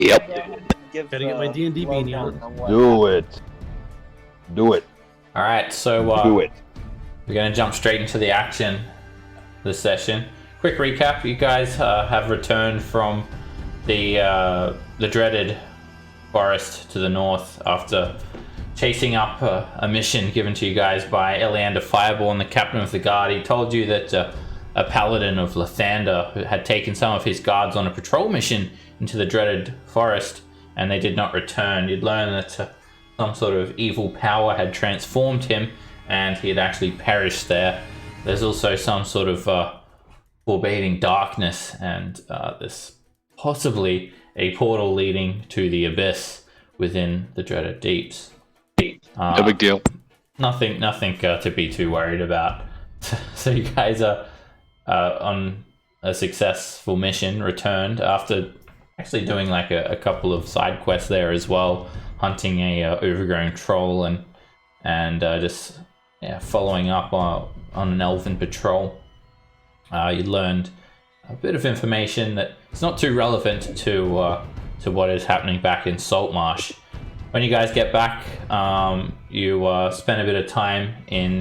Yep. Gotta get my D&D beanie on. Do it. Do it. All right, so Do it. we're going to jump straight into the action this session. Quick recap: you guys have returned from the dreaded forest to the north after chasing up a mission given to you guys by Eleander Fireborn, the captain of the guard. He told you that a paladin of Lathander had taken some of his guards on a patrol mission into the dreaded forest, and they did not return. You'd learn that some sort of evil power had transformed him, and he had actually perished there. There's also some sort of forbidding darkness, and this possibly a portal leading to the abyss within the dreaded deeps. No big deal. Nothing to be too worried about. So you guys are on a successful mission, returned after actually doing like a couple of side quests there as well, hunting a overgrown troll and just following up on an elven patrol. You learned a bit of information that it's not too relevant to what is happening back in Saltmarsh. When you guys get back, you spend a bit of time in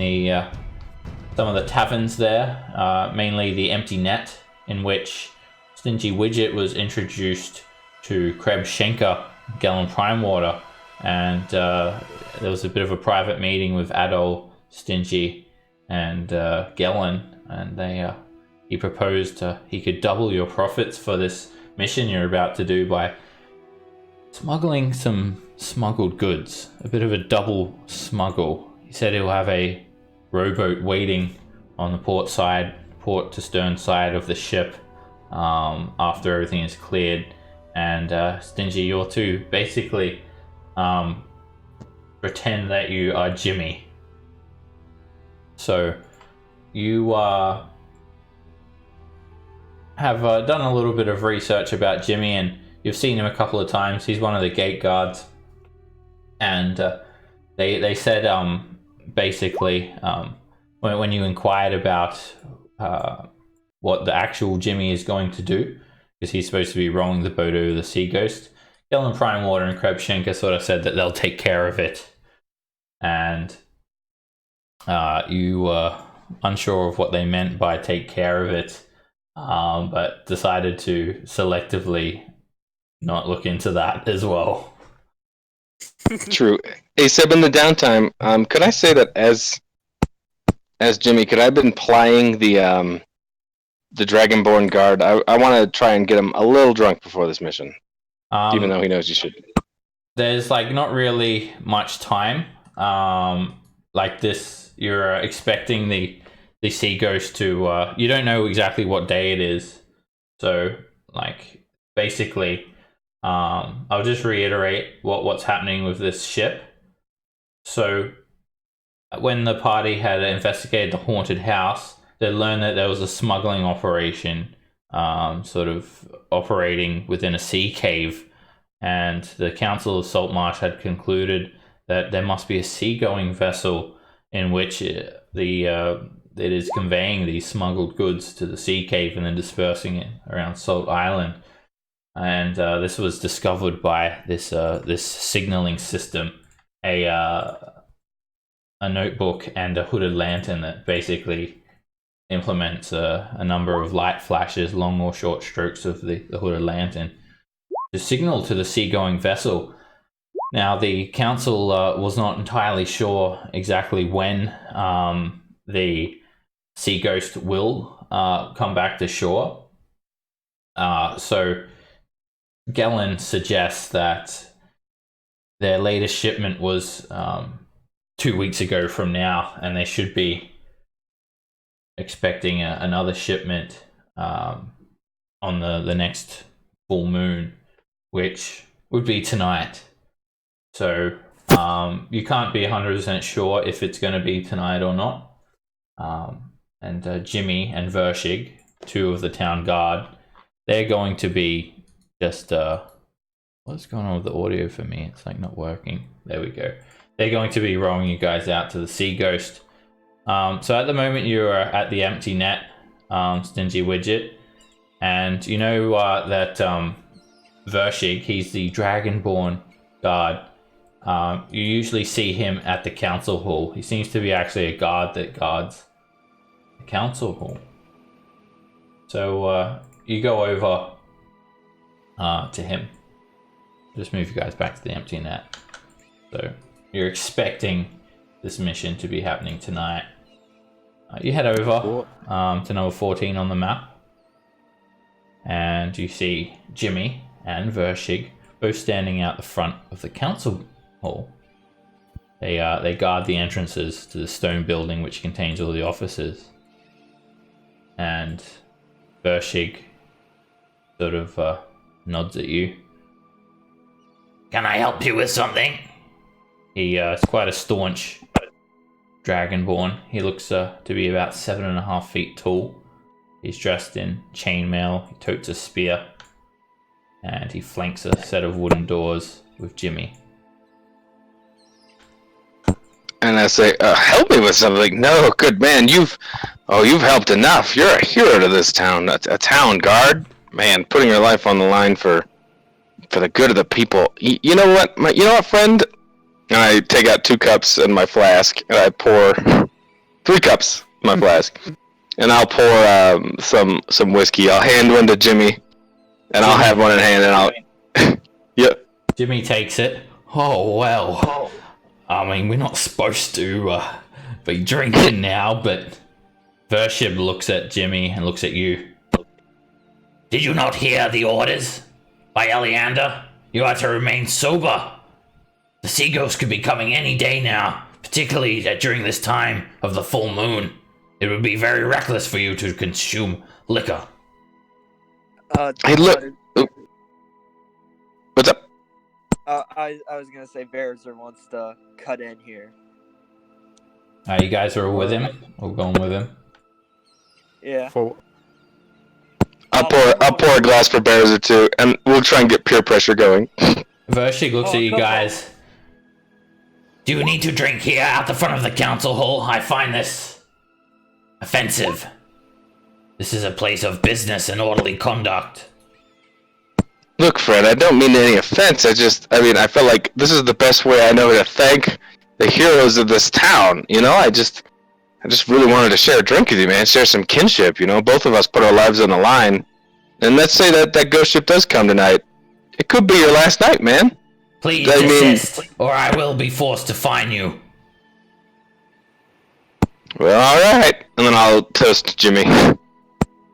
some of the taverns there, mainly the Empty Net, in which Stingy Widget was introduced to Kreb Schenker, Gallon Prime Water, and there was a bit of a private meeting with Adol, Stingy, and Gellin, and he proposed he could double your profits for this mission you're about to do by smuggling some smuggled goods, a bit of a double smuggle. He said he'll have a rowboat waiting on the port to stern side of the ship after everything is cleared, and Stingy, you're to basically pretend that you are Jimmy. So you have done a little bit of research about Jimmy, and you've seen him a couple of times. He's one of the gate guards, and they said basically when you inquired about what the actual Jimmy is going to do, because he's supposed to be rolling the boat over the Sea Ghost, Gellin Prime Water and Kreb Schenker sort of said that they'll take care of it, and you were unsure of what they meant by take care of it, but decided to selectively not look into that as well. True. Hey Seb, in the downtime, could I say that as Jimmy, could I have been plying the Dragonborn guard? I want to try and get him a little drunk before this mission, even though he knows you should. There's like not really much time. Like this, you're expecting the Sea Ghost to. You don't know exactly what day it is, so like basically. I'll just reiterate what's happening with this ship. So when the party had investigated the haunted house, they learned that there was a smuggling operation sort of operating within a sea cave, and the Council of Saltmarsh had concluded that there must be a seagoing vessel in which it is conveying these smuggled goods to the sea cave and then dispersing it around Salt Island. And this was discovered by this signaling system, a notebook and a hooded lantern that basically implements a number of light flashes, long or short strokes of the hooded lantern to signal to the seagoing vessel. Now, the council was not entirely sure exactly when the Sea Ghost will come back to shore. So Gellin suggests that their latest shipment was 2 weeks ago from now, and they should be expecting another shipment on the next full moon, which would be tonight. So you can't be 100% sure if it's going to be tonight or not. And Jimmy and Vershig, two of the town guard, they're going to be just what's going on with the audio for me? It's like not working. There we go. They're going to be rowing you guys out to the Sea Ghost. So at the moment you're at the Empty Net, Stingy Widget, and you know that Vershig. He's the Dragonborn guard. You usually see him at the council hall. He seems to be actually a guard that guards the council hall. So you go over to him. Just move you guys back to the empty net. So you're expecting this mission to be happening tonight. You head over to number 14 on the map, and you see Jimmy and Vershig both standing out the front of the council hall. They guard the entrances to the stone building which contains all the offices. And Vershig sort of nods at you. Can I help you with something? He is quite a staunch Dragonborn. He looks to be about 7.5 feet tall. He's dressed in chainmail. He totes a spear, and he flanks a set of wooden doors with Jimmy. And I say, help me with something. No, good man, you've helped enough. You're a hero to this town, a town guard. Man, putting your life on the line for the good of the people. You know what, friend? And I take out 2 cups and my flask, and I pour 3 cups in my flask. And I'll pour some whiskey. I'll hand one to Jimmy, and I'll have one in hand, and I'll... Yep. Jimmy takes it. Oh, well. I mean, we're not supposed to be drinking now, but Vershib looks at Jimmy and looks at you. Did you not hear the orders by Eleander? You are to remain sober. The sea ghost could be coming any day now, particularly during this time of the full moon. It would be very reckless for you to consume liquor. Hey, look. What's up? I was gonna say Bearzer wants to cut in here. You guys are with him? Or going with him? Yeah. I'll pour a glass for Bearzer too, and we'll try and get peer pressure going. Vershig looks at you guys. Do you need to drink here at the front of the council hall? I find this offensive. This is a place of business and orderly conduct. Look, Fred, I don't mean any offense. I feel like this is the best way I know to thank the heroes of this town. You know, I just really wanted to share a drink with you, man. Share some kinship, you know. Both of us put our lives on the line. And let's say that ghost ship does come tonight. It could be your last night, man. Please desist, or I will be forced to fine you. Well, alright. And then I'll toast Jimmy.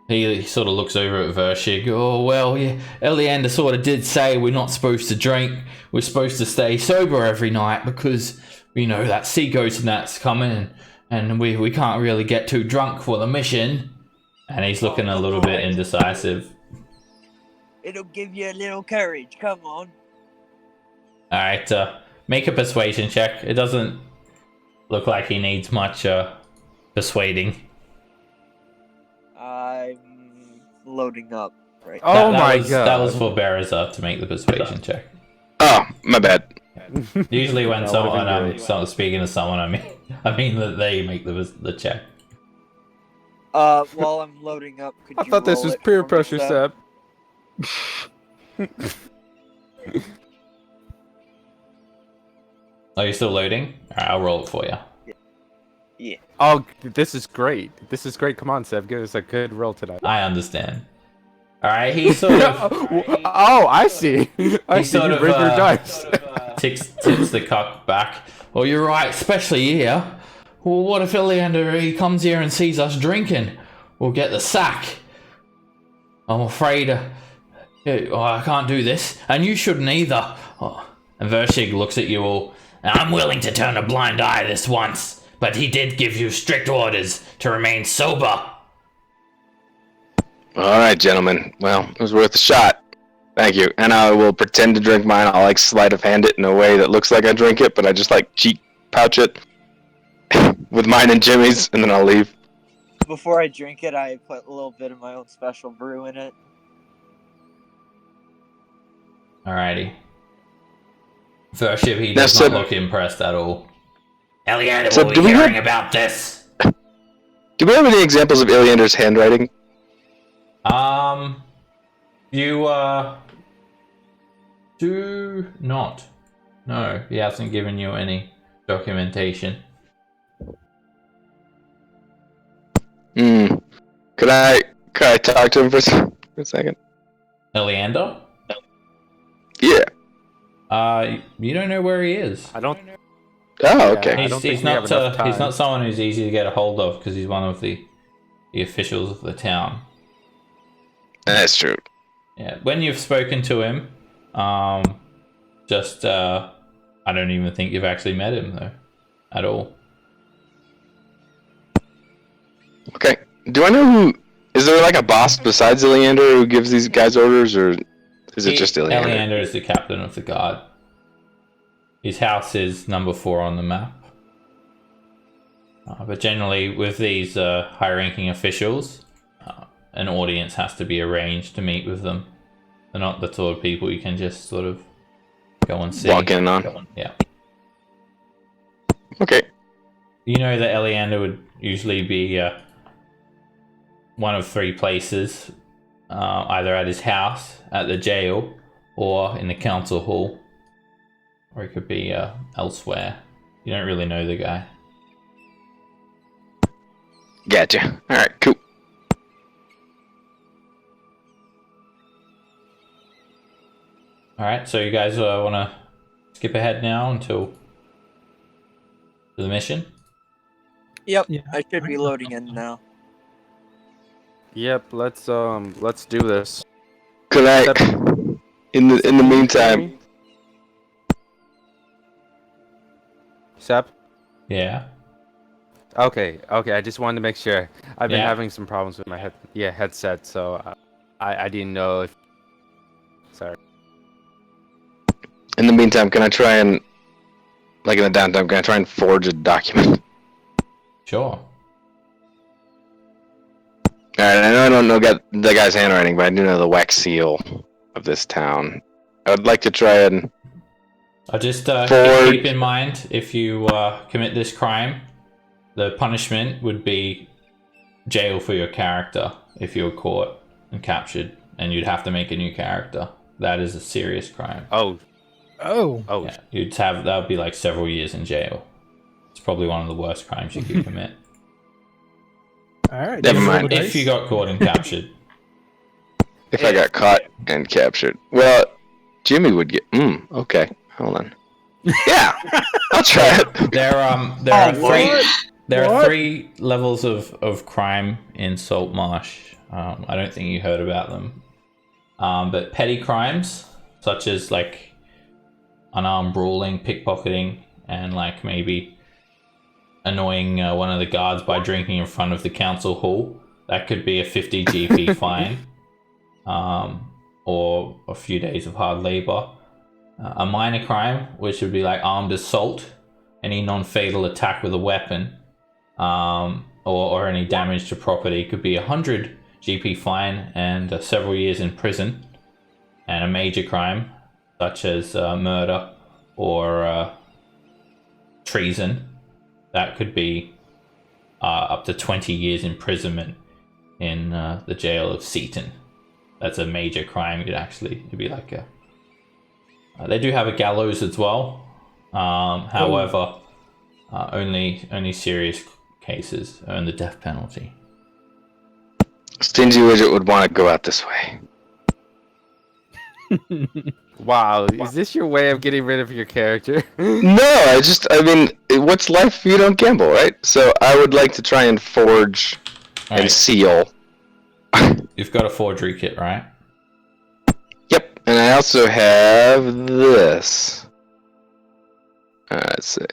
He sort of looks over at Vershig. Oh, well, yeah, Eleander sort of did say we're not supposed to drink. We're supposed to stay sober every night because, you know, that sea ghost and that's coming and we can't really get too drunk for the mission. And he's looking a little bit indecisive. It'll give you a little courage, come on. Alright, make a persuasion check. It doesn't look like he needs much persuading. I'm loading up right now. Oh my god. That was for Bearzer to make the persuasion check. Oh, my bad. Usually when someone's speaking to someone, I mean that they make the check. While I'm loading up, could I you thought this roll was it peer for me, pressure, Seb? Seb. Are you still loading? Alright, I'll roll it for you. Yeah. Oh, this is great. This is great. Come on, Seb. Give us a good roll tonight. I understand. Alright, he sort of... Oh, I see. I see. sort You of, bring your dice. tips the cock back. Well, you're right, especially here. Well, what if Eleander, he comes here and sees us drinking? We'll get the sack. I'm afraid I can't do this, and you shouldn't either. Oh. And Vershig looks at you all. I'm willing to turn a blind eye this once, but he did give you strict orders to remain sober. Alright, gentlemen. Well, it was worth a shot. Thank you. And I will pretend to drink mine. I'll sleight of hand it in a way that looks like I drink it, but I just cheat pouch it with mine and Jimmy's, and then I'll leave. Before I drink it, I put a little bit of my own special brew in it. Alrighty. Vershib, he does not look impressed at all. Eleander will be hearing about this. Do we have any examples of Eleander's handwriting? Do not. No, he hasn't given you any documentation. Hmm. Could I talk to him for a second? Eleander? Yeah. You don't know where he is. I don't. Oh, Yeah, okay. I don't think He's we have not. enough He's time. not someone who's easy to get a hold of because he's one of the officials of the town. That's true. Yeah. When you've spoken to him, I don't even think you've actually met him though, at all. Okay. Do I know who? Is there like a boss besides Iliander who gives these guys orders, or is it just Iliander? Eleander is the captain of the guard. His house is number 4 on the map. But generally, with these high-ranking officials, an audience has to be arranged to meet with them. They're not the sort of people you can just sort of go and see. Walk in on. Yeah. Okay. You know that Eleander would usually be one of 3 places, either at his house, at the jail, or in the council hall. Or it could be elsewhere. You don't really know the guy. Gotcha. All right. Cool. Alright, so you guys want to skip ahead now until the mission? Yep, Yeah. I should be loading in now. Yep. Let's do this. Could I? Sep- In the meantime, Sep. Yeah. Okay. I just wanted to make sure. I've been Yeah. having some problems with my headset, so I didn't know if. Sorry. in the meantime, can I try and, like in the downtime, can I try and forge a document? Sure. All right. I know I don't know the guy's handwriting, but I do know the wax seal of this town. I would like to try and. I just Forward. keep in mind, if you commit this crime, the punishment would be jail for your character if you were caught and captured, and you'd have to make a new character. That is a serious crime. Oh. Oh. Yeah, that would be like several years in jail. It's probably one of the worst crimes you could commit. All right. Never do you roll mind. the If dice? you got caught and captured. If I got caught and captured, well, Jimmy would get. Okay. Hold on. Yeah, I'll try it. There are What? 3 levels of crime in Saltmarsh. I don't think you heard about them. But petty crimes, such as like unarmed brawling, pickpocketing, and like maybe annoying one of the guards by drinking in front of the council hall, that could be a 50 GP fine, or a few days of hard labor. A minor crime, which would be like armed assault, any non-fatal attack with a weapon, or any damage to property, could be 100 GP fine and several years in prison. And a major crime, such as murder or treason, that could be up to 20 years imprisonment in the jail of Seaton. That's a major crime. It'd be like a. They do have a gallows as well. However, only serious cases earn the death penalty. Stingy Widget would want to go out this way. Wow. Is this your way of getting rid of your character? No, I mean, what's life if you don't gamble, right? So I would like to try and forge and Alright, seal. you've got a forgery kit, right? Yep, and I also have this. Let's see.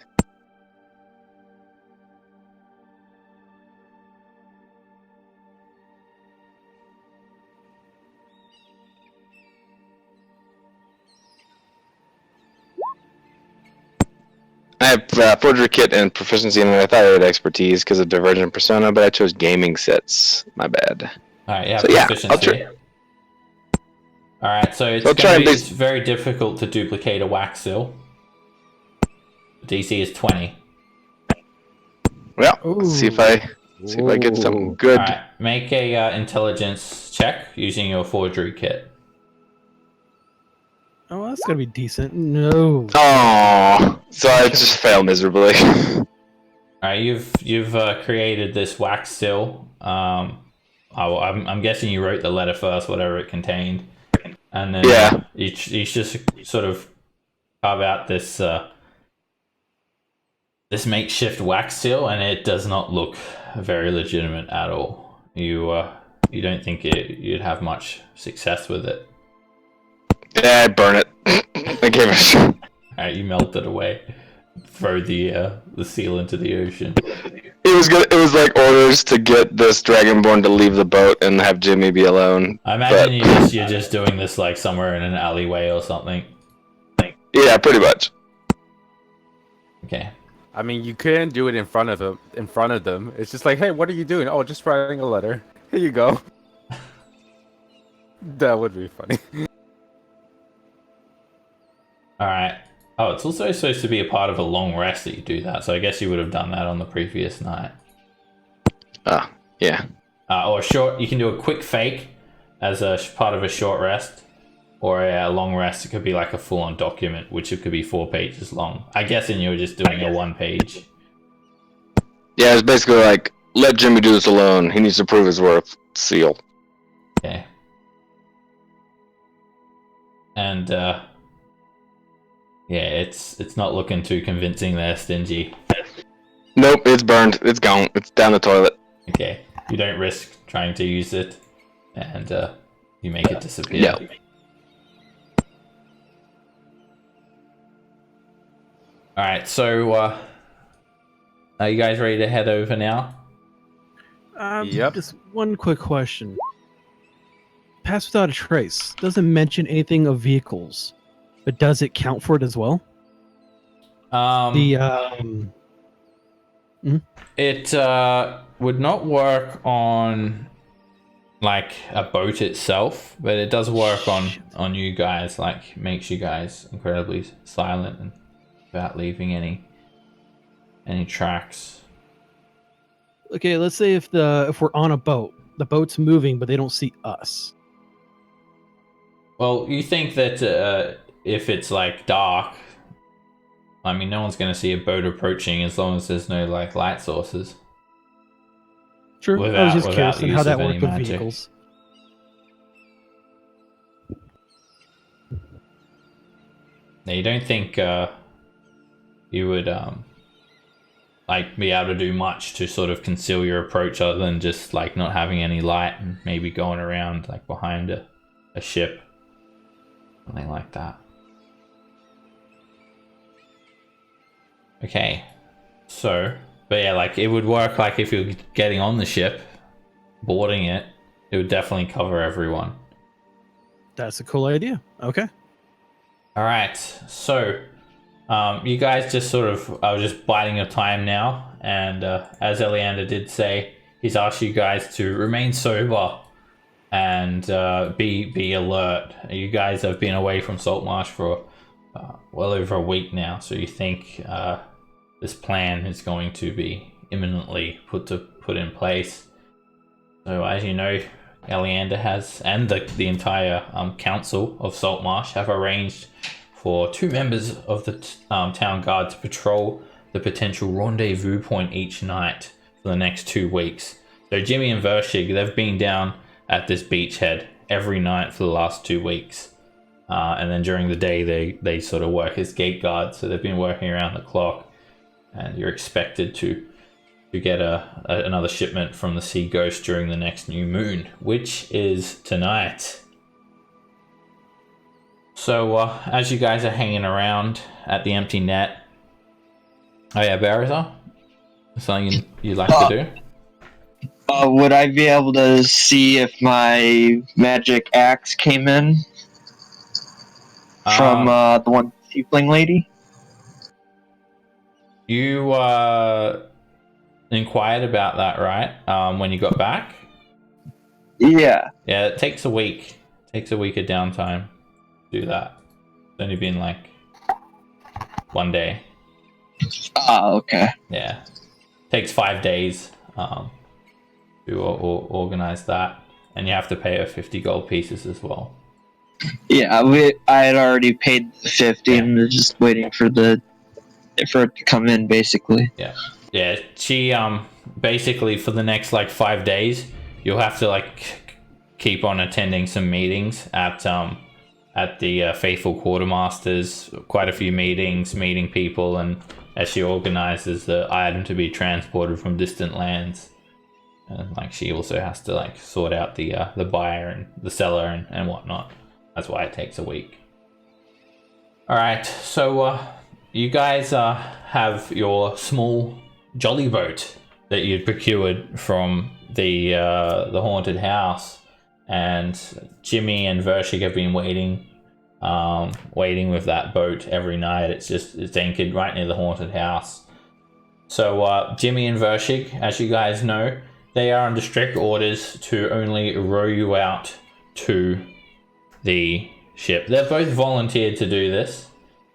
I have forgery kit and proficiency, and I thought I had expertise because of Divergent Persona, but I chose gaming sets. My bad. Alright, yeah, So yeah, I'll proficiency. Alright, so it's I'll try going to and be very difficult to duplicate a wax seal. DC is 20. Well, let's see if I get something good. Alright, make a intelligence check using your forgery kit. Oh, that's gonna be decent. No. Oh, so I just fail miserably. All right, you've created this wax seal. I'm guessing you wrote the letter first, whatever it contained, and then Yeah. you just sort of carve out this this makeshift wax seal, and it does not look very legitimate at all. You don't think you'd have much success with it. Yeah, I burn it. I gave it a shot. All right, you melt it away, throw the seal into the ocean. It was good. It was like orders to get this Dragonborn to leave the boat and have Jimmy be alone. I imagine But- you're just doing this like somewhere in an alleyway or something. Yeah, pretty much. Okay. I mean, you couldn't do it in front of them. It's just like, hey, what are you doing? Oh, just writing a letter. Here you go. That would be funny. All right. Oh, it's also supposed to be a part of a long rest that you do that. So I guess you would have done that on the previous night. Yeah. Or a short. You can do a quick fake as a part of a short rest, or a long rest. It could be like a full-on document, which it could be 4 pages long. I guess, and you were just doing a 1 page. Yeah, it's basically like, let Jimmy do this alone. He needs to prove his worth. Seal. Okay. And yeah, it's not looking too convincing there, Stingy. Nope, it's burned. It's gone. It's down the toilet. Okay, you don't risk trying to use it, and you make it disappear. No. All right, so are you guys ready to head over now? Yep. Just one quick question. Pass without a trace doesn't mention anything of vehicles, but does it count for it as well? It would not work on like a boat itself, but it does work on you guys. Like, makes you guys incredibly silent and without leaving any tracks. Okay, let's say if we're on a boat, the boat's moving, but they don't see us. Well, you think that if it's like dark, I mean, no one's going to see a boat approaching as long as there's no like light sources. Sure, I was Without- just without curious on use how that of any worked with magic. vehicles. Now, you don't think you would like be able to do much to sort of conceal your approach other than just like not having any light and maybe going around like behind a ship, something like that. Okay, so but yeah, like it would work like if you're getting on the ship, boarding it, it would definitely cover everyone. That's a cool idea. Okay. All right, so you guys just sort of are just biding your time now, and as Eleander did say, he's asked you guys to remain sober and be alert. You guys have been away from Saltmarsh for well over a week now, so you think this plan is going to be imminently put in place. So as you know, Eleander has, and the entire council of Saltmarsh have arranged for 2 members of the town guard to patrol the potential rendezvous point each night for the next 2 weeks. So Jimmy and Vershig, they've been down at this beachhead every night for the last 2 weeks. And then during the day, they sort of work as gate guards. So they've been working around the clock. And you're expected to get another shipment from the Sea Ghost during the next new moon, which is tonight. So as you guys are hanging around at the empty net, oh yeah, Barazar, something you'd like to do? Would I be able to see if my magic axe came in from the one tiefling lady? You inquired about that, right? When you got back? Yeah. Yeah, it takes a week. It takes a week of downtime to do that. It's only been like 1 day. Okay. Yeah. Takes 5 days to organize that. And you have to pay her 50 gold pieces as well. Yeah, I had already paid the 50 and they're just waiting for it to come in, basically. Yeah, she basically for the next like 5 days, you'll have to like keep on attending some meetings at the Faithful Quartermasters. Quite a few meetings, meeting people, and as she organizes the item to be transported from distant lands, and like she also has to like sort out the buyer and the seller and whatnot. That's why it takes a week. All right, so you guys have your small jolly boat that you'd procured from the haunted house, and Jimmy and Vershig have been waiting with that boat every night. It's anchored right near the haunted house. So Jimmy and Vershig, as you guys know, they are under strict orders to only row you out to the ship. They've both volunteered to do this,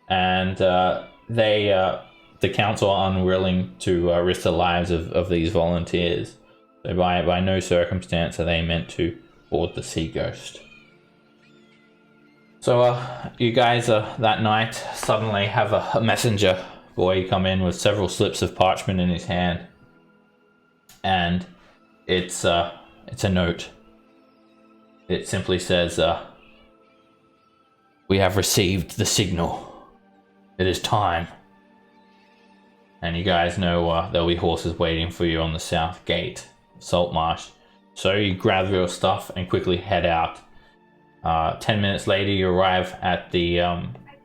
and the council are unwilling to risk the lives of these volunteers. So by no circumstance are they meant to board the Sea Ghost. So you guys that night suddenly have a messenger boy come in with several slips of parchment in his hand, and it's a note. It simply says, "We have received the signal. It is time." And you guys know there'll be horses waiting for you on the south gate of Saltmarsh. So you grab your stuff and quickly head out. 10 minutes later, you arrive at the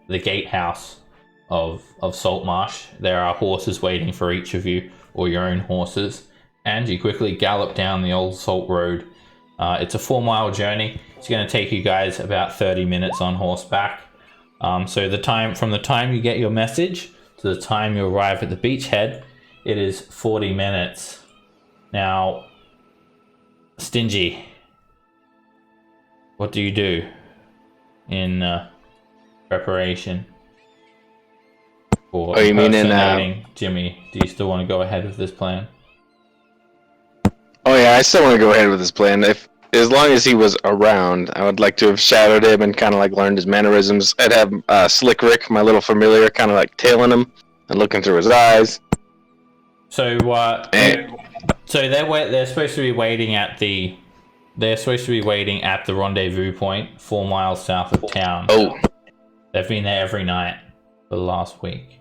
gatehouse of Saltmarsh. There are horses waiting for each of you, or your own horses, and you quickly gallop down the old salt road. It's a 4-mile journey. It's going to take you guys about 30 minutes on horseback. So from the time you get your message to the time you arrive at the beachhead, it is 40 minutes. Now, Stingy, what do you do in preparation for you mean impersonating Jimmy? Do you still want to go ahead with this plan? Oh yeah, I still want to go ahead with this plan. As long as he was around, I would like to have shadowed him and kind of like learned his mannerisms. I'd have Slick Rick, my little familiar, kind of like tailing him and looking through his eyes. So so they're supposed to be waiting at the rendezvous point 4 miles south of town. Oh. They've been there every night for the last week.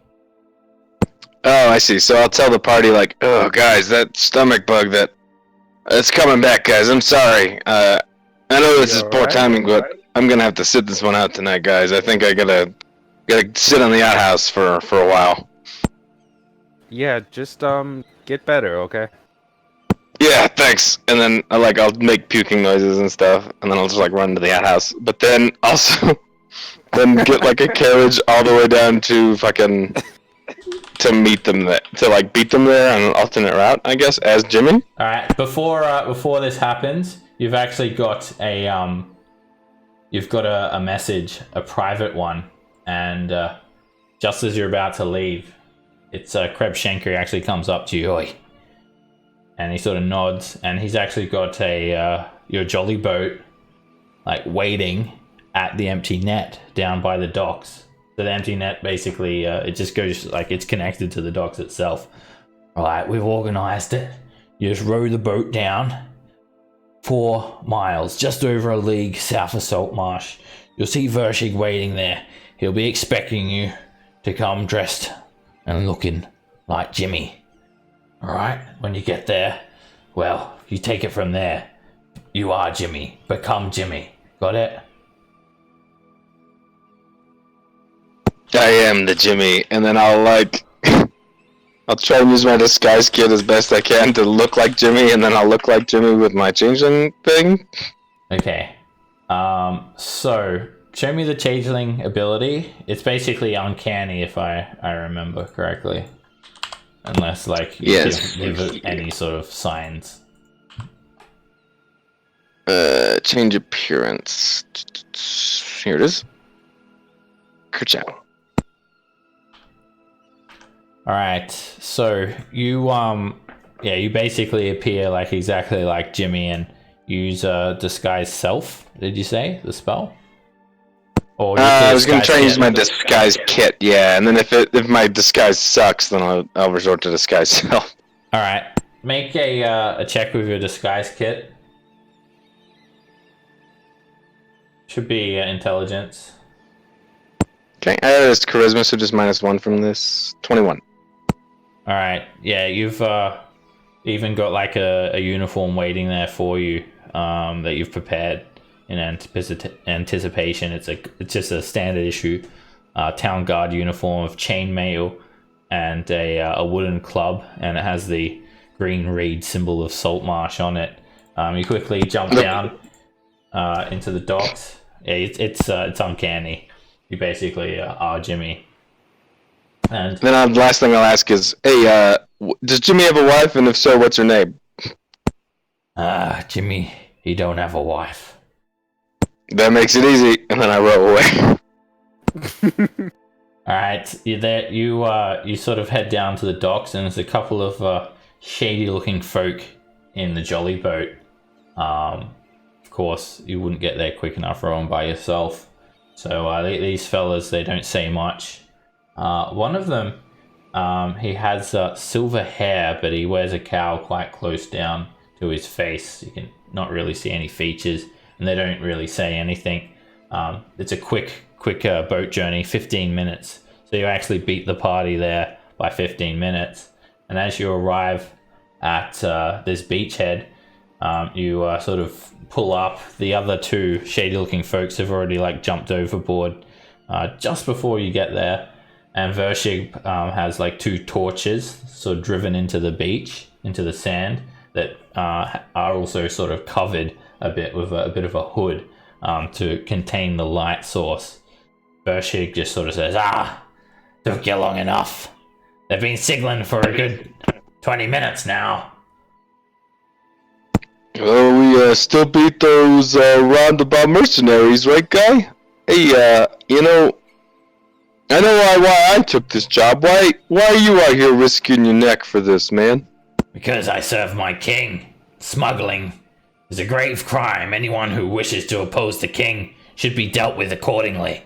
Oh, I see. So I'll tell the party like, "Oh, guys, that stomach bug it's coming back, guys. I'm sorry. I know this is poor timing, but I'm gonna have to sit this one out tonight, guys. I think I gotta sit on the outhouse for a while." Yeah, just get better, okay? Yeah, thanks. And then I'll make puking noises and stuff, and then I'll just like run to the outhouse. But then also then get like a carriage all the way down to fucking to meet them there, to like beat them there on an alternate route, I guess, as Jimmy. All right. Before this happens, you've actually got a message, a private one, and just as you're about to leave, it's Kreb Schenker actually comes up to you, "Oi," and he sort of nods, and he's actually got your jolly boat like waiting at the empty net down by the docks. So the empty net basically it just goes like it's connected to the docks itself. All right, we've organized it. You just row the boat down 4 miles, just over a league south of Saltmarsh. You'll see Vershig waiting there. He'll be expecting you to come dressed and looking like Jimmy. All right, when you get there, well, you take it from there. You are Jimmy. Become Jimmy. Got it? I am the Jimmy, and then I'll try and use my disguise kit as best I can to look like Jimmy, and then I'll look like Jimmy with my changeling thing. Okay. So show me the changeling ability. It's basically uncanny if I remember correctly. Unless like you give it any sort of signs. Change appearance. Here it is. Kerchow. All right, so you you basically appear like exactly like Jimmy and use disguise self. Did you say the spell? Or just I was gonna try and use my kit? disguise kit, yeah, and then if my disguise sucks, then I'll resort to disguise self. All right, make a check with your disguise kit. Should be intelligence. Okay, it's charisma, so just -1 from this. 21. All right, yeah, you've even got like a uniform waiting there for you that you've prepared in anticipation. It's just a standard issue town guard uniform of chainmail and a wooden club, and it has the green reed symbol of Saltmarsh on it. You quickly jump down into the docks. Yeah, it's uncanny. You basically are Jimmy. And then the last thing I'll ask is, hey, does Jimmy have a wife, and if so, what's her name? Jimmy, he don't have a wife. That makes it easy, and then I row away. All right, you're there. You sort of head down to the docks, and there's a couple of shady-looking folk in the jolly boat. Of course, you wouldn't get there quick enough rowing by yourself. So these fellas, they don't say much. One of them, he has silver hair, but he wears a cowl quite close down to his face. You can not really see any features, and they don't really say anything. It's a quick boat journey, 15 minutes. So you actually beat the party there by 15 minutes. And as you arrive at this beachhead, you sort of pull up. The other two shady-looking folks have already like jumped overboard just before you get there. And Vershig has like 2 torches sort of driven into the beach, into the sand, that are also sort of covered a bit with a bit of a hood to contain the light source. Vershig just sort of says, took you long enough. They've been signaling for a good 20 minutes now. Well, we still beat those roundabout mercenaries, right, guy? Hey, I know why I took this job. Why are you out here risking your neck for this, man? Because I serve my king. Smuggling is a grave crime. Anyone who wishes to oppose the king should be dealt with accordingly.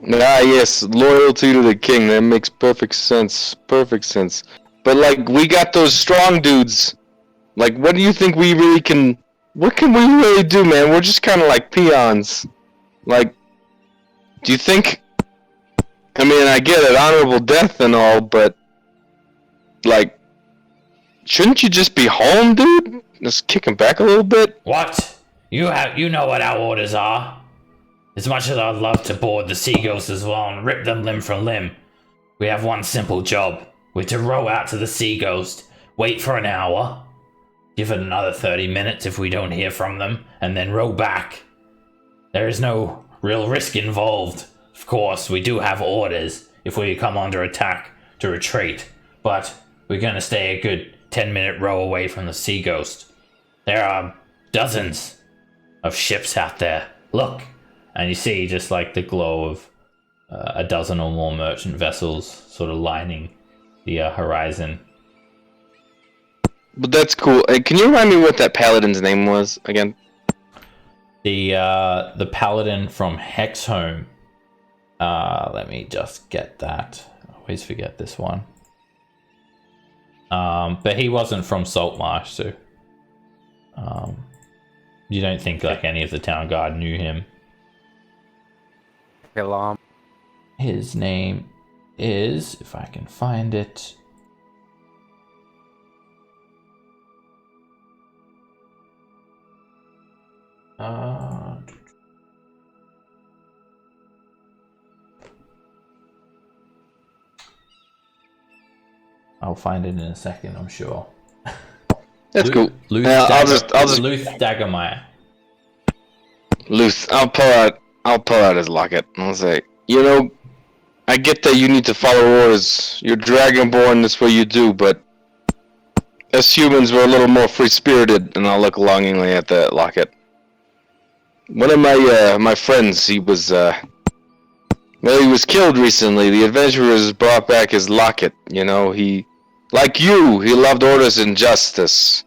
Yes, loyalty to the king. That makes perfect sense. Perfect sense. But, like, we got those strong dudes. Like, what do you think we really can... What can we really do, man? We're just kind of like peons. Like, do you think... I mean, I get it, honorable death and all, but... Like... Shouldn't you just be home, dude? Just kick him back a little bit? What? You know what our orders are. As much as I'd love to board the seagulls as well and rip them limb from limb, we have one simple job. We're to row out to the sea ghost, wait for an hour, give it another 30 minutes if we don't hear from them, and then row back. There is no real risk involved. Of course, we do have orders if we come under attack to retreat, but we're going to stay a good 10-minute row away from the sea ghost. There are dozens of ships out there. Look. And you see just like the glow of a dozen or more merchant vessels sort of lining the horizon. But that's cool. Hey, can you remind me what that paladin's name was again? The paladin from Hexhome. Let me just get that. I always forget this one. But he wasn't from Saltmarsh, so you don't think like any of the town guard knew him. His name is, if I can find it, I'll find it in a second, I'm sure. That's cool. Luth Daggermeyer. Luth, I'll pull out his locket. I'll say, I get that you need to follow orders. You're dragonborn, that's what you do, but as humans, we're a little more free-spirited, and I'll look longingly at that locket. One of my friends, he was killed recently. The adventurers brought back his locket, he, like you, he loved orders and justice.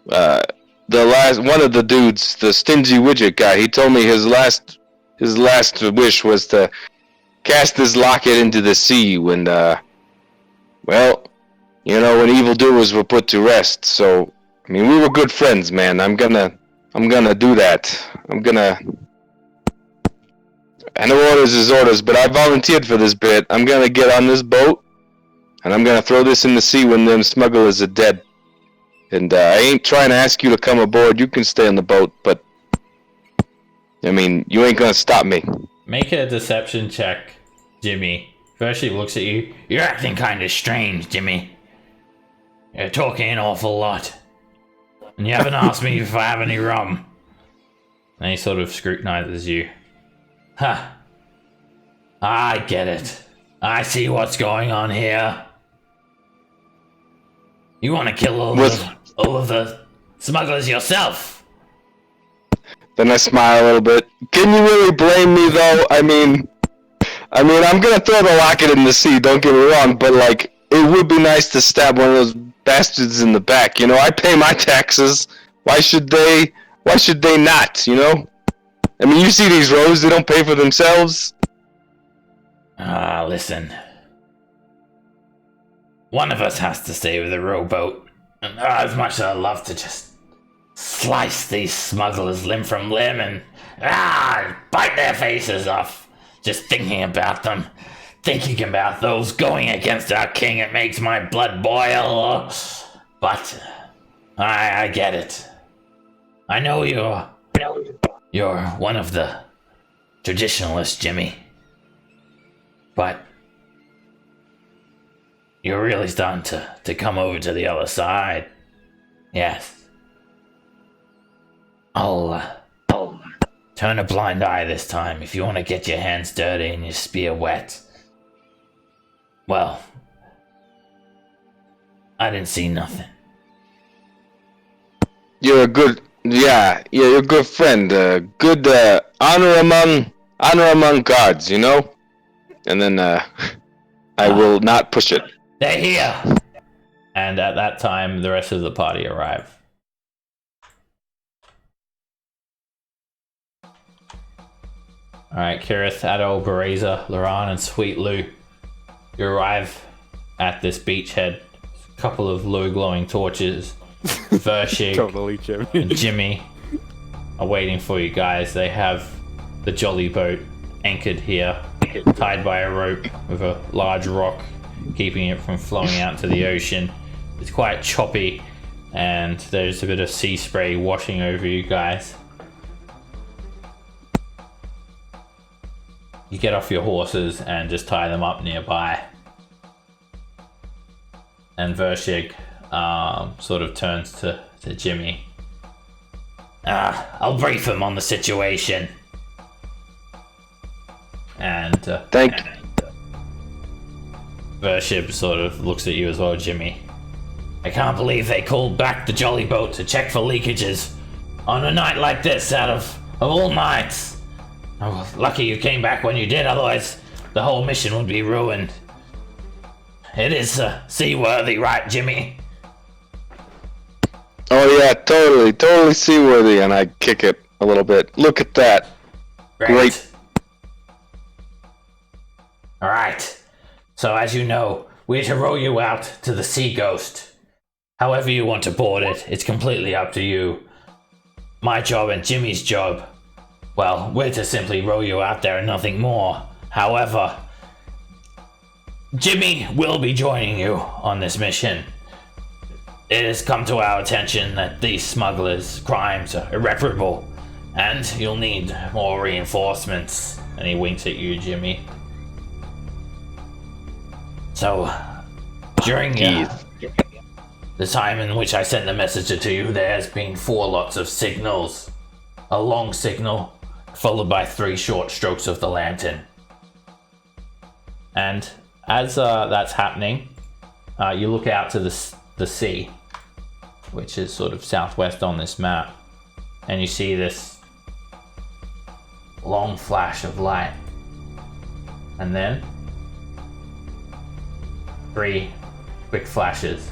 One of the dudes, the stingy widget guy, he told me his last his last wish was to cast this locket into the sea when, well, you know, when evildoers were put to rest. So, I mean, we were good friends, man. I'm gonna do that. I know orders is orders, but I volunteered for this bit. I'm gonna get on this boat, and I'm gonna throw this in the sea when them smugglers are dead. And I ain't trying to ask you to come aboard. You can stay on the boat, but I mean, you ain't gonna stop me. Make a deception check, Jimmy. First she looks at you. You're acting kind of strange, Jimmy. You're talking an awful lot. And you haven't asked me if I have any rum. And he sort of scrutinizes you. Huh. I get it. I see what's going on here. You want to kill all of the smugglers yourself. Then I smile a little bit. Can you really blame me, though? I mean, I'm gonna throw the locket in the sea, don't get me wrong, but, like, it would be nice to stab one of those bastards in the back, you know? I pay my taxes. Why should they not, you know? I mean, you see these roads, they don't pay for themselves. Listen. One of us has to stay with the rowboat. And as much as I'd love to just slice these smugglers limb from limb and bite their faces off. Just thinking about them. Thinking about those going against our king, it makes my blood boil. But I get it. I know you're one of the traditionalists, Jimmy. But you're really starting to come over to the other side. Yes. I'll turn a blind eye this time if you want to get your hands dirty and your spear wet. Well, I didn't see nothing. You're a good friend. Good honor among gods, you know. And then I will not push it. They're here. And at that time, the rest of the party arrive. All right, Kirith, Adol, Bereza, Loran, and Sweet Lou. You arrive at this beachhead. A couple of low glowing torches. Vershig Totally, Jimmy. and Jimmy are waiting for you guys. They have the jolly boat anchored here, tied by a rope with a large rock, keeping it from flowing out to the ocean. It's quite choppy, and there's a bit of sea spray washing over you guys. You get off your horses and just tie them up nearby. And Vershig sort of turns to Jimmy. I'll brief him on the situation. And Thank you. Vershib sort of looks at you as well, Jimmy. I can't believe they called back the jolly boat to check for leakages on a night like this out of all nights. Oh, lucky you came back when you did, otherwise the whole mission would be ruined. It is seaworthy, right, Jimmy? Oh yeah, totally seaworthy, and I kick it a little bit. Look at that. Great. Alright. So as you know, we're to row you out to the Sea Ghost. However you want to board it, it's completely up to you. My job and Jimmy's job, well, we're to simply row you out there and nothing more. However, Jimmy will be joining you on this mission. It has come to our attention that these smugglers' crimes are irreparable, and you'll need more reinforcements. And he winks at you, Jimmy. So, during the time in which I sent the message to you, there has been 4 lots of signals. A long signal, followed by 3 short strokes of the lantern. And as that's happening, you look out to the sea, which is sort of southwest on this map, and you see this long flash of light. And then 3 quick flashes.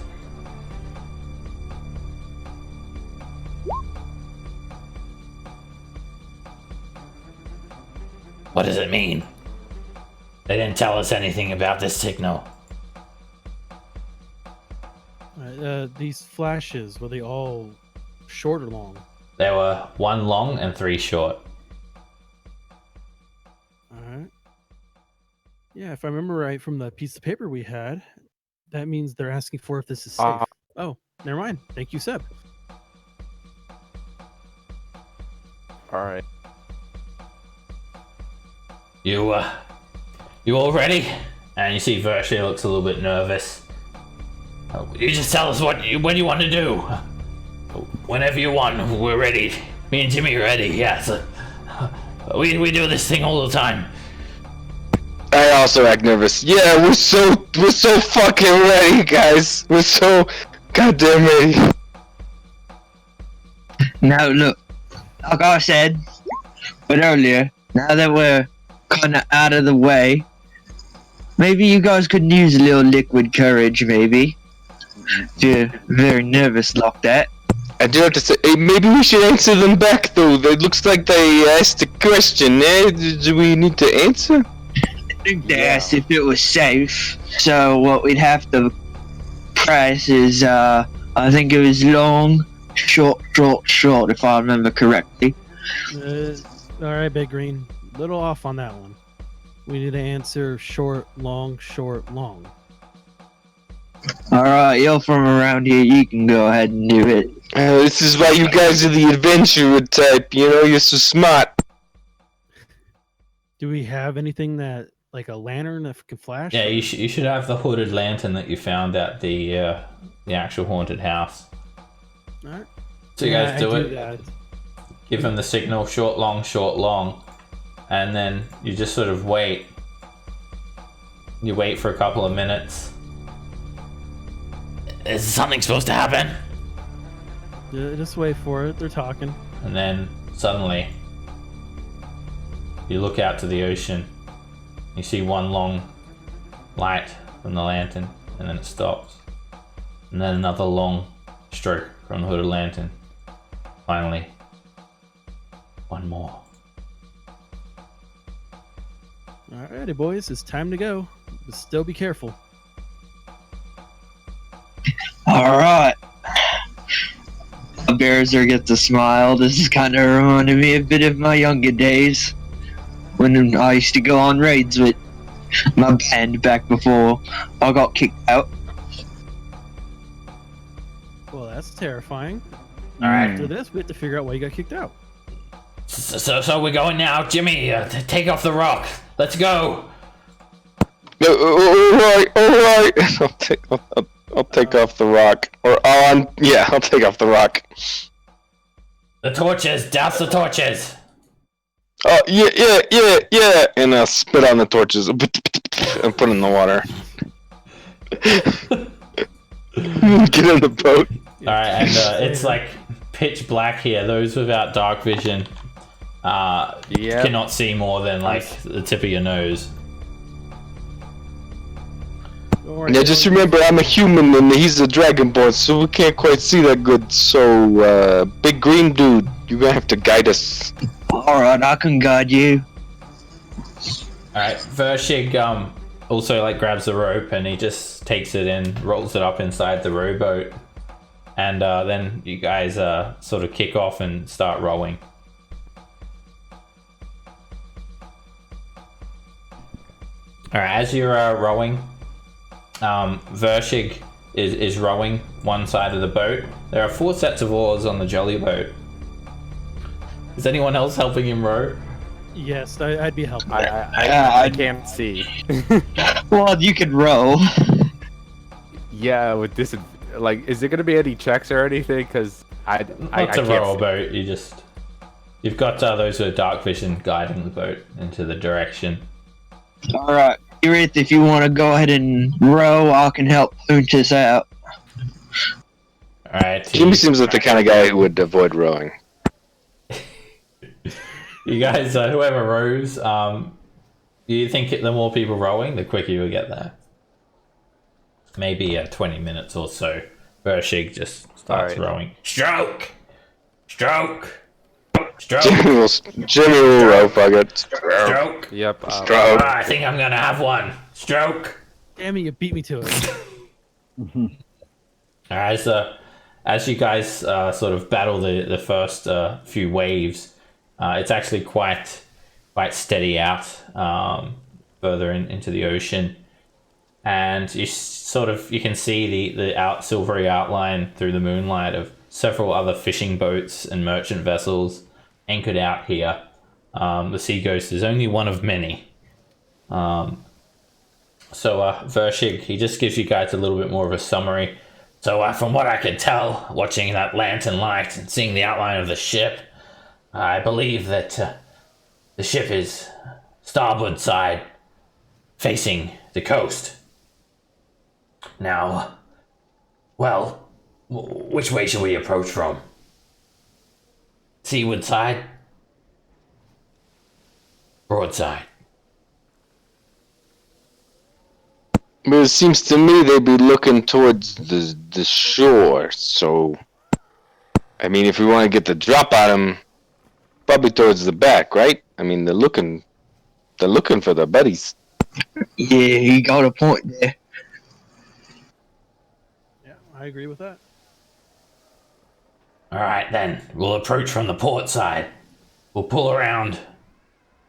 What does it mean? They didn't tell us anything about this signal. These flashes, were they all short or long? There were 1 long and 3 short. Alright. Yeah, if I remember right from the piece of paper we had, that means they're asking for if this is safe. Oh, never mind. Thank you, Seb. All right. You all ready? And you see Virtually looks a little bit nervous. You just tell us what you want to do. Whenever you want, we're ready. Me and Jimmy are ready, yes. We do this thing all the time. I also act nervous. Yeah, we're so fucking ready, guys. We're so goddamn ready. Now look, like I said, but earlier, now that we're kind of out of the way, maybe you guys could use a little liquid courage, maybe. If you're very nervous like that. I do have to say, hey, maybe we should answer them back, though. It looks like they asked a question, eh? Do we need to answer? I think they asked if it was safe. So what we'd have to price is, I think it was long, short, if I remember correctly. Alright, Big Green. Little off on that one. We need to answer short, long, short, long. Alright, you're from around here, you can go ahead and do it. This is why you guys are the adventurer type, you know? You're so smart. Do we have anything that, like a lantern that can flash? Yeah, you should have the hooded lantern that you found at the actual haunted house. Alright. So you guys do I it. that. Give him the signal, short, long, and then you just sort of wait. You wait for a couple of minutes. Is something supposed to happen? Yeah, just wait for it. They're talking. And then suddenly, you look out to the ocean. You see one long light from the lantern, and then it stops. And then another long stroke from the hooded lantern. Finally, one more. Alrighty, boys. It's time to go. But still be careful. Alright. Bearzer gets a smile. This is kind of reminding me a bit of my younger days when I used to go on raids with my band back before I got kicked out. Well, that's terrifying. Alright. After this, we have to figure out why you got kicked out. So we're going now. Jimmy, take off the rock. Let's go. Alright. I'll take off the rock. I'll take off the rock. The torches. Douse the torches. Oh, yeah. And I'll spit on the torches and put in the water. Get in the boat. Alright, and it's like pitch black here. Those without dark vision cannot see more than like the tip of your nose. Yeah, just remember I'm a human and he's a dragonborn, so we can't quite see that good. So, big green dude, you're gonna have to guide us. Alright, I can guide you. Alright, Vershig also like grabs the rope and he just takes it in, rolls it up inside the rowboat, and then you guys sort of kick off and start rowing. Alright, as you're rowing, Vershig is rowing one side of the boat. There are 4 sets of oars on the jolly boat. Is anyone else helping him row? Yes, I'd be helping. I can't see. Well, you can row. Yeah, with this, like, is there gonna be any checks or anything? Because I Not to can't row a see. boat. You've got those with dark vision guiding the boat into the direction. Alright, Irith, if you want to go ahead and row, I can help punch us out. Alright, Jimmy seems like the kind of guy who would avoid rowing. you guys, whoever rows, you think the more people rowing, the quicker you'll get there. Maybe 20 minutes or so. Vershig just starts rowing. Stroke! Stroke. Jimmy will row, fuck it. Stroke. Yep. Stroke. I think I'm gonna have one. Stroke. Damn it, you beat me to it. As you guys sort of battle the first few waves, it's actually quite steady out further into the ocean, and you can see the silvery outline through the moonlight of several other fishing boats and merchant vessels anchored out here. The Sea Ghost is only one of many. So Vershig, he just gives you guys a little bit more of a summary. So from what I can tell, watching that lantern light and seeing the outline of the ship, I believe that the ship is starboard side facing the coast. Now, well, which way should we approach from? Seaward side? Broadside? But it seems to me they'd be looking towards the shore, so... I mean, if we want to get the drop on them, probably towards the back, right? I mean, they're looking for their buddies. Yeah, you got a point there. Yeah, I agree with that. Alright then, we'll approach from the port side. We'll pull around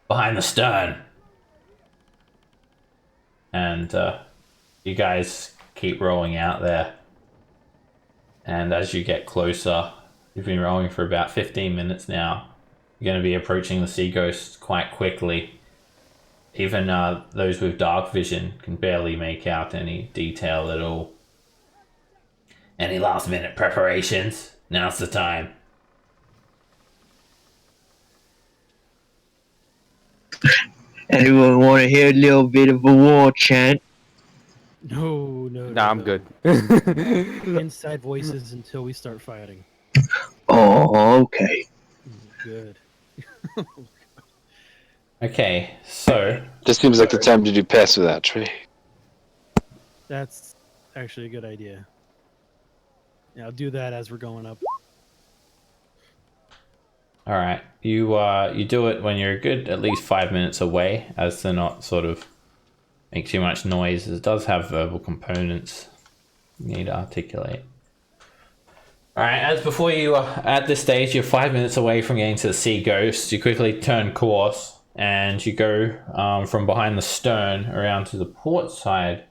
behind the stern. And you guys keep rowing out there. And as you get closer, you've been rowing for about 15 minutes now. You're going to be approaching the Sea Ghost quite quickly. Even those with dark vision can barely make out any detail at all. Any last minute preparations? Now's the time. Anyone want to hear a little bit of a war chant? No. Nah, I'm good. Inside voices until we start fighting. Oh, okay. Good. Okay, so This seems like the time to do pass without trace. That's actually a good idea. Yeah, I'll do that as we're going up. all right, you do it when you're a good at least 5 minutes away, as to not sort of make too much noise. It does have verbal components you need to articulate. All right, as before you at this stage, you're 5 minutes away from getting to the Sea Ghost. You quickly turn course and you go from behind the stern around to the port side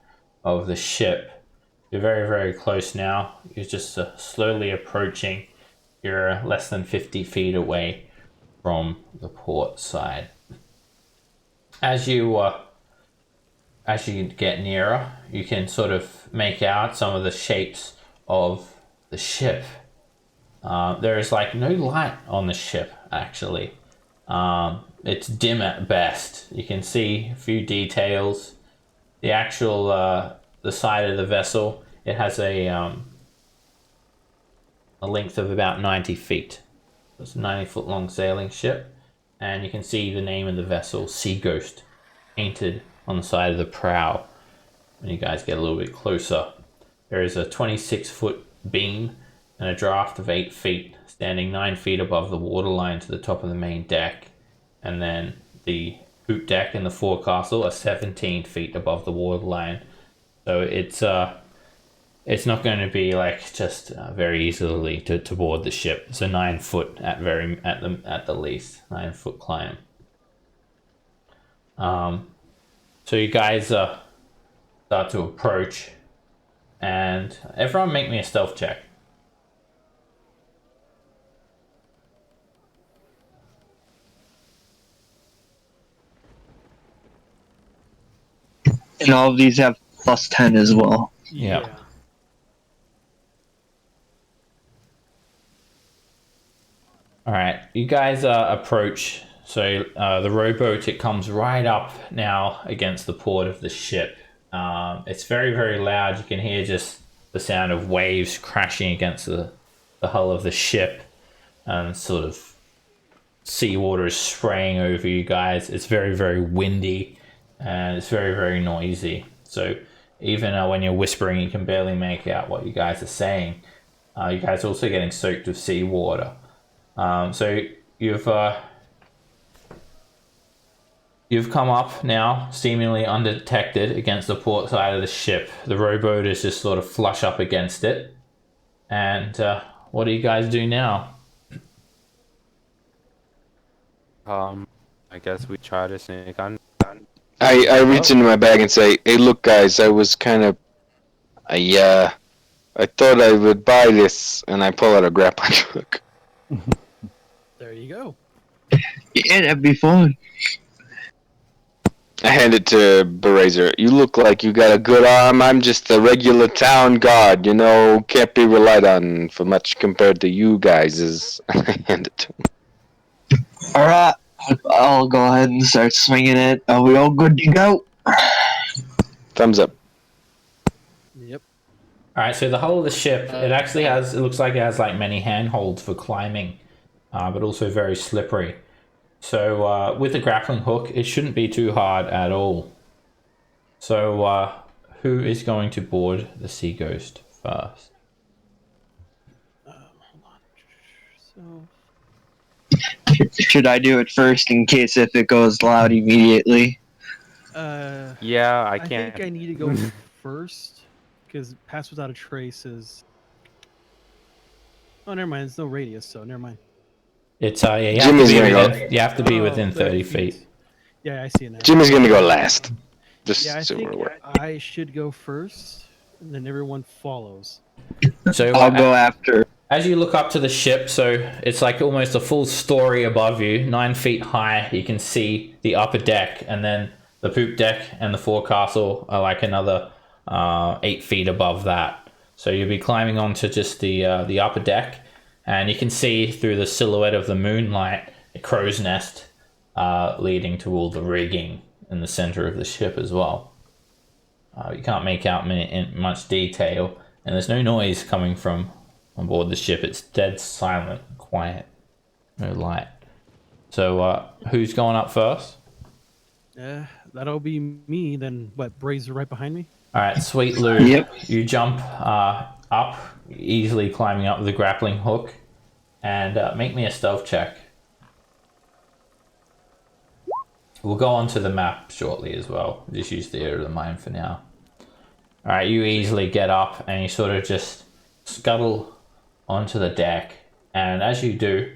of the ship. You're very, very close now. You're just slowly approaching. You're less than 50 feet away from the port side. As you get nearer, you can sort of make out some of the shapes of the ship. There is like no light on the ship, actually. It's dim at best. You can see a few details. The actual the side of the vessel, it has a length of about 90 feet. It's a 90-foot long sailing ship, and you can see the name of the vessel, Sea Ghost, painted on the side of the prow. When you guys get a little bit closer, there is a 26-foot beam and a draft of 8 feet, standing 9 feet above the waterline to the top of the main deck, and then the poop deck and the forecastle are 17 feet above the waterline. So it's not going to be like just very easily to board the ship. It's a 9 foot at the least 9 foot climb. So you guys start to approach, and everyone make me a stealth check. And all of these have plus 10 as well. Yeah. All right, you guys approach. So the rowboat, it comes right up now against the port of the ship. It's very, very loud. You can hear just the sound of waves crashing against the hull of the ship, and sort of seawater is spraying over you guys. It's very, very windy, and it's very, very noisy. So even when you're whispering, you can barely make out what you guys are saying. You guys are also getting soaked with seawater. So you've come up now, seemingly undetected, against the port side of the ship. The rowboat is just sort of flush up against it. And what do you guys do now? I guess we try to sneak on. I reach into my bag and say, "Hey, look, guys, I was kind of, I thought I would buy this," and I pull out a grappling hook. There you go. Yeah, that'd be fun. I hand it to Berazer. "You look like you got a good arm. I'm just a regular town guard, you know, can't be relied on for much compared to you guys." I hand it to him. Alright, I'll go ahead and start swinging it. Are we all good to go? Thumbs up. Yep. All right, so the hull of the ship, it looks like it has like many handholds for climbing, but also very slippery. So with a grappling hook, it shouldn't be too hard at all. So who is going to board the Sea Ghost first? Hold on. Should I do it first in case if it goes loud immediately? So, Yeah, I I can't. think I need to go first because pass without a trace is. Oh, never mind. There's no radius, so never mind. It's you Jimmy's gonna go. you have to be Oh, within 30 feet. Yeah, I see it now. Jimmy's gonna go last. Just Yeah, I so we're think aware. I should go first, and then everyone follows. So I'll go after. as you look up to the ship, so it's like almost a full story above you, 9 feet high. You can see the upper deck, and then the poop deck and the forecastle are like another 8 feet above that. So you'll be climbing onto just the upper deck, and you can see through the silhouette of the moonlight a crow's nest leading to all the rigging in the center of the ship as well. You can't make out much detail, and there's no noise coming from on board the ship. It's dead silent, quiet, no light. So who's going up first? That'll be me. Then what? Brazier right behind me. All right, Sweet Lou. Yep. You jump up, easily climbing up with the grappling hook, and make me a stealth check. We'll go on to the map shortly as well. Just use the area of the mine for now. All right, you easily get up and you sort of just scuttle onto the deck, and as you do,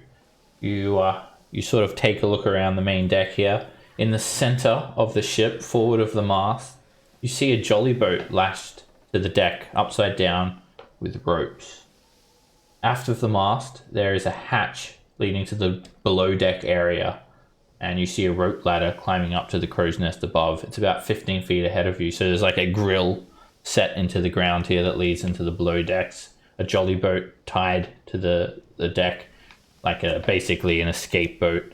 you sort of take a look around the main deck here. In the center of the ship, forward of the mast, you see a jolly boat lashed to the deck, upside down, with ropes. Aft of the mast, there is a hatch leading to the below deck area, and you see a rope ladder climbing up to the crow's nest above. It's about 15 feet ahead of you, so there's like a grill set into the ground here that leads into the below decks. A jolly boat tied to the deck, like basically an escape boat,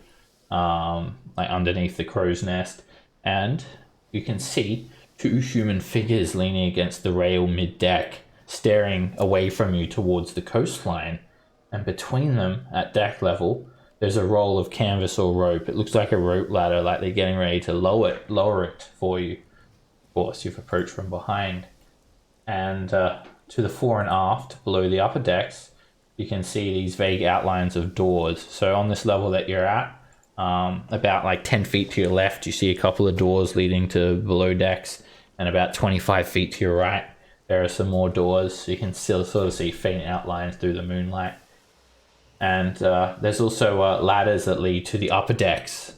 like underneath the crow's nest. And you can see 2 human figures leaning against the rail mid-deck, staring away from you towards the coastline. And between them, at deck level, there's a roll of canvas or rope. It looks like a rope ladder, like they're getting ready to lower it for you. Of course, you've approached from behind. And to the fore and aft, below the upper decks, you can see these vague outlines of doors. So on this level that you're at, about like 10 feet to your left, you see a couple of doors leading to below decks, and about 25 feet to your right, there are some more doors. So you can still sort of see faint outlines through the moonlight. And there's also ladders that lead to the upper decks,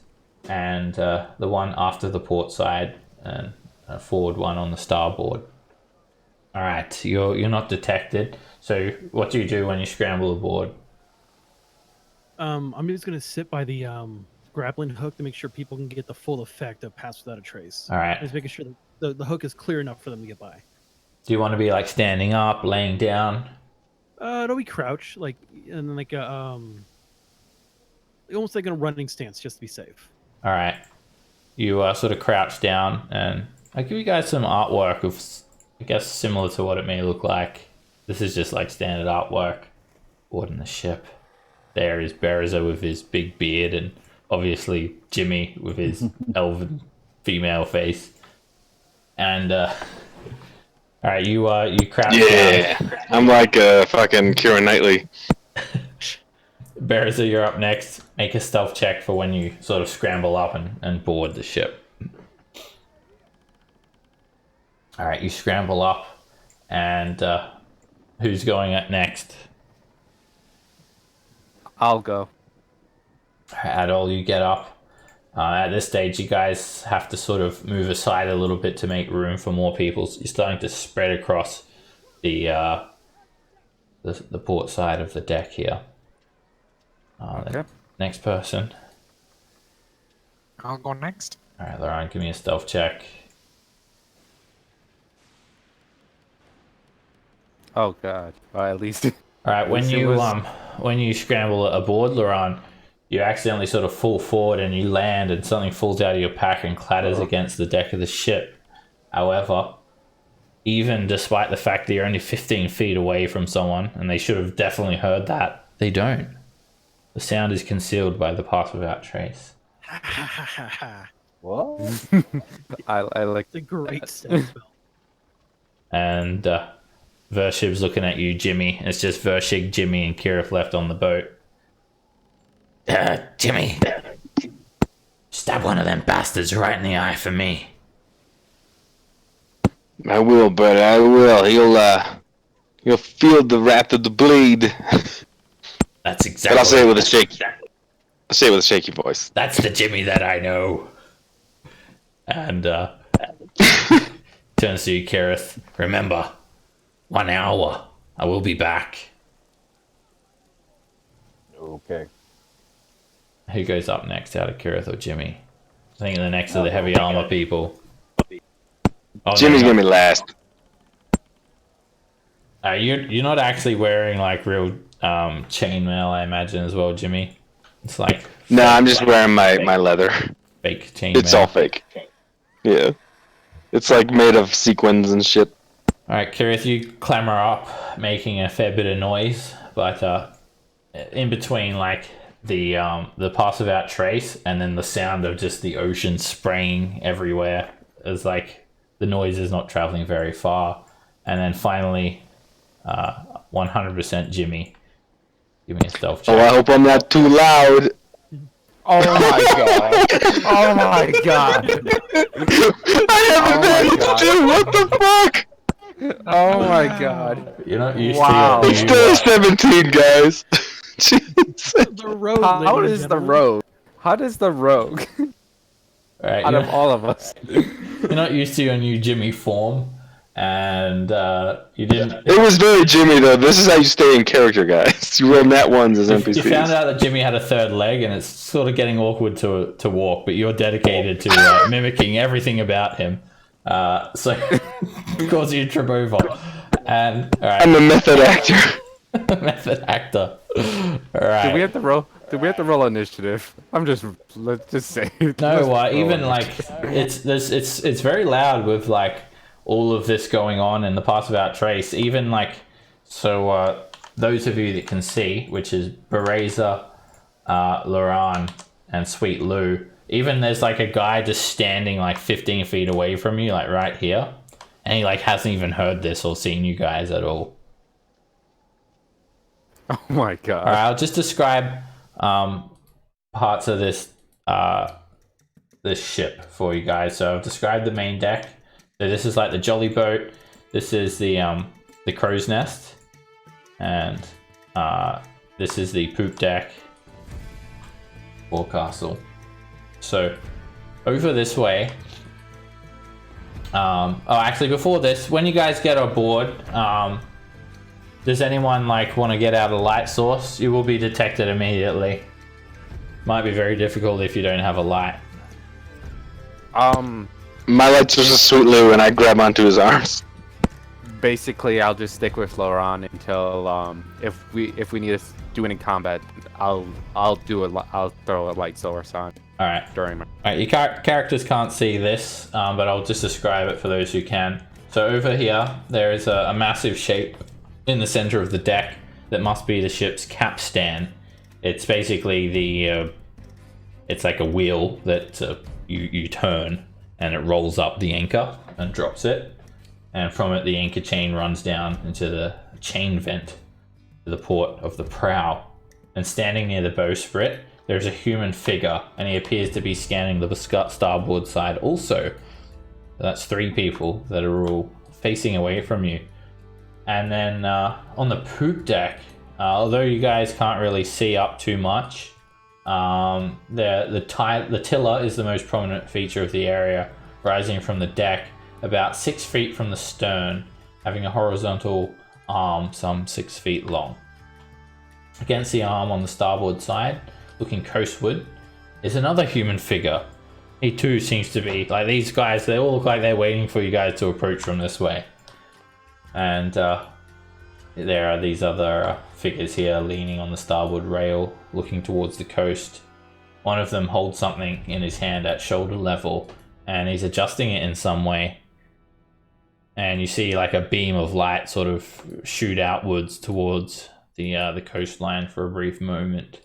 and the one after the port side, and a forward one on the starboard. All right, you're not detected. So what do you do when you scramble aboard? I'm just gonna sit by the grappling hook to make sure people can get the full effect of pass without a trace. All right. Just making sure the hook is clear enough for them to get by. Do you want to be like standing up, laying down? It'll be crouch, like and like a almost like in a running stance, just to be safe. All right. You sort of crouch down, and I'll give you guys some artwork of, I guess, similar to what it may look like. This is just like standard artwork aboard in the ship. There is Bereza with his big beard, and obviously Jimmy with his elven female face. And all right, you crouch down. Yeah, I'm like fucking Keira Knightley. Bereza, you're up next. Make a stealth check for when you sort of scramble up and board the ship. All right, you scramble up, and who's going at next? I'll go. Adol, you get up. At this stage, you guys have to sort of move aside a little bit to make room for more people. So you're starting to spread across the port side of the deck here. Okay. Next person. I'll go next. All right, Lauren, give me a stealth check. Oh god. Well, at least. All right, when least it you was- when you scramble aboard, Lauren, you accidentally sort of fall forward and you land, and something falls out of your pack and clatters against the deck of the ship. However, even despite the fact that you're only 15 feet away from someone, and they should have definitely heard that, they don't. The sound is concealed by the path without trace. What? I like. It's a great stealth spell. And Vershib's looking at you, Jimmy. It's just Vershig, Jimmy, and Kirith left on the boat. Jimmy, stab one of them bastards right in the eye for me. I will, but I will. He'll feel the wrath of the blade. That's But exactly. I'll say it with a shaky. I'll say it with a shaky voice. That's the Jimmy that I know. And turns to you, Kirith. Remember, 1 hour. I will be back. Okay. Who goes up next out of Kirith or Jimmy? I think the next are the heavy armor people. Oh, Jimmy's no, gonna be last. you're not actually wearing like real chainmail, I imagine, as well, Jimmy. It's like No, I'm just wearing my leather. fake chainmail. It's all fake. Yeah. It's like made of sequins and shit. All right, Kirith, you clamber up, making a fair bit of noise, but in between, like the pass without trace, and then the sound of just the ocean spraying everywhere, is like the noise is not traveling very far, and then finally, 100% Jimmy. Give me a stealth Oh, check. I hope I'm not too loud. Oh my god. Oh my god. I haven't Oh my managed God. to. What the fuck? Oh my god. You're not used Wow. to It's your still 17, guys. Jesus. The rogue. How ladies does and the gentlemen. rogue? How does the rogue? Right, Out of all of us. you're not used to your new Jimmy form, and you didn't. It was very Jimmy, though. This is how you stay in character, guys. You roll nat ones as You NPCs. found out that Jimmy had a third leg, and it's sort of getting awkward to walk, but you're dedicated to mimicking everything about him. So cause you to trip over. And all right, I'm a method actor. method actor. All right. Do we have to roll? Do we have to roll initiative? Let's just say. No, even like it's very loud with like all of this going on in the pass without trace. Even like so, those of you that can see, which is Bereza, Loran, and Sweet Lou. Even there's like a guy just standing like 15 feet away from you, like right here, and he like hasn't even heard this or seen you guys at all. Oh my god. All right, I'll just describe parts of this this ship for you guys. So I've described the main deck. So this is like the jolly boat. This is the crow's nest, and this is the poop deck, forecastle. So over this way. Actually, before this, when you guys get aboard, does anyone like want to get out a light source? You will be detected immediately. Might be very difficult if you don't have a light. My light's just a Sweet Lou, and I grab onto his arms. Basically, I'll just stick with Loran until if we need to do it in combat, I'll throw a light source on All right. during my. All right. Your characters can't see this, but I'll just describe it for those who can. So over here, there is a massive shape in the center of the deck that must be the ship's capstan. It's basically it's like a wheel that you turn, and it rolls up the anchor and drops it, and from it the anchor chain runs down into the chain vent to the port of the prow. and standing near the bowsprit, there's a human figure, and he appears to be scanning the starboard side also. That's 3 people that are all facing away from you. And then on the poop deck, although you guys can't really see up too much, the tiller is the most prominent feature of the area, rising from the deck about 6 feet from the stern, having a horizontal arm some 6 feet long. Against the arm on the starboard side, looking coastward, is another human figure. He too seems to be, like these guys, they all look like they're waiting for you guys to approach from this way. And there are these other figures here leaning on the starboard rail, looking towards the coast. One of them holds something in his hand at shoulder level, and he's adjusting it in some way. And you see like a beam of light sort of shoot outwards towards the coastline for a brief moment.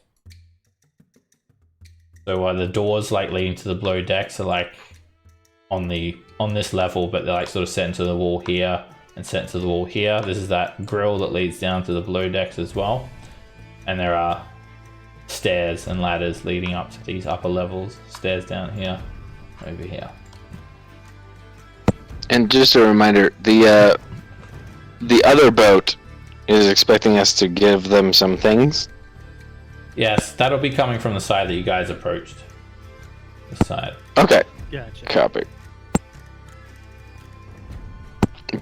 So the doors like leading to the below decks are like on this level, but they're like sort of set into the wall here and set into the wall here. This is that grill that leads down to the below decks as well. And there are stairs and ladders leading up to these upper levels. Stairs down here, over here. And just a reminder, the other boat is expecting us to give them some things. Yes, that'll be coming from the side that you guys approached. This side. Okay, Gotcha. copy.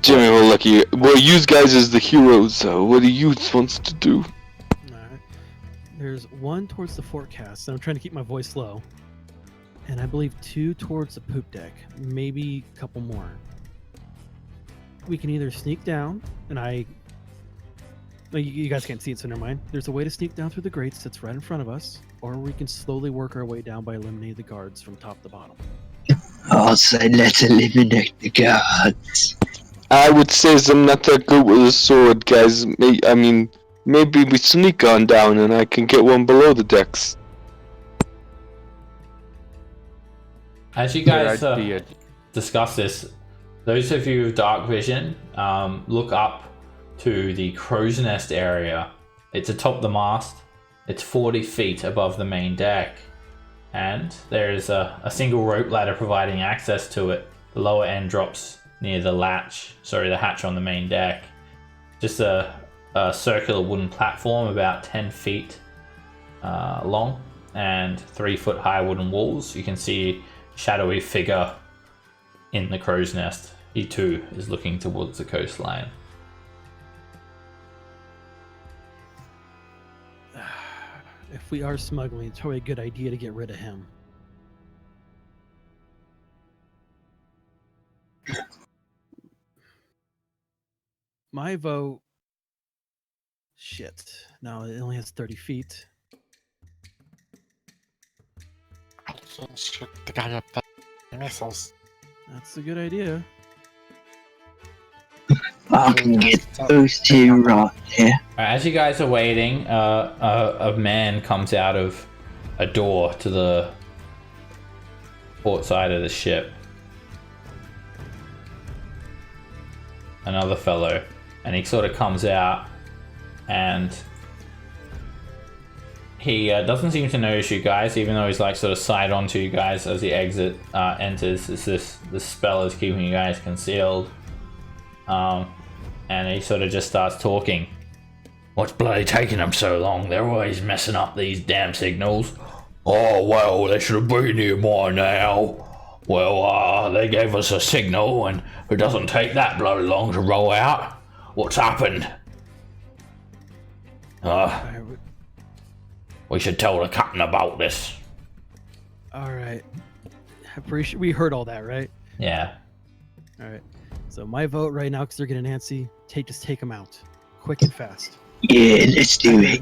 Jimmy will look at you. Well, you guys as the heroes, what do you wants to do? Alright. There's 1 towards the forecast, and I'm trying to keep my voice low. And I believe 2 towards the poop deck. Maybe a couple more. We can either sneak down, and well, you guys can't see it, so never mind. There's a way to sneak down through the grates that's right in front of us, or we can slowly work our way down by eliminating the guards from top to bottom. I'll say let's eliminate the guards. I would say I'm not that good with a sword, guys. I mean, maybe we sneak on down and I can get one below the decks. As you guys Good idea. discuss this, those of you with dark vision, look up to the crow's nest area. It's atop the mast. It's 40 feet above the main deck. And there is a single rope ladder providing access to it. The lower end drops near the hatch on the main deck. Just a circular wooden platform about 10 feet long and 3 foot high wooden walls. You can see a shadowy figure in the crow's nest. He too is looking towards the coastline. If we are smuggling, it's probably a good idea to get rid of him. My vote. Shit. No, it only has 30 feet. I can shoot the guy up the missiles. That's a good idea. I can get those 2 right here. As you guys are waiting, a man comes out of a door to the port side of the ship. Another fellow. And he sort of comes out and he doesn't seem to notice you guys, even though he's like sort of side on to you guys as he enters. This spell is keeping you guys concealed. And he sort of just starts talking. What's bloody taking them so long? They're always messing up these damn signals. Oh, well, they should have been here by now. Well, they gave us a signal and it doesn't take that bloody long to roll out. What's happened? We should tell the captain about this. All right. We heard all that, right? Yeah. All right. So my vote right now, because they're getting antsy, just take them out, quick and fast. Yeah, let's do it.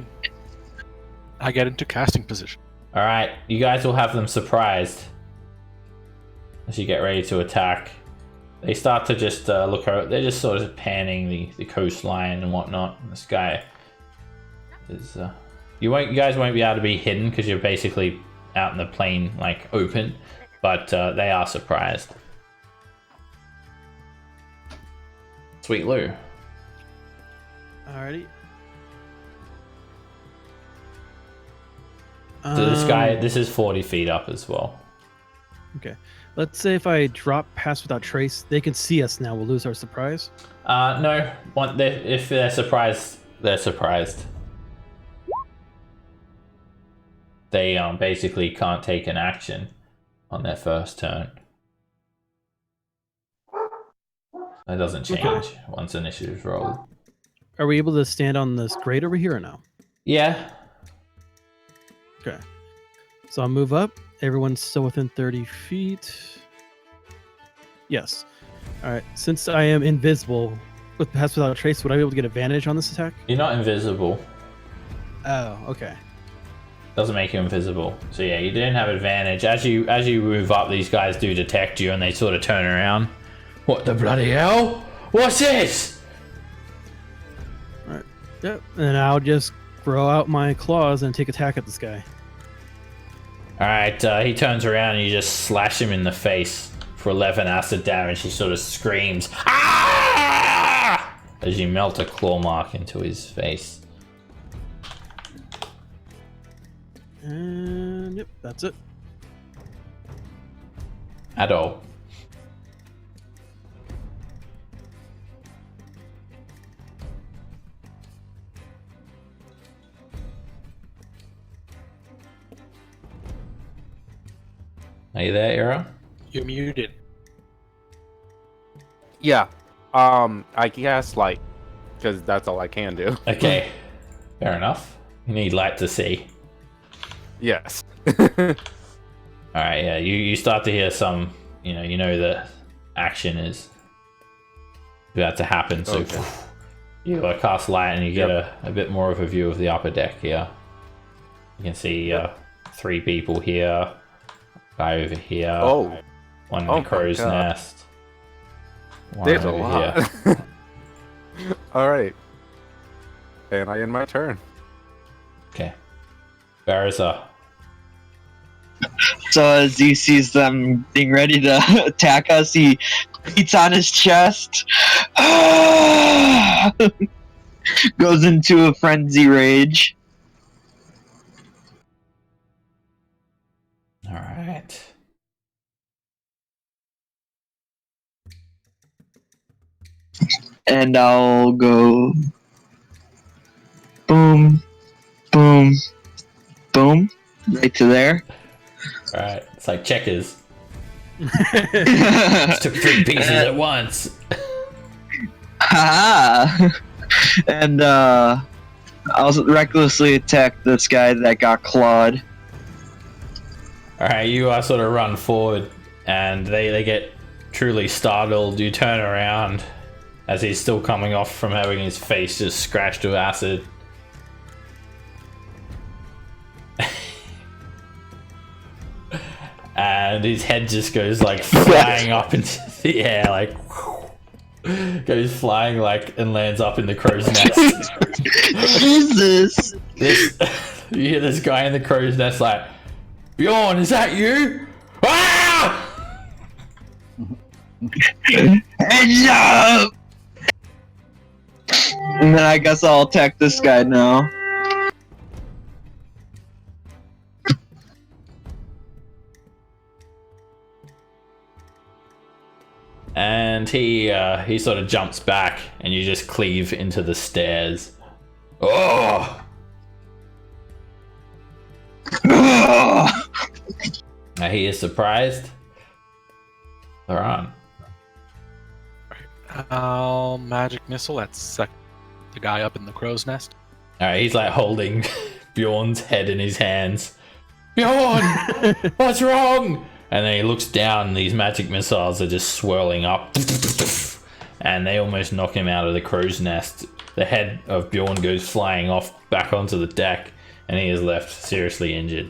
I get into casting position. All right, you guys will have them surprised as you get ready to attack. They start to just look over. They're just sort of panning the coastline and whatnot. This guy is. You guys won't be able to be hidden because you're basically out in the plain, like open. But they are surprised. Sweet Lou. Alrighty. So this guy, this is 40 feet up as well. Okay. Let's say if I drop pass without trace, they can see us now. We'll lose our surprise. No. If they're surprised, they're surprised. They basically can't take an action on their first turn. That doesn't change once initiative's rolled. Are we able to stand on this grate over here or no? Yeah. Okay. So I'll move up. Everyone's still within 30 feet. Yes. All right. Since I am invisible with pass without trace, would I be able to get advantage on this attack? You're not invisible. Oh, okay. Doesn't make you invisible. So yeah, you didn't have advantage. As you move up, these guys do detect you and they sort of turn around. What the bloody hell? What's this? All right. Yep. And I'll just throw out my claws and take attack at this guy. Alright, he turns around and you just slash him in the face for 11 acid damage. He sort of screams, "Ah!" as you melt a claw mark into his face. And yep, that's it. At all. Are you there, Era? You're muted. Yeah. I guess like, because that's all I can do. Okay, fair enough. You need light to see. Yes. Alright, yeah, you start to hear some, you know the action is about to happen, so Okay. you cast light and you get a bit more of a view of the upper deck here. You can see 3 people here, guy over here, Oh, one in Oh the my crow's God. nest, one there's a over lot. here. All right. And I end my turn. Okay. Bariza. So as he sees them being ready to attack us, he beats on his chest, goes into a frenzy rage. Alright. And I'll go boom, boom, boom, right to there. Alright. It's like checkers. Just took 3 pieces at once. Ha! And I'll recklessly attack this guy that got clawed. Alright, you sort of run forward and they get truly startled. You turn around as he's still coming off from having his face just scratched with acid. And his head just goes like flying up into the air, like goes flying like and lands up in the crow's nest. Jesus! You hear this guy in the crow's nest like, "Bjorn, is that you? Ah!" Heads up! And then I guess I'll attack this guy now. And he sort of jumps back, and you just cleave into the stairs. Oh! He is surprised. Laran. Magic missile. That's the guy up in the crow's nest. Alright, he's like holding Bjorn's head in his hands. Bjorn! What's wrong? And then he looks down, and these magic missiles are just swirling up. And they almost knock him out of the crow's nest. The head of Bjorn goes flying off back onto the deck, and he is left seriously injured,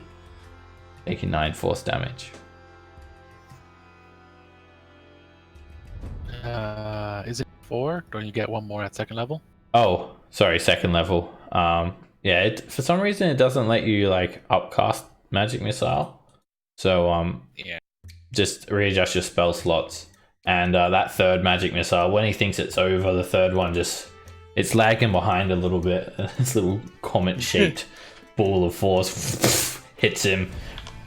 taking 9 force damage. Is it 4? Don't you get one more at second level? Oh, sorry, second level. Yeah, for some reason it doesn't let you like upcast magic missile. So Yeah. just readjust your spell slots. And that third magic missile, when he thinks it's over, the third one it's lagging behind a little bit. This little comet-shaped ball of force hits him,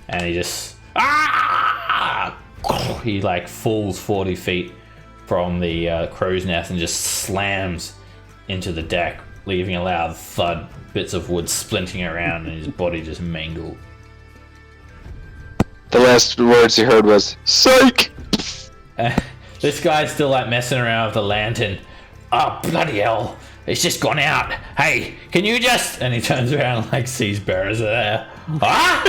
and he just he like falls 40 feet from the crow's nest and just slams into the deck, leaving a loud thud, bits of wood splinting around, and his body just mangled. The last words he heard was "Psych." This guy's still like messing around with the lantern. Oh bloody hell! It's just gone out. Hey, can you just? And he turns around and like sees bearers there. Ah!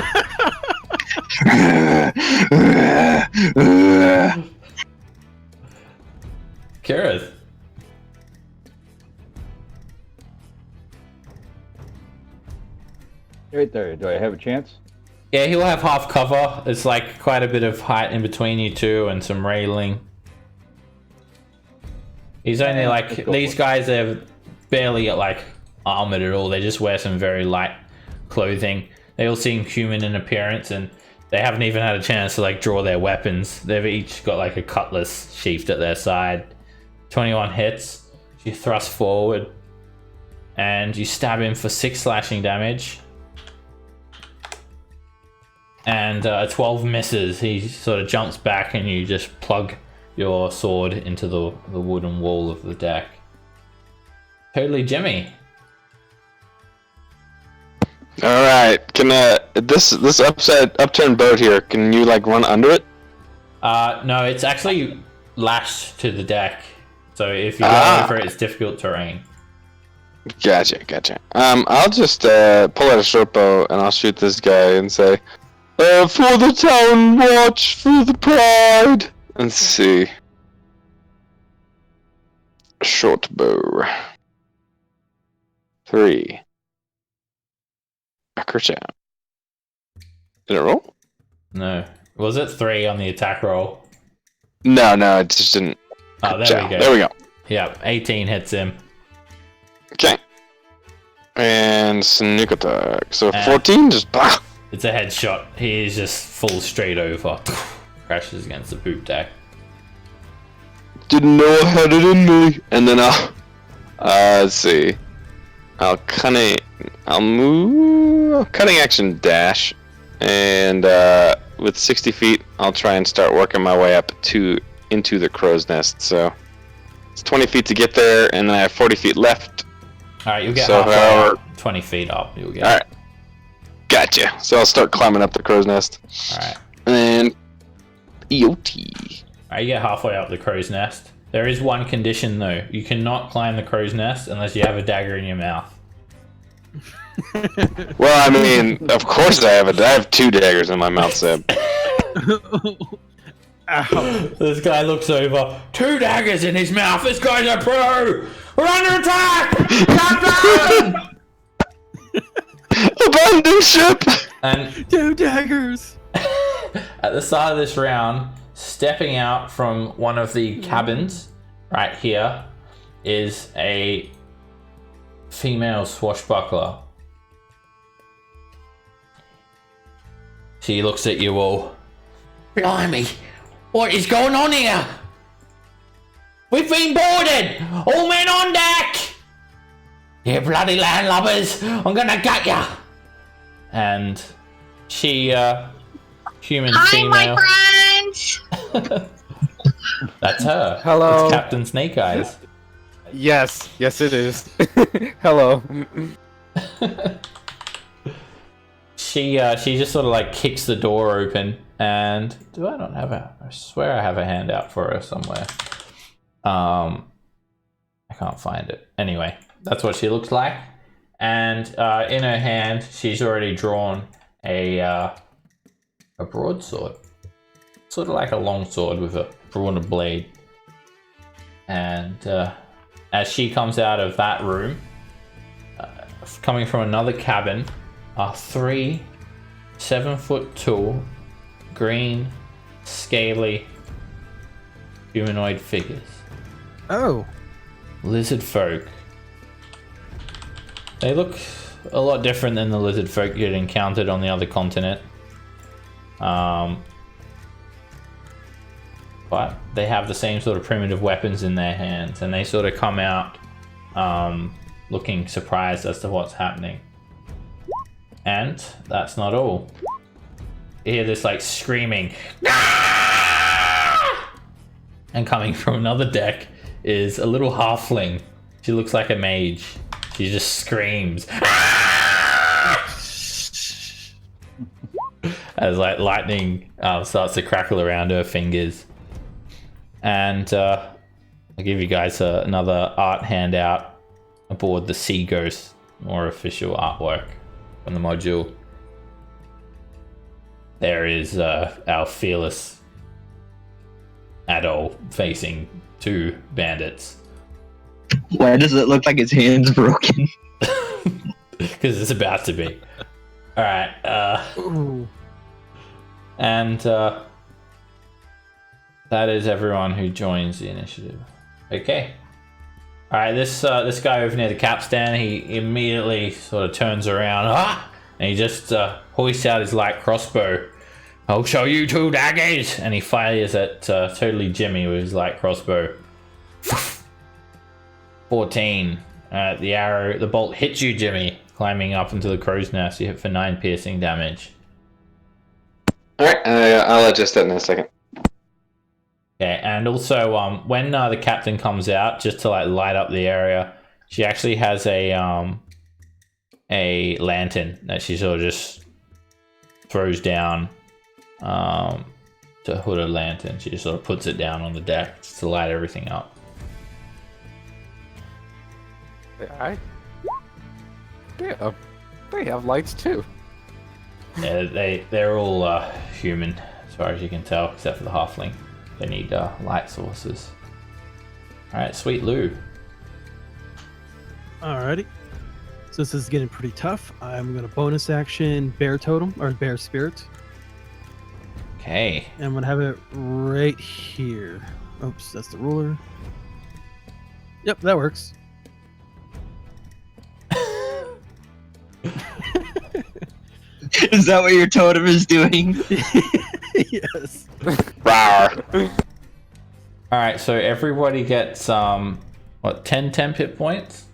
Kirith. Right there. Do I have a chance? Yeah, he'll have half cover. It's like quite a bit of height in between you two and some railing. He's only like, these guys are barely like armored at all. They just wear some very light clothing. They all seem human in appearance, and they haven't even had a chance to like draw their weapons. They've each got like a cutlass sheathed at their side. 21 hits. You thrust forward and you stab him for 6 slashing damage. And 12 misses. He sort of jumps back and you just plug your sword into the wooden wall of the deck. Totally Jimmy. All right. Can this upturned boat here? Can you like run under it? No, it's actually lashed to the deck. So if you go over it, it's difficult terrain. Gotcha. I'll just pull out a short bow and I'll shoot this guy and say, "For the town watch, for the pride." Let's see. Short bow. 3. A crit out. Did it roll? No. Was it 3 on the attack roll? No, it just didn't. Oh, there we go. There we go. Yeah, 18 hits him. Okay. And sneak attack. So 14, just bah! It's a headshot. He just falls straight over. Crashes against the poop deck. Didn't know I had it in me. And then let's see. I'll move, cutting action dash, and with 60 feet, I'll try and start working my way up into the crow's nest. So it's 20 feet to get there, and then I have 40 feet left. All right, you'll get halfway up, 20 feet up. You'll get. All right, gotcha. So I'll start climbing up the crow's nest. All right. And EOT. All right, you get halfway up the crow's nest. There is one condition though. You cannot climb the crow's nest unless you have a dagger in your mouth. Well, I mean, of course I have 2 daggers in my mouth, Seb. This guy looks over. 2 daggers in his mouth. This guy's a pro. We're under attack. Captain! Abandon ship. And 2 daggers. at the start of this round, stepping out from one of the cabins right here is a female swashbuckler. She looks at you all. Blimey, what is going on here? We've been boarded! All men on deck! You bloody landlubbers! I'm gonna gut ya! And she, human female. Hi, my friends! That's her. Hello. It's Captain Snake Eyes. Yes, it is. Hello. She just sort of like kicks the door open, and I swear I have a handout for her somewhere. I can't find it. Anyway, that's what she looks like, and in her hand she's already drawn a broadsword, sort of like a long sword with a drawn blade. And as she comes out of that room, coming from another cabin, are 3 7-foot-tall, green, scaly, humanoid figures. Oh. Lizard folk. They look a lot different than the lizard folk you'd encountered on the other continent. But they have the same sort of primitive weapons in their hands, and they sort of come out looking surprised as to what's happening. And that's not all. You hear this like screaming. And coming from another deck is a little halfling. She looks like a mage. She just screams. As like lightning starts to crackle around her fingers. And I'll give you guys another art handout aboard the Sea Ghost, more official artwork from the module. There is our fearless adult facing 2 bandits. Why does it look like his hand's broken? Because it's about to be. Alright, and that is everyone who joins the initiative. Okay. Alright, this guy over near the capstan, he immediately sort of turns around, and he just hoists out his light crossbow. I'll show you 2 daggers! And he fires at totally Jimmy with his light crossbow. 14. The bolt hits you, Jimmy. Climbing up into the crow's nest, you hit for 9 piercing damage. Alright, I'll adjust that in a second. Okay, and also when the captain comes out just to like light up the area, she actually has a lantern that she sort of just throws down. To hood a lantern, she just sort of puts it down on the deck just to light everything up. They have lights too. Yeah, they're all human as far as you can tell, except for the halfling. They need light sources. All right, sweet Lou. Alrighty. So this is getting pretty tough. I'm gonna bonus action bear totem or bear spirit. Okay. And I'm gonna have it right here. Oops, that's the ruler. Yep, that works. Is that what your totem is doing? Yes. Rawr. All right, so everybody gets 10 hit points.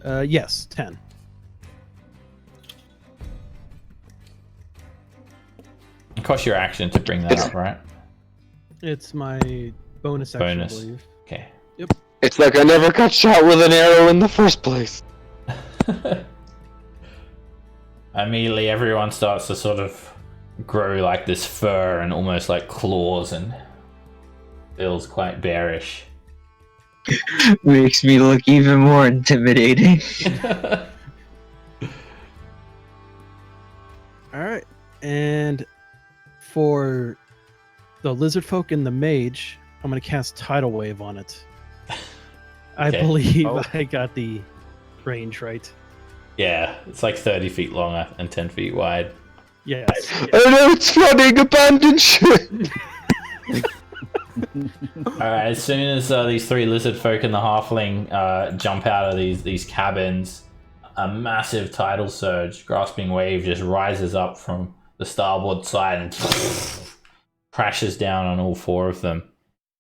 Yes, 10. It costs your action to bring that up, right? It's my bonus action, Bonus. I believe. Okay. It's like I never got shot with an arrow in the first place. Immediately, everyone starts to sort of grow like this fur and almost like claws, and feels quite bearish. Makes me look even more intimidating. Alright. And for the lizard folk and the mage, I'm gonna cast Tidal Wave on it. I Okay. believe Oh. I got the range right. Yeah, it's like 30 feet long and 10 feet wide. Yes. Oh no, it's flooding! Abandoned ship! Alright, as soon as these 3 lizard folk and the halfling jump out of these cabins, a massive tidal surge, grasping wave, just rises up from the starboard side and crashes down on all 4 of them.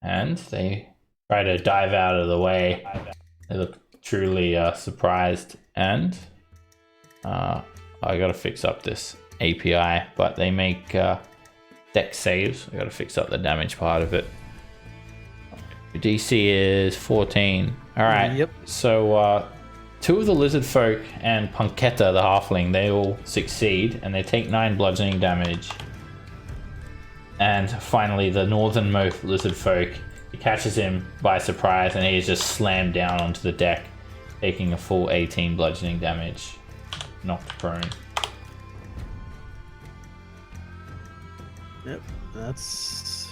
And they try to dive out of the way. They look truly surprised, and I gotta fix up this API, but they make deck saves. I gotta fix up the damage part of it. Your DC is 14. Alright, Yep. so 2 of the lizard folk and Punketta, the halfling, they all succeed, and they take 9 bludgeoning damage. And finally, the northernmost lizard folk, he catches him by surprise, and he is just slammed down onto the deck, taking a full 18 bludgeoning damage, knocked prone. Yep. That's.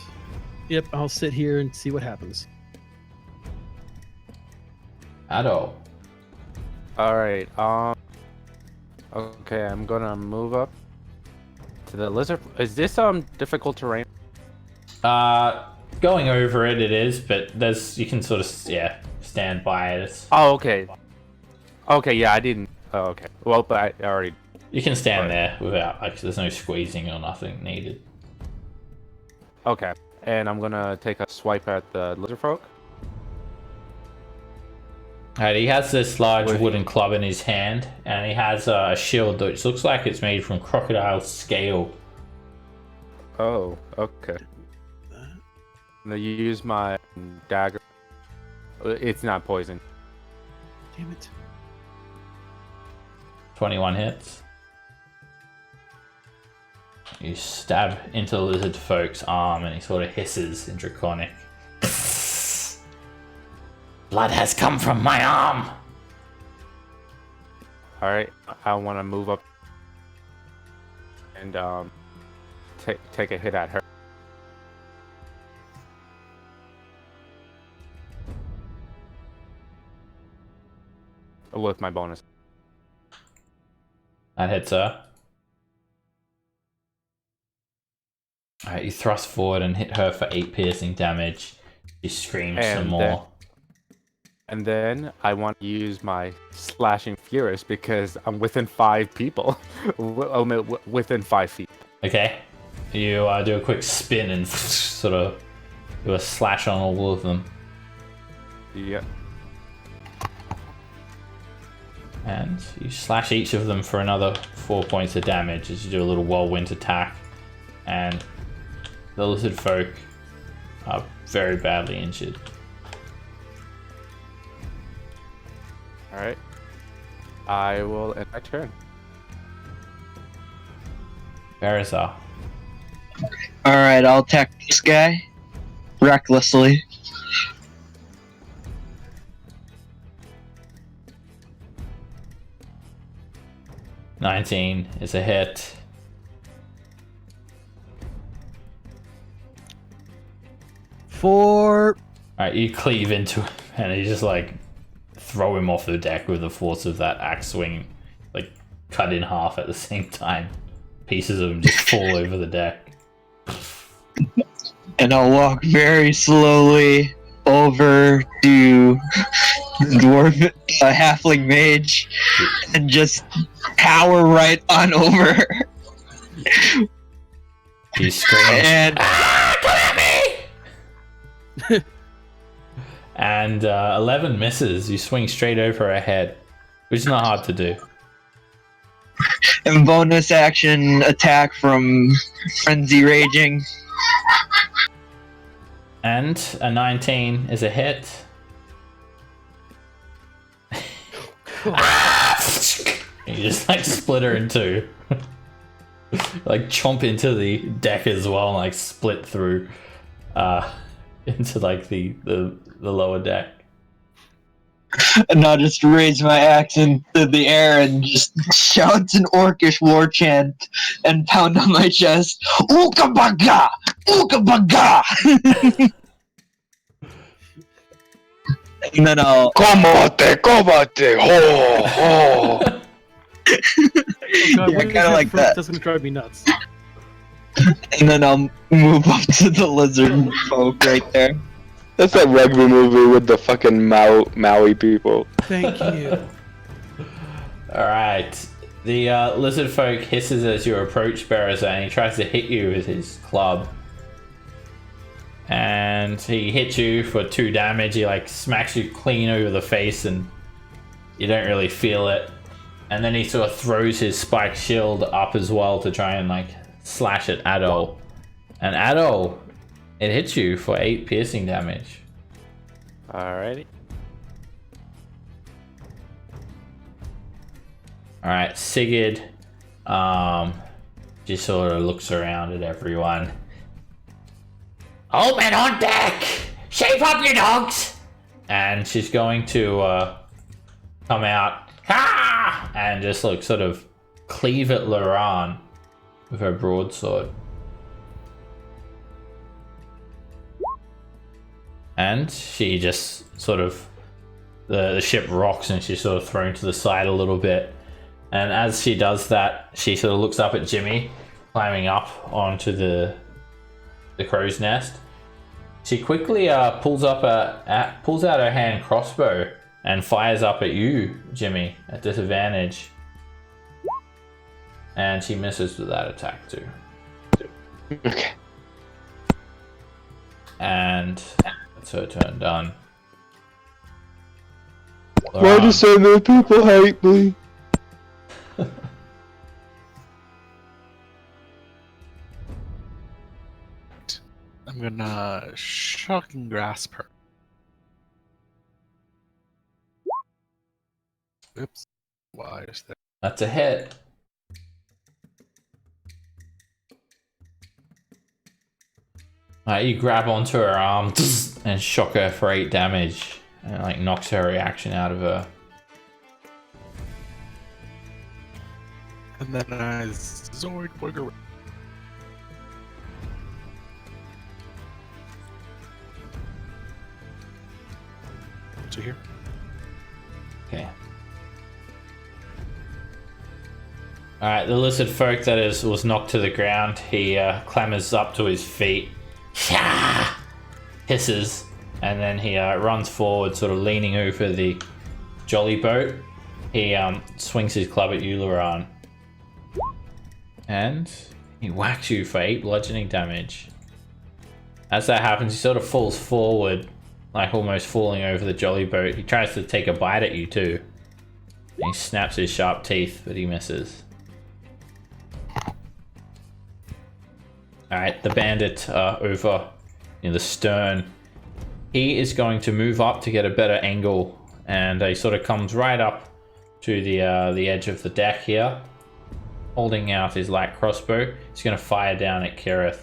Yep. I'll sit here and see what happens. Addo. Alright, okay, I'm gonna move up to the lizard. Is this difficult terrain? Going over it is, but you can sort of stand by it. Oh, okay. Okay, yeah, I didn't. Oh, okay. Well, but I already. You can stand Right. there without, like, there's no squeezing or nothing needed. Okay, and I'm gonna take a swipe at the lizard folk. Alright, he has this large Wait. wooden club in his hand, and he has a shield which looks like it's made from crocodile scale. Oh, okay. I'm gonna use my dagger. It's not poison. Damn it. 21 hits. You stab into the lizard folk's arm, and he sort of hisses in Draconic. Blood has come from my arm! Alright, I want to move up and take a hit at her. With my bonus. That hits her. Alright, you thrust forward and hit her for 8 piercing damage. She screams some more. And then I want to use my slashing furious because I'm within 5 people. Within 5 feet. Okay. You do a quick spin and sort of do a slash on all of them. Yeah. And you slash each of them for another 4 points of damage as you do a little whirlwind attack. And the lizard folk are very badly injured. Alright. I will end my turn. Berazar. Alright, I'll attack this guy. Recklessly. "19 is a hit. Four. Alright, you cleave into him and you just like throw him off the deck with the force of that axe swing, like cut in half at the same time. Pieces of him just fall over the deck. And I'll walk very slowly over to the dwarf, halfling mage, and just power right on over. He screams, And come at me! And 11 misses. You swing straight over her head, which is not hard to do. and bonus action attack from Frenzy Raging. And a 19 is a hit. You just like split her in two. Like chomp into the deck as well and like split through into like the lower deck. And I'll just raise my axe into the air and just shout an orcish war chant and pound on my chest. Ooka baga! Ooka baga! And then I'll Combate, combate, ho, ho. Oh god, Yeah, what is kinda that like fruit? that. That's gonna drive me nuts. and then I'll move up to the lizard folk right there. That's that rugby movie with the fucking Maui people. Thank you. Alright. The lizard folk hisses as you approach Berazar and he tries to hit you with his club. And he hits you for 2 damage. He like smacks you clean over the face and you don't really feel it. And then he sort of throws his spiked shield up as well to try and like slash at Adol. And Adol, it hits you for 8 piercing damage. Alrighty. Alright, Sigurd just sort of looks around at everyone. All men on deck! Shape up, you dogs! And she's going to come out and just like sort of cleave at Laran with her broadsword. And she just sort of, the ship rocks and she's sort of thrown to the side a little bit. And as she does that, she sort of looks up at Jimmy, climbing up onto the crow's nest. She quickly pulls out her hand crossbow and fires up at you, Jimmy, at disadvantage. And she misses with that attack too. Okay. And that's her turn done. Why do so many people hate me? I'm gonna shocking grasp her. Oops. Why is that? That's a hit. You grab onto her arm and shock her for 8 damage, and like knocks her reaction out of her. And then I Zoidberg around. To here. Okay. Alright, the lizard folk that was knocked to the ground, he clambers up to his feet, hisses, and then he runs forward, sort of leaning over the jolly boat. He swings his club at you, Laran. And he whacks you for 8 bludgeoning damage. As that happens, he sort of falls forward, like almost falling over the jolly boat. He tries to take a bite at you too. And he snaps his sharp teeth, but he misses. Alright, the bandit over in the stern. He is going to move up to get a better angle, and he sort of comes right up to the edge of the deck here, holding out his light crossbow. He's going to fire down at Kirith,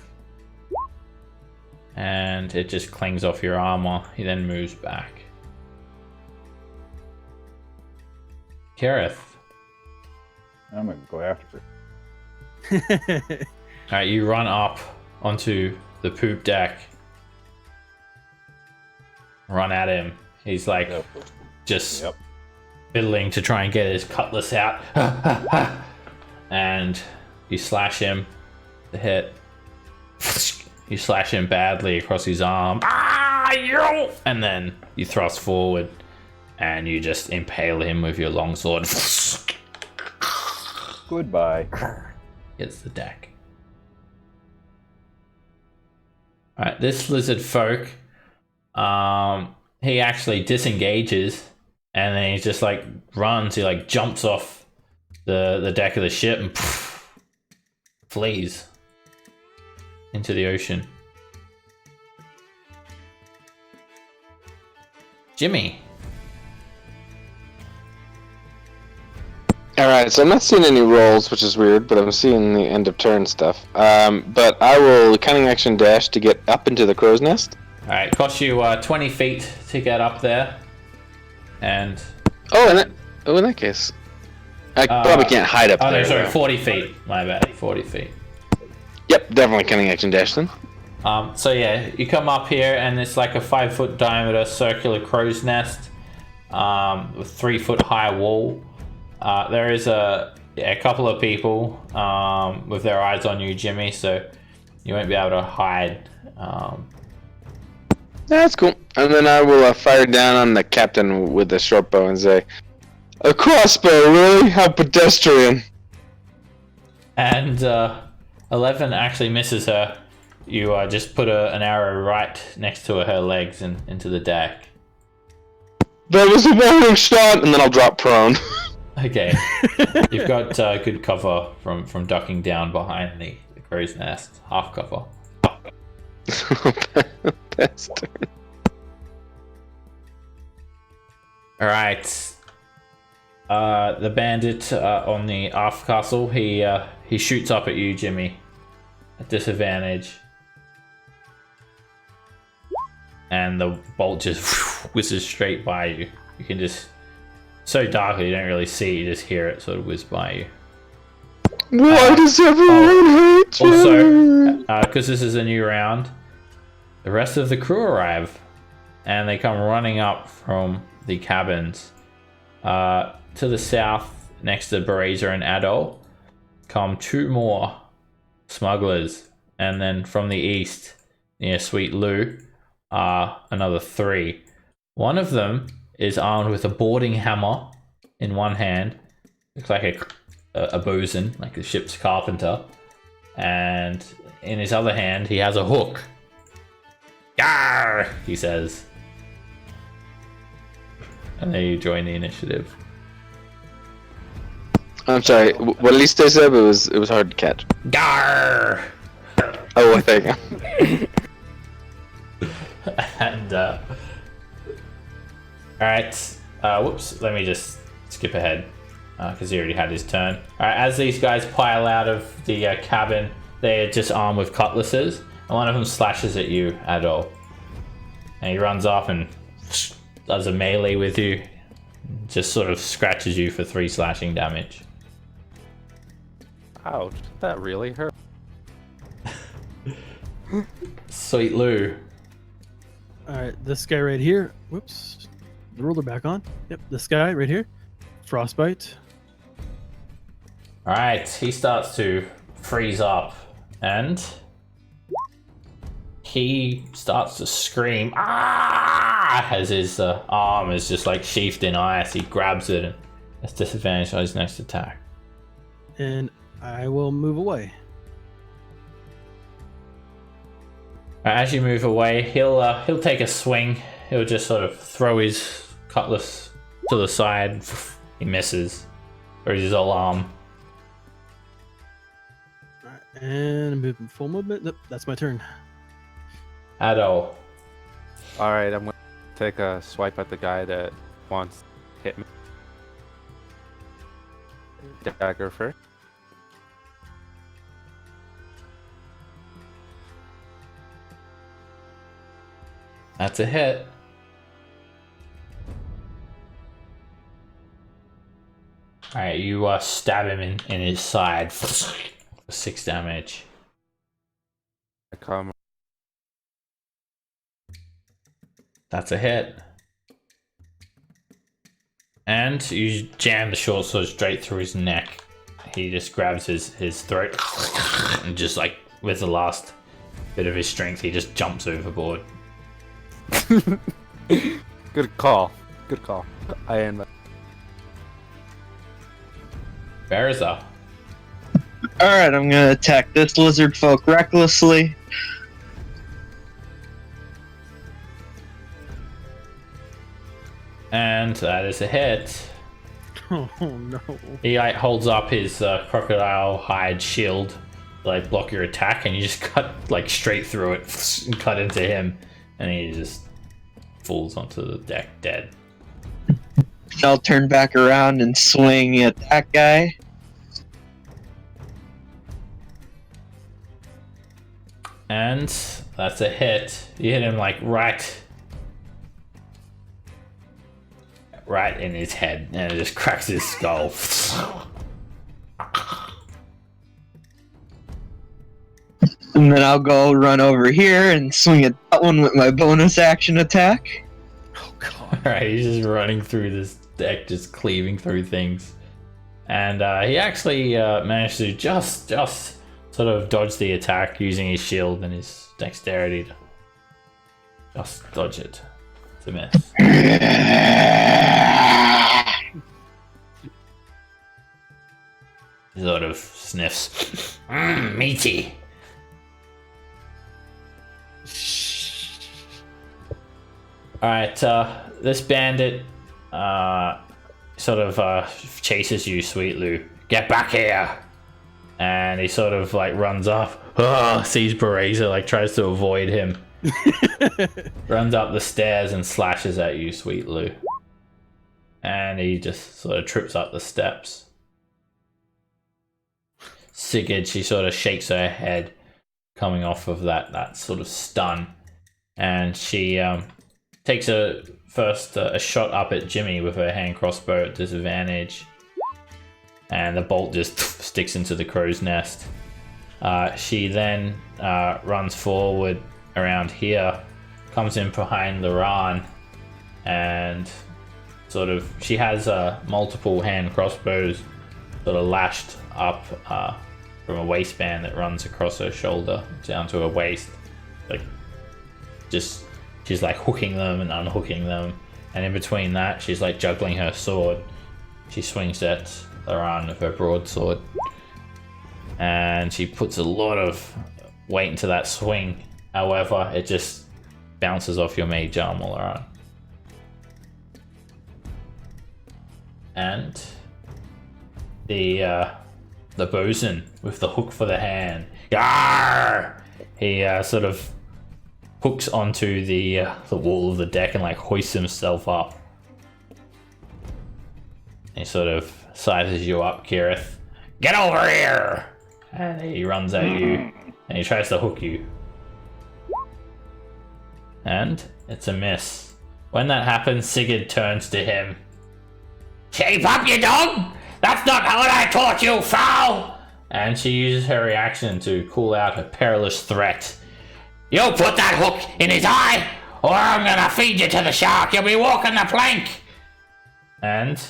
and it just clings off your armor. He then moves back. Kirith. I'm gonna go after it. Alright, you run up onto the poop deck. Run at him. He's like just fiddling to try and get his cutlass out. And you slash him. The hit. You slash him badly across his arm. And then you thrust forward and you just impale him with your longsword. Goodbye. Hits the deck. Alright, this lizard folk, he actually disengages, and then he just like runs. He like jumps off the deck of the ship and flees into the ocean. Jimmy. Alright, so I'm not seeing any rolls, which is weird, but I'm seeing the end of turn stuff. But I will cunning action dash to get up into the crow's nest. Alright, costs you 20 feet to get up there. And... in that case. I probably can't hide up there. there. Oh, no, sorry, 40 feet. My bad, 40 feet. Yep, definitely cunning action dash then. So yeah, you come up here and it's like a 5-foot diameter circular crow's nest with 3-foot high wall. There is a couple of people with their eyes on you, Jimmy, so you won't be able to hide. That's cool. And then I will fire down on the captain with the short bow and say, "A crossbow, really? How pedestrian." And 11 actually misses her. You just put an arrow right next to her legs and into the deck. That was a warning shot, and then I'll drop prone. Okay. You've got good cover from ducking down behind the crow's nest. Half cover. Best turn. Alright. The bandit on the aft castle, he shoots up at you, Jimmy. At disadvantage. And the bolt just whizzes straight by you. You can just... So darkly you don't really see it, you just hear it sort of whiz by you. Why does everyone hate you? Also, because this is a new round, the rest of the crew arrive. And they come running up from the cabins. To the south, next to Barazer and Adol, come 2 more smugglers. And then from the east, near Sweet Lou, another 3. One of them is armed with a boarding hammer in one hand. Looks like a bosun, like the ship's carpenter. And in his other hand, he has a hook. Yarr, he says. and then you join the initiative. I'm sorry. What at least I said it was hard to catch. Gar. Oh, I think. And alright, whoops, let me just skip ahead because he already had his turn. Alright, as these guys pile out of the cabin, they're just armed with cutlasses, and one of them slashes at you, Adol. And he runs off and does a melee with you, just sort of scratches you for 3 slashing damage. Ouch, that really hurt. Sweet Lou. Alright, this guy right here. Whoops. The ruler back on. Yep, this guy right here. Frostbite. Alright, he starts to freeze up and he starts to scream "Ah!" as his arm is just like sheathed in ice. He grabs it and has disadvantage on his next attack. And I will move away. As you move away, he'll take a swing. He'll just sort of throw his cutlass to the side. He misses. Or his alarm. Alright, and moving full movement. Nope, that's my turn. Adol. Alright, I'm gonna take a swipe at the guy that wants to hit me. Dagger first. That's a hit. Alright, you stab him in his side for 6 damage. I come. That's a hit. And you jam the short sword straight through his neck. He just grabs his throat and just like with the last bit of his strength, he just jumps overboard. Good call. Good call. I am. Berza. Alright, I'm gonna attack this lizard folk recklessly. And that is a hit. Oh no. He like, holds up his crocodile hide shield to like block your attack, and you just cut like straight through it and cut into him, and he just falls onto the deck dead. I'll turn back around and swing at that guy. And that's a hit. You hit him like right in his head, and it just cracks his skull. And then I'll go run over here and swing at that one with my bonus action attack. Oh god. Alright, he's just running through this deck, just cleaving through things. And he actually managed to just sort of dodge the attack using his shield and his dexterity to just dodge it. It's a miss. He sort of sniffs. Meaty. Alright, this bandit sort of chases you, Sweet Lou. Get back here! And he sort of like runs up, sees Bereza, like tries to avoid him. Runs up the stairs and slashes at you, Sweet Lou. And he just sort of trips up the steps. Sigurd, she sort of shakes her head coming off of that sort of stun. And she takes a shot up at Jimmy with her hand crossbow at disadvantage. And the bolt just sticks into the crow's nest. She then runs forward around here, comes in behind Laran, and sort of she has multiple hand crossbows sort of lashed up from a waistband that runs across her shoulder down to her waist. Like, just she's like hooking them and unhooking them, and in between that, she's like juggling her sword. She swings at Laran with her broadsword, and she puts a lot of weight into that swing. However, it just bounces off your mage armor, Laran. and the bosun with the hook for the hand. Yarr! He sort of hooks onto the wall of the deck and like hoists himself up. He sort of sizes you up, Kirith. Get over here! And he runs at you and he tries to hook you. And it's a miss. When that happens, Sigurd turns to him. Shape up, you dog! That's not how I taught you, foul! And she uses her reaction to call out a perilous threat. You put that hook in his eye, or I'm gonna feed you to the shark. You'll be walking the plank. And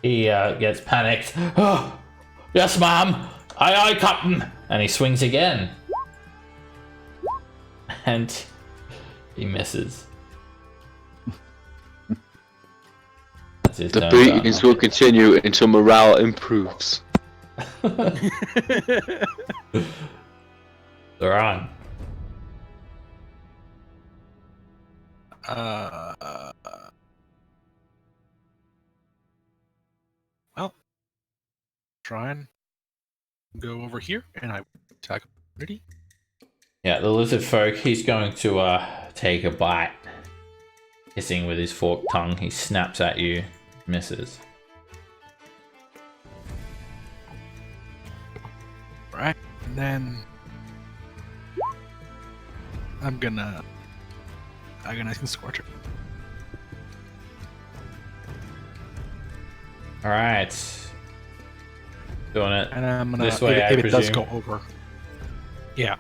he gets panicked. Oh, yes, ma'am. Aye, Captain. And he swings again. And he misses. That's his The turn beatings done. will continue until morale improves. They're on. Well, try and go over here, and I attack opportunity. Yeah, the lizard folk, he's going to take a bite. Hissing with his forked tongue, he snaps at you, misses. Right, and then I'm gonna scorch it. Alright. Doing it. And I'm gonna This way, I if it does presume. go over. Yeah,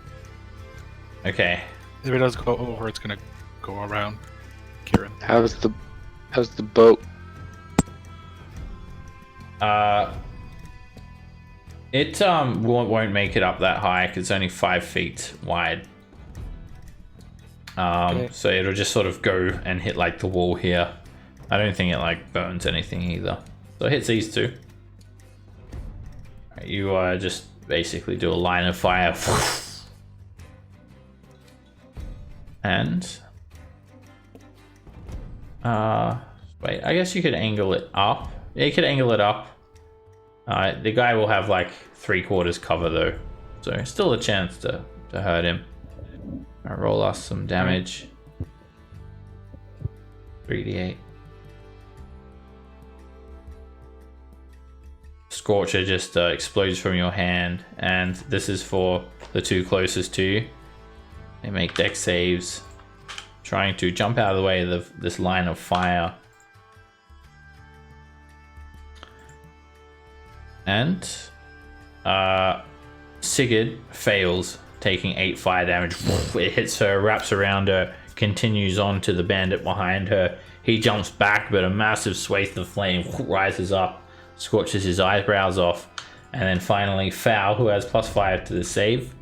Okay. if it does go over, it's gonna go around Kieran. How's the boat? It won't make it up that high because it's only 5 feet wide. Okay. So it'll just sort of go and hit like the wall here. I don't think it like burns anything either. So it hits these two. You just basically do a line of fire. And wait, I guess you could angle it up. Yeah, you could angle it up. The guy will have like 3/4 cover though, so still a chance to hurt him. Alright, roll us some damage. 3d8. Scorcher just explodes from your hand, and this is for the two closest to you. They make dex saves, trying to jump out of the way of this line of fire. And Sigurd fails, taking 8 fire damage. It hits her, wraps around her, continues on to the bandit behind her. He jumps back, but a massive swathe of flame rises up, scorches his eyebrows off, and then finally Foul, who has +5 to the save.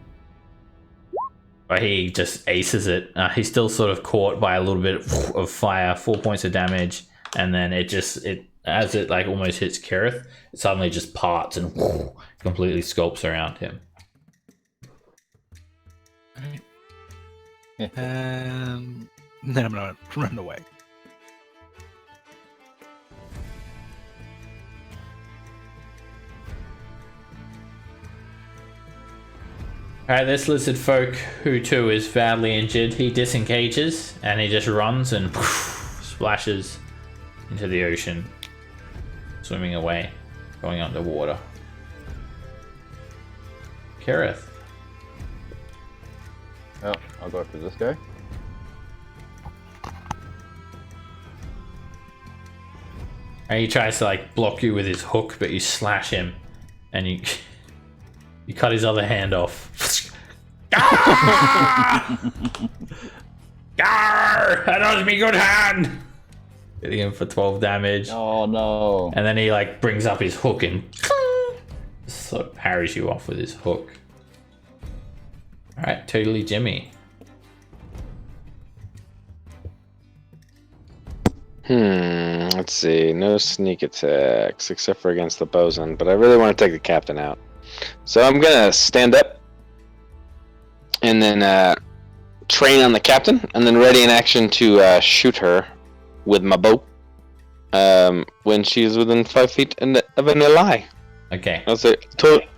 But he just aces it. He's still sort of caught by a little bit of fire, 4 points of damage, and then it as it like almost hits Kirith, it suddenly just parts and completely sculpts around him. And then I'm gonna run away. Alright, this lizard folk, who too is badly injured, he disengages and he just runs and splashes into the ocean, swimming away, going underwater. Kirith. Oh, I'll go after this guy. And he tries to like block you with his hook, but you slash him and you cut his other hand off. That was me good hand. Hitting him for 12 damage. Oh no. And then he like brings up his hook and so parries you off with his hook. Alright, totally Jimmy. Let's see. No sneak attacks except for against the bosun, but I really want to take the captain out. So I'm gonna stand up and then train on the captain, and then ready in action to shoot her with my bow. when she's within 5 feet of an ally. Okay. I'll say,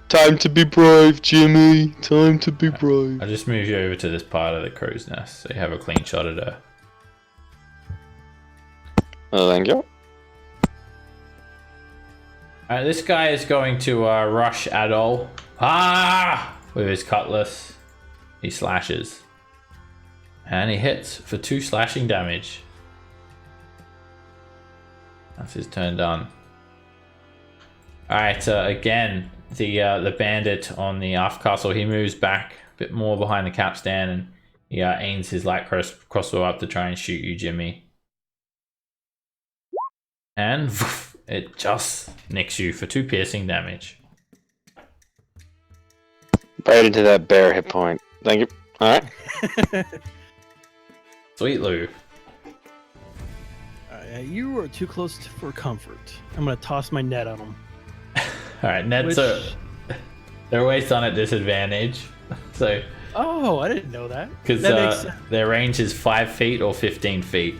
time to be brave, Jimmy. Time to be brave. I'll just move you over to this part of the crow's nest so you have a clean shot at her. Oh, thank you. Alright, this guy is going to rush Adol. With his cutlass. He slashes. And he hits for 2 slashing damage. That's his turn done. Alright, again, the bandit on the aft castle, he moves back a bit more behind the capstan and he aims his light crossbow up to try and shoot you, Jimmy. And it just nicks you for 2 piercing damage. Right into that bear hit point. Thank you. Alright. Sweet Lou. You are too close for comfort. I'm gonna toss my net on them. Alright, nets they're always done at disadvantage. So Oh, I didn't know that. because their range is 5 feet or 15 feet.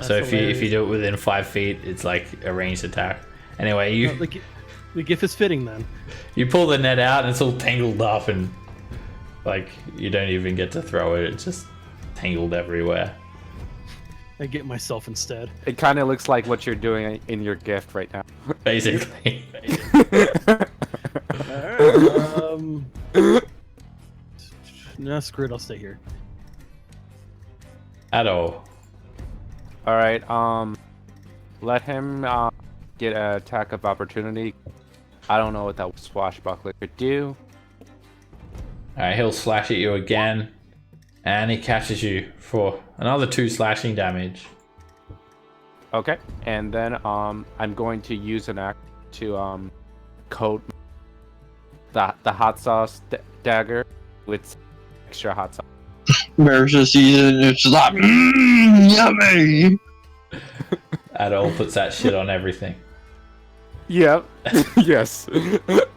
So if you do it within 5 feet, it's like a ranged attack. Anyway, The gift is fitting then. you pull the net out and it's all tangled up and like you don't even get to throw it. It's just tangled everywhere. I get myself instead. It kind of looks like what you're doing in your gift right now. Basically. No, screw it. I'll stay here. At all. All right. Let him get an attack of opportunity. I don't know what that swashbuckler could do. Alright, he'll slash at you again. And he catches you for another 2 slashing damage. Okay. And then I'm going to use an act to coat the hot sauce dagger with extra hot sauce. Versus season, it's like, yummy! Adol puts that shit on everything. Yep. Yes.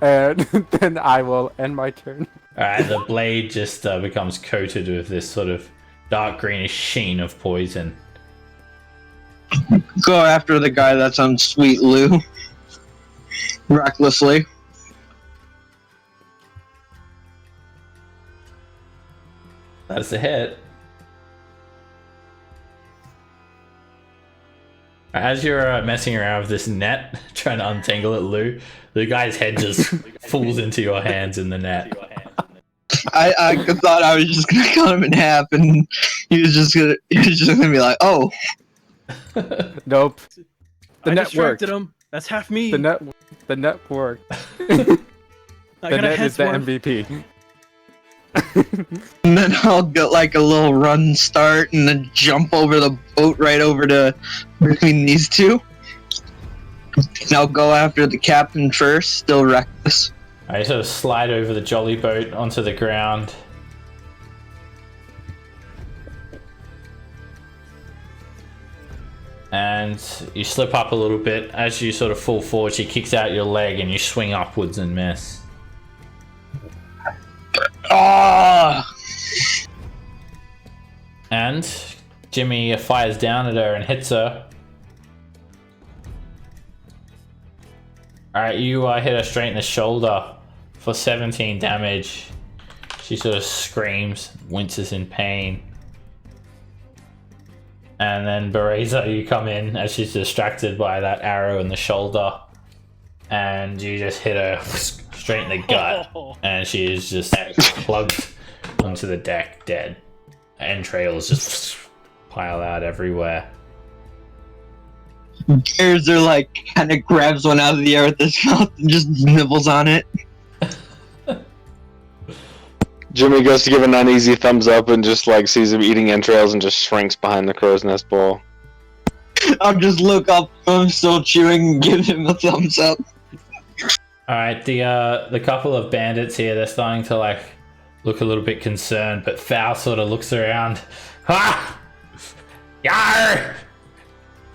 And then I will end my turn. Alright, the blade just becomes coated with this sort of dark greenish sheen of poison. Go after the guy that's on Sweet Lou. Recklessly. That's a hit. As you're messing around with this net, trying to untangle it, Lou, the guy's head just falls into your hands in the net. I thought I was just gonna cut him in half, and he was just gonna be like, "Oh, Nope. The I net distracted worked. him. That's half me. The net worked. I The got a net is head's the worth. MVP. and then I'll get like a little run start, and then jump over the boat right over to between these two. And I'll go after the captain first, still reckless. I sort of slide over the jolly boat onto the ground. And you slip up a little bit. As you sort of fall forward, she kicks out your leg and you swing upwards and miss. Ah! And Jimmy fires down at her and hits her. Alright, you hit her straight in the shoulder for 17 damage. She sort of screams, winces in pain. And then Bereza, you come in as she's distracted by that arrow in the shoulder. And you just hit her straight in the gut. And she is just plugged onto the deck, dead. Entrails just pile out everywhere. Bears are like, kind of grabs one out of the air with his mouth and just nibbles on it. Jimmy goes to give an uneasy thumbs up and just like sees him eating entrails and just shrinks behind the crow's nest bowl. I'll just look up, I'm still chewing, and give him a thumbs up. Alright, the couple of bandits here, they're starting to like look a little bit concerned, but Foul sort of looks around. Ha! Yar!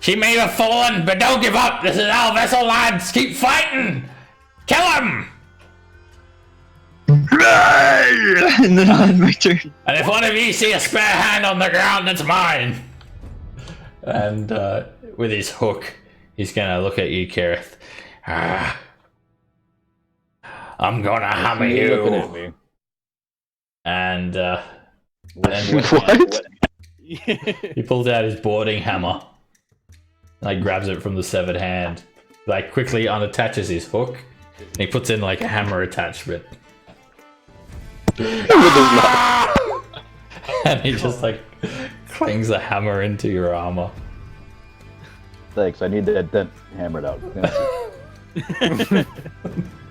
She may have fallen, but don't give up! This is our vessel, lads! Keep fighting! Kill him! And then I'll end my turn. And if one of you see a spare hand on the ground, it's mine! And with his hook, he's gonna look at you, Kirith. I'm gonna hammer You looking at you. me. And then What? he pulls out his boarding hammer. Like grabs it from the severed hand. Like quickly unattaches his hook. And he puts in like a hammer attachment. And he just like clings the hammer into your armor. Thanks, I need that dent hammered out.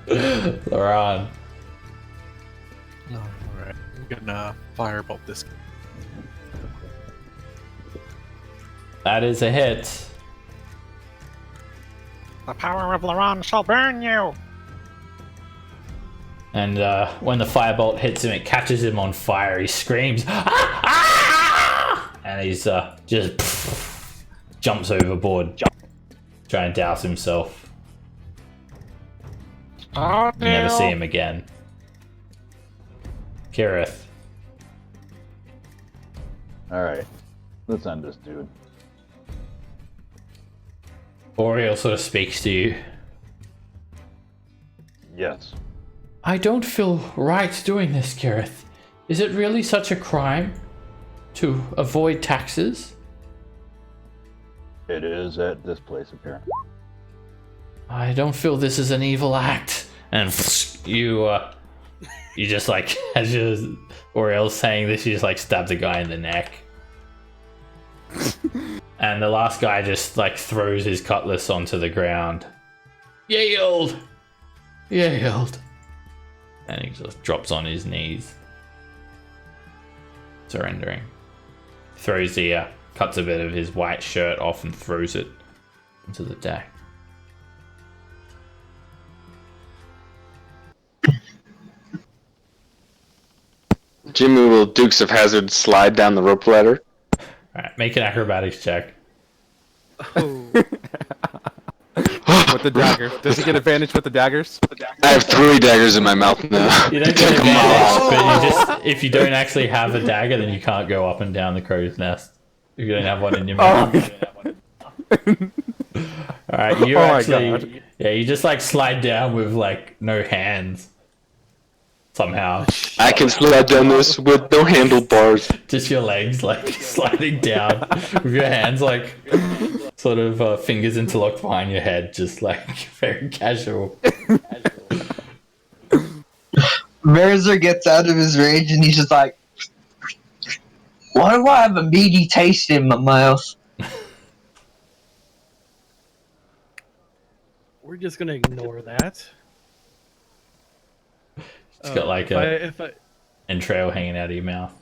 Laran. Alright, I'm gonna firebolt this guy. That is a hit. The power of Laron shall burn you! And when the firebolt hits him, it catches him on fire. He screams, "Ah! Ah!" And he's just jumps overboard, trying to douse himself. Oh, You never no. see him again. Kirith. Alright, let's end this dude. Oriel sort of speaks to you. Yes. I don't feel right doing this, Kirith. Is it really such a crime to avoid taxes? It is at this place, apparently. I don't feel this is an evil act. And you just like, as Oriel's saying this, you just like stab the guy in the neck. And the last guy just like throws his cutlass onto the ground. Yield! Yield! And he just drops on his knees. Surrendering. Throws the, cuts a bit of his white shirt off and throws it into the deck. Jimmy will Dukes of Hazzard slide down the rope ladder. Alright, make an acrobatics check. Oh, With the dagger. Does he get advantage with the daggers? I have 3 daggers in my mouth now. You don't get advantage, but you just, if you don't actually have a dagger, then you can't go up and down the crow's nest. If you don't have one in your mouth. Alright, you Oh my actually, God. yeah, you just like slide down with like no hands. Somehow. I can slide down this with no handlebars. Just your legs like sliding down with your hands like sort of fingers interlocked behind your head, just like very casual. Merzer gets out of his rage and he's just like, why do I have a meaty taste in my mouth? we're just gonna ignore that. It's got like if I entrail hanging out of your mouth.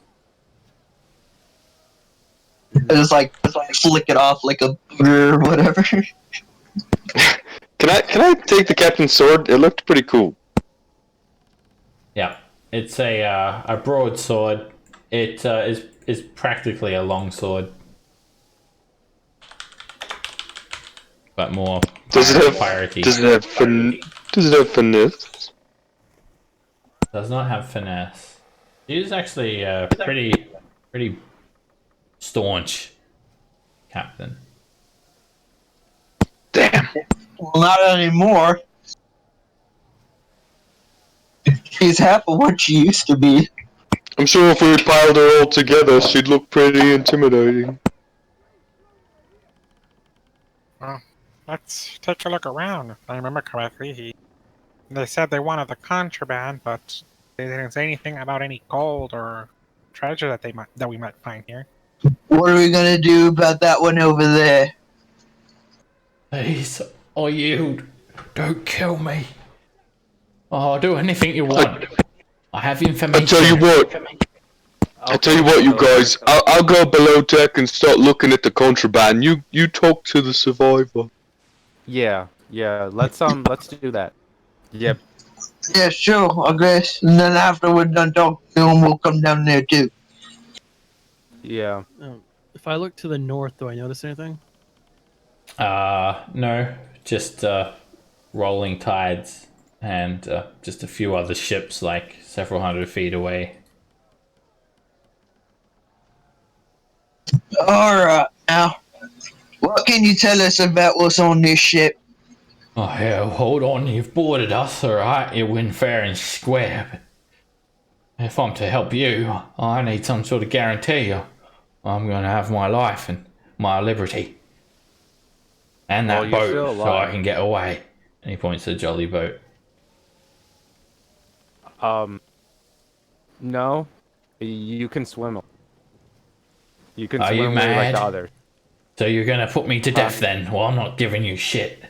Just like flick it off like a booger or whatever. Can I take the captain's sword? It looked pretty cool. Yeah, it's a broadsword. It is practically a long sword, but more Does it have piratey. Does it have finesse? Does not have finesse. He is actually pretty staunch captain. Damn. Well, not anymore. She's half of what she used to be. I'm sure if we piled her all together, she'd look pretty intimidating. Let's take a look around. If I remember correctly, they said they wanted the contraband, but they didn't say anything about any gold or treasure that we might find here. What are we gonna do about that one over there? Please, I yield. Don't kill me. Oh, I'll do anything you want. I have information. I tell you what, you guys. I'll go below deck and start looking at the contraband. You talk to the survivor. Yeah, let's do that. Yep. Yeah, sure, I guess. And then after we're done talking to him, we'll come down there too. Yeah. if I look to the north, do I notice anything? No, just rolling tides and just a few other ships like several hundred feet away. Alright, now. What can you tell us about what's on this ship? Oh, yeah, hold on. You've boarded us, alright? You win fair and square. But if I'm to help you, I need some sort of guarantee. I'm going to have my life and my liberty. And Well, that you're still boat, so I alive. can get away. And he points to the jolly boat. No. You can swim. You can Are swim you away like mad? the others. So you're going to put me to death then? Well, I'm not giving you shit.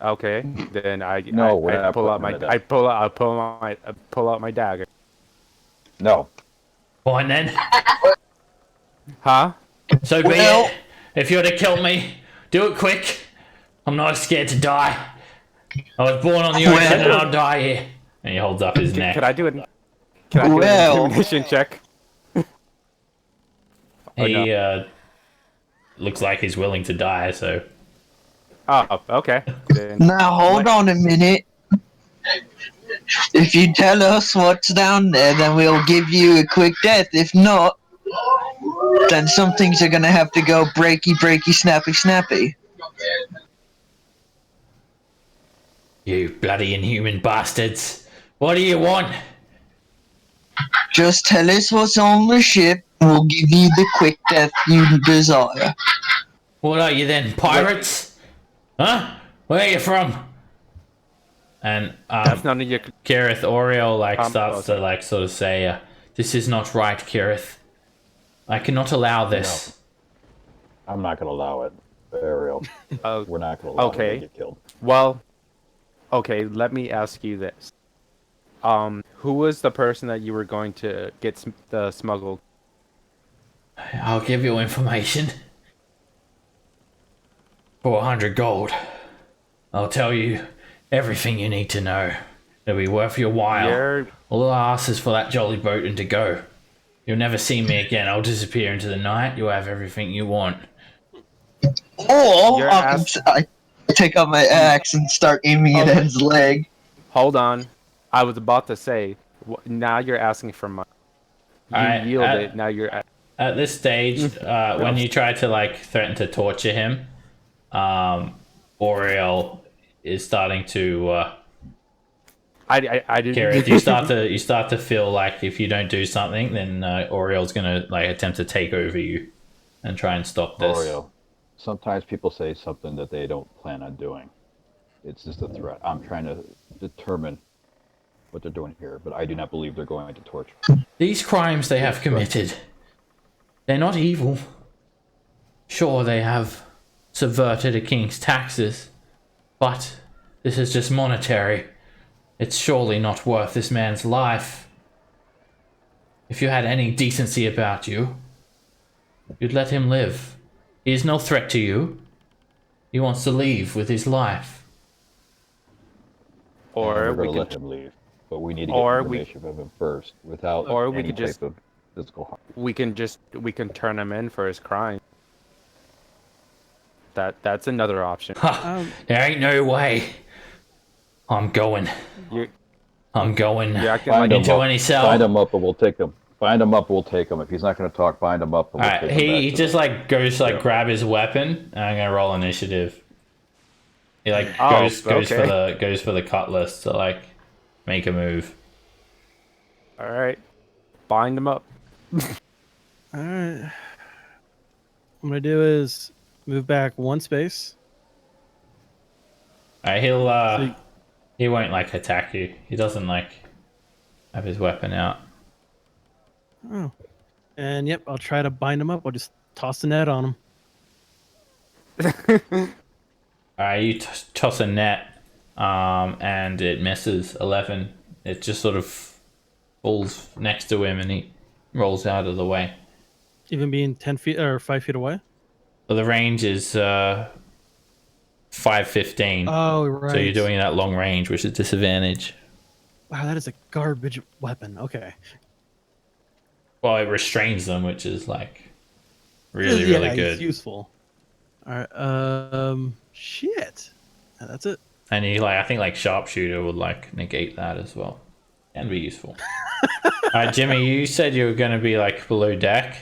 Okay. Then No, we're I not pull out putting my him to death. I pull out my dagger. No. Fine then. Huh? So be Well- it. If you're to kill me, do it quick. I'm not scared to die. I was born on the ocean Well- and I'll die here. And he holds up his neck. Could I do it? Can I do Well- an intimidation check? He looks like he's willing to die, so Oh, okay. Then Now hold on a minute. If you tell us what's down there, then we'll give you a quick death. If not, then some things are gonna have to go breaky, breaky, snappy, snappy. you bloody inhuman bastards. What do you want? Just tell us what's on the ship, and we'll give you the quick death you desire. What are you then, pirates? Huh? Where are you from? And that's none of your. Kirith Oriel starts okay. to sort of say, this is not right, Kirith. I cannot allow this. I'm not gonna allow it. Ariel. We're not gonna allow him okay. to get killed. Well, okay. Let me ask you this. Who was the person that you were going to get smuggled? I'll give you information. For 100 gold. I'll tell you everything you need to know. It'll be worth your while. You're- All I ask is for that jolly boat and to go. You'll never see me again. I'll disappear into the night. You'll have everything you want. Or You're I take out my axe and start aiming it at his leg. Hold on. I was about to say. Now you're asking for money. You Alright, yielded. Now you're. At this stage, when you try to threaten to torture him, Oriel is starting to I didn't. Gareth, you start to feel like if you don't do something, then Oriel's gonna attempt to take over you and try and stop this. Oreo. Sometimes people say something that they don't plan on doing. It's just a threat. I'm trying to determine what they're doing here, but I do not believe they're going to torture. These crimes they have committed, they're not evil. Sure, they have subverted a king's taxes, but this is just monetary. It's surely not worth this man's life. If you had any decency about you, you'd let him live. He is no threat to you. He wants to leave with his life. Or we're we going to let could. him leave, but we need to get or we- information from him first, without Or we any could just- type of physical harm. We can turn him in for his crime. That's another option. Ha! There ain't no way. I'm going. You're You're acting Find like him into up. any cell. Find him up, and we'll take him. Find him up, we'll take him. If he's not going to talk, find him up, and we'll Alright, take him back he to just the- goes to Yeah. grab his weapon, and I'm gonna roll initiative. He Oh, goes okay. for the cutlass to make a move. all right. Bind him up. Alright. What I'm gonna do is move back one space. Alright, So- he won't attack you. He doesn't have his weapon out. Oh. And yep, I'll try to bind him up. I'll just toss the net on him. Alright, you toss a net, and it misses 11. It just sort of falls next to him, and he rolls out of the way. Even being 10 feet or 5 feet away? So the range is 515. Oh, right. So you're doing that long range, which is disadvantage. Wow, that is a garbage weapon. Okay. Well, it restrains them, which is really Yeah, really good. It's useful. Alright, shit. That's it. And you I think sharpshooter would negate that as well. And be useful. Alright, Jimmy, you said you were gonna be below deck.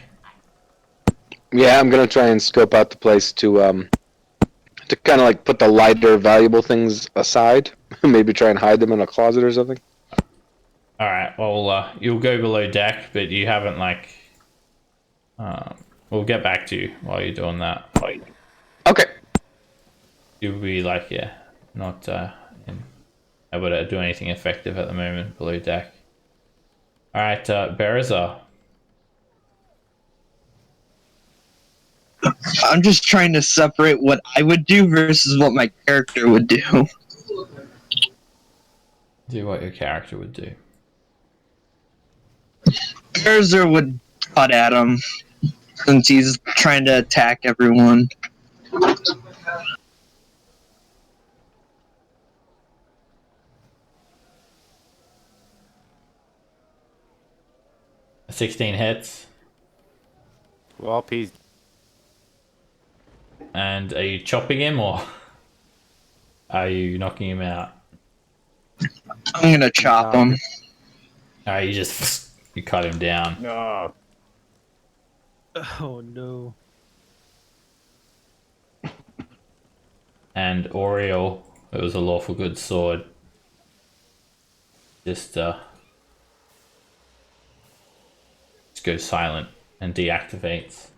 Yeah, I'm gonna try and scope out the place to kind of like put the lighter, valuable things aside. Maybe try and hide them in a closet or something. All right. Well, you'll go below deck, but you haven't like. We'll get back to you while you're doing that. Okay. You'll be like, yeah, not able to do anything effective at the moment below deck. All right, Berizar. I'm just trying to separate what I would do versus what my character would do. Do what your character would do. Berzer would cut at him since he's trying to attack everyone. A 16 hits. Well, he's And are you chopping him or are you knocking him out? I'm gonna chop him. You just you cut him down. No. Oh no. And Oriel, it was a lawful good sword. Just goes silent and deactivates.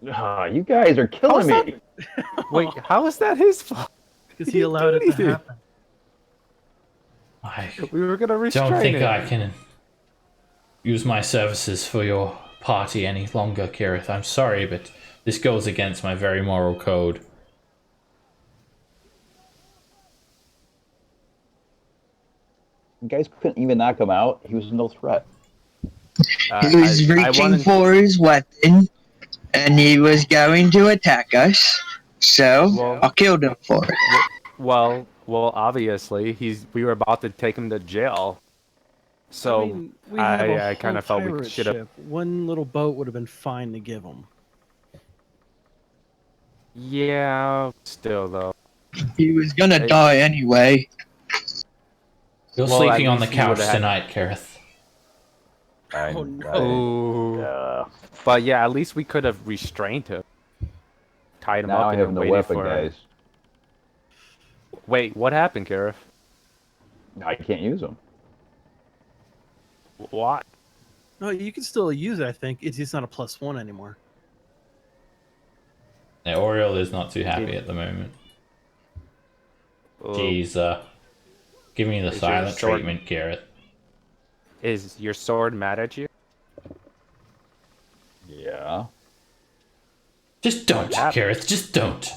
You guys are killing How's me. wait. How is that his fault? Because he allowed it to anything. happen. I We were gonna restrain don't think him. I can use my services for your party any longer, Kirith. I'm sorry, but this goes against my very moral code. You guys couldn't even knock him out. He was no threat. He was reaching for his weapon, and he was going to attack us. So Well- I killed him for it. Well, obviously, we were about to take him to jail. So I mean, we have a I kind whole of felt we pirate should have. ship. One little boat would have been fine to give him. Yeah, still though. He was gonna Hey. die anyway. You're Well, sleeping at on the least you couch would've had- tonight, Kirith. Oh no. Ooh. Yeah. But yeah, at least we could have restrained him, tied him Now up, I and have then no waited weapon, for him. guys. Wait, what happened, Gareth? I can't use them. What? No, you can still use it, I think. It's just not a +1 anymore. Yeah, Oriel is not too happy at the moment. Oh, She's giving me the Is your silent sword- treatment, Gareth. is your sword mad at you? Yeah. Just don't, happened? Gareth. Just don't.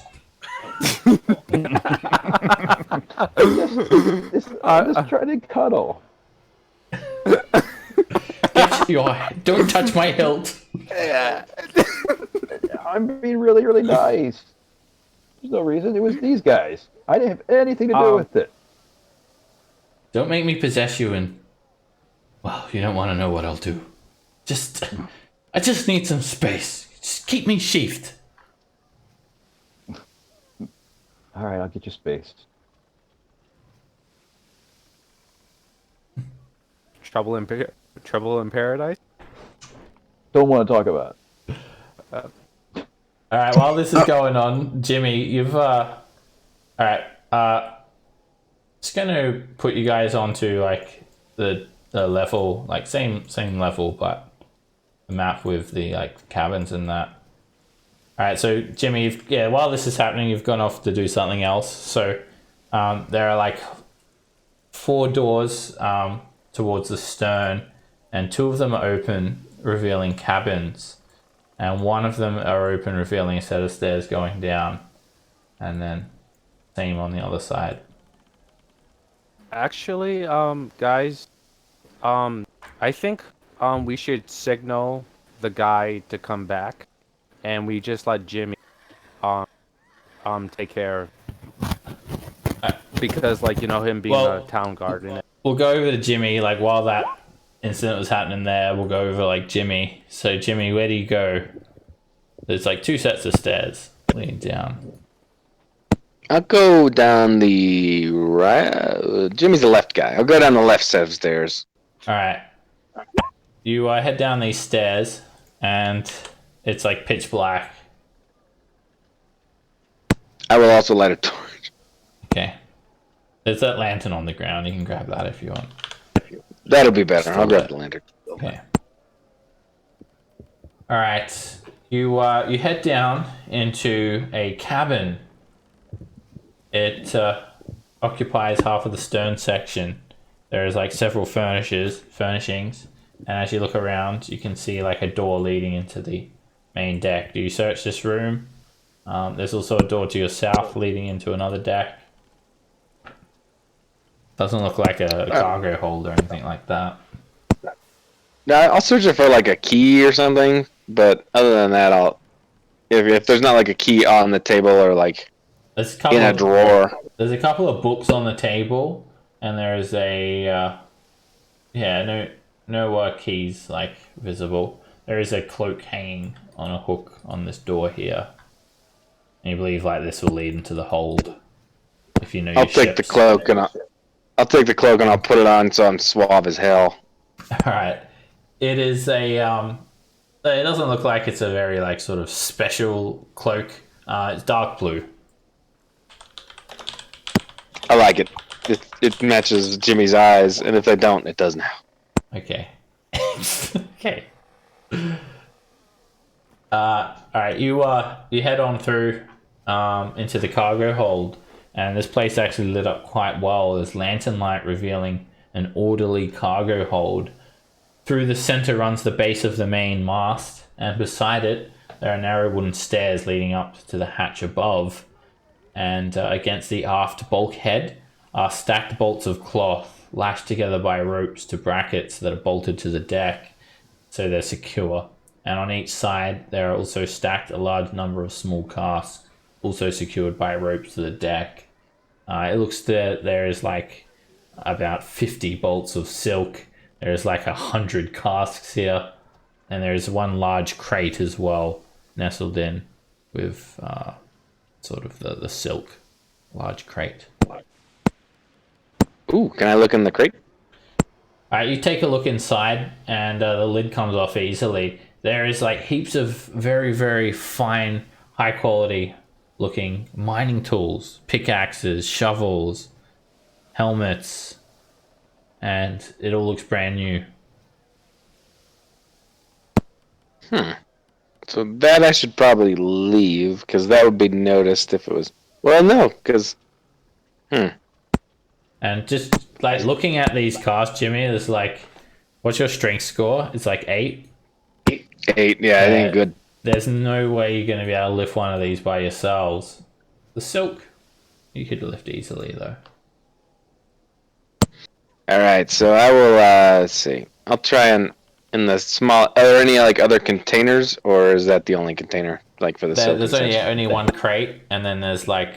I'm just trying to cuddle. Don't touch my hilt. I'm being really, really nice. There's no reason. It was these guys. I didn't have anything to do with it. Don't make me possess you and... Well, you don't want to know what I'll do. I just need some space. Just keep me sheathed. All right, I'll get you space. Trouble in paradise? Don't want to talk about it. All right, while this is going on, Jimmy, you've... All right, just going to put you guys onto, like, the level, like, same level, but the map with the, like, cabins and that. All right, so Jimmy, while this is happening, you've gone off to do something else. So there are like 4 doors towards the stern, and 2 of them are open, revealing cabins, and 1 of them are open, revealing a set of stairs going down, and then same on the other side. Actually, guys, I think we should signal the guy to come back, and we just let Jimmy take care of because, like, you know, him being Well, a town guard and We'll go over to Jimmy, like, while that incident was happening there, we'll go over, like, Jimmy. So, Jimmy, where do you go? There's, like, 2 sets of stairs leading down. I'll go down the right. Jimmy's the left guy. I'll go down the left set of stairs. All right. You head down these stairs, and It's like pitch black. I will also light a torch. Okay. There's that lantern on the ground. You can grab that if you want. That'll be better. I'll Still grab lit. the lantern. Okay. All right. You head down into a cabin. It occupies half of the stern section. There's like several furnishings, and as you look around, you can see like a door leading into the main deck. Do you search this room? There's also a door to your south leading into another deck. Doesn't look like a cargo hold or anything like that. No, I'll search it for like a key or something. But other than that, if there's not like a key on the table or like There's a couple in a drawer. There's a couple of books on the table, and there's a no keys like visible. There is a cloak hanging on a hook on this door here, and you believe like this will lead into the hold. If you know your I'll take the ships. cloak and I'll take the cloak and I'll put it on so I'm suave as hell. All right, it is a It doesn't look like it's a very like sort of special cloak. It's dark blue. I like it. It matches Jimmy's eyes, and if they don't, it does now. Okay. Okay. All right. You head on through into the cargo hold, and this place actually lit up quite well. There's lantern light revealing an orderly cargo hold. Through the center runs the base of the main mast, and beside it there are narrow wooden stairs leading up to the hatch above. And against the aft bulkhead are stacked bolts of cloth lashed together by ropes to brackets that are bolted to the deck so they're secure. And on each side there are also stacked a large number of small casks, also secured by ropes to the deck. It looks that there is like about 50 bolts of silk. There's like 100 casks here, and there's one large crate as well nestled in with sort of the silk large crate. Ooh, can I look in the crate? Alright, you take a look inside, and the lid comes off easily. There is like heaps of very, very fine, high quality looking mining tools, pickaxes, shovels, helmets, and it all looks brand new. So that I should probably leave, because that would be noticed if it was... Well, no, because... And just like looking at these casts, Jimmy, there's like, what's your strength score? It's like 8. 8, yeah, it ain't good. There's no way you're going to be able to lift one of these by yourselves. The silk, you could lift easily though. Alright, so I will, let's see. I'll try and... In the small... Are there any, like, other containers, or is that the only container, like, for the silk? There's only one crate, and then there's like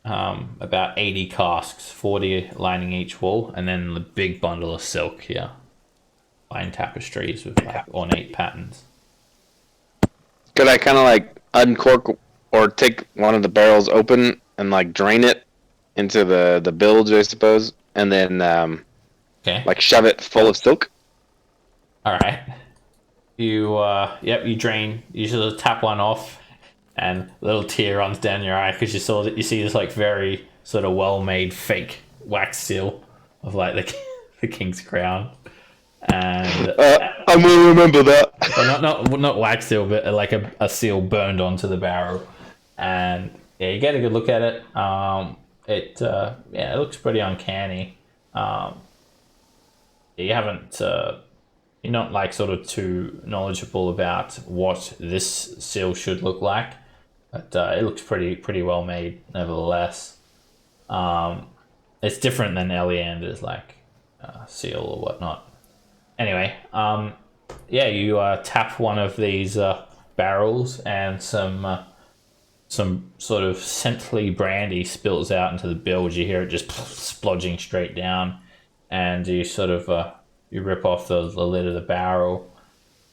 about 80 casks, 40 lining each wall, and then the big bundle of silk here. Fine tapestries with like ornate patterns. Could I kind of, like, uncork or take one of the barrels open and, like, drain it into the bilge, I suppose, and then, Okay. like, shove it full of silk? All right. You drain. You sort of tap one off, and a little tear runs down your eye because you see this like very sort of well-made fake wax seal of like the king's crown, and I'm gonna remember that. well, not wax seal, but like a seal burned onto the barrel, and yeah, you get a good look at it. It looks pretty uncanny. You haven't. You're not like sort of too knowledgeable about what this seal should look like, but it looks pretty well made nevertheless. It's different than Eleander's like seal or whatnot. Anyway, you tap one of these barrels, and some sort of scently brandy spills out into the bilge. You hear it just splodging straight down, and you sort of you rip off the lid of the barrel,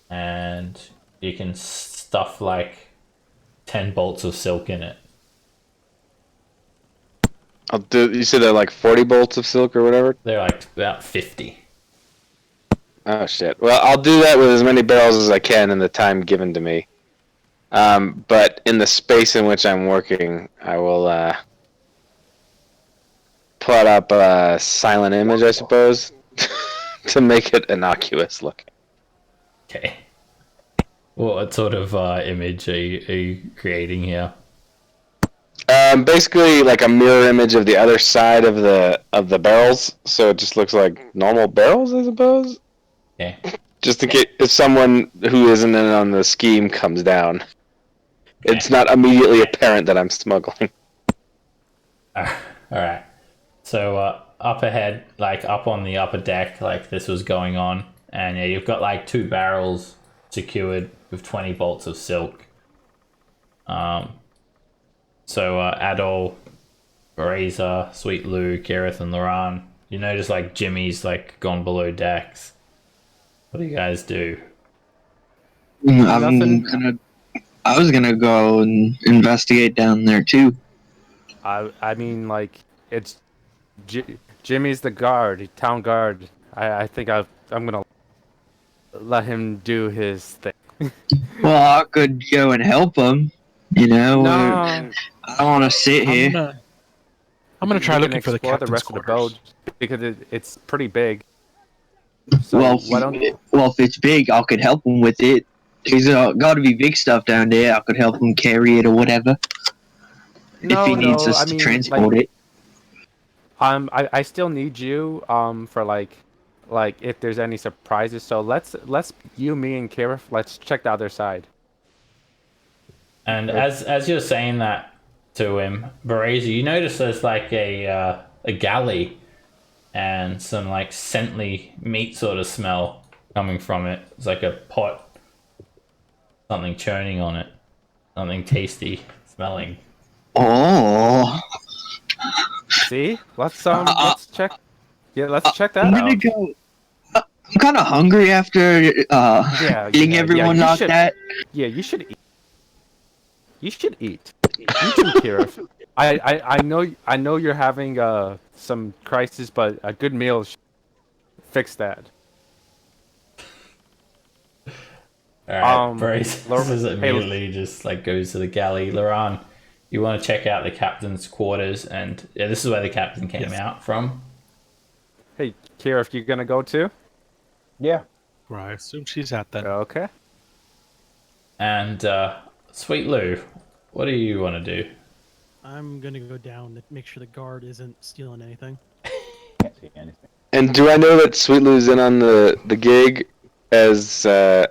and you can stuff like 10 bolts of silk in it. You said they're like 40 bolts of silk or whatever? They're like about 50. Oh, shit. Well, I'll do that with as many barrels as I can in the time given to me. But in the space in which I'm working, I will put up a silent image, I suppose, to make it innocuous looking. Okay. What sort of image are you creating here? Basically, like a mirror image of the other side of the barrels, so it just looks like normal barrels, I suppose. Okay. Just in case if someone who isn't in on the scheme comes down, it's not immediately apparent that I'm smuggling. All right. So up ahead, like up on the upper deck, like this was going on, and yeah, you've got like 2 barrels secured with 20 bolts of silk. So Adol, Razor, Sweet Lou, Gareth, and Loran, you notice like Jimmy's like gone below decks. What do you guys do? Nothing. I was gonna go and investigate down there too. I mean, like, it's Jimmy's the guard, town guard. I think I'm gonna let him do his thing. Well, I could go and help him. You know, No, I don't want to sit here. I'm gonna try we can looking for the explore captain's the rest quarters. of the boat because it's pretty big. So Well, why don't if it's big, I could help him with it. There's got to be big stuff down there. I could help him carry it or whatever. If he needs us I to mean, transport like, it. I still need you for like if there's any surprises. So let's you, me, and Kira, let's check the other side. And as you're saying that to him, Barazer, you notice there's like a galley and some like scently meat sort of smell coming from it. It's like a pot, something churning on it, something tasty smelling. Oh, See, let's check. Yeah, let's check that I'm out. gonna go. I'm kind of hungry after eating everyone you like should, that. Yeah, you should eat. You should eat. You too, Kira. I know you're having some crisis, but a good meal should fix that. Alright, Barazer Hey, immediately just like goes to the galley. Loran, you want to check out the captain's quarters, and yeah, this is where the captain came out from. hey, Kira, if you're gonna go too. Yeah. Where I assume she's at then. Okay. And Sweet Lou, what do you want to do? I'm gonna go down to make sure the guard isn't stealing anything. Can't see anything. And do I know that Sweet Lou's in on the gig? As does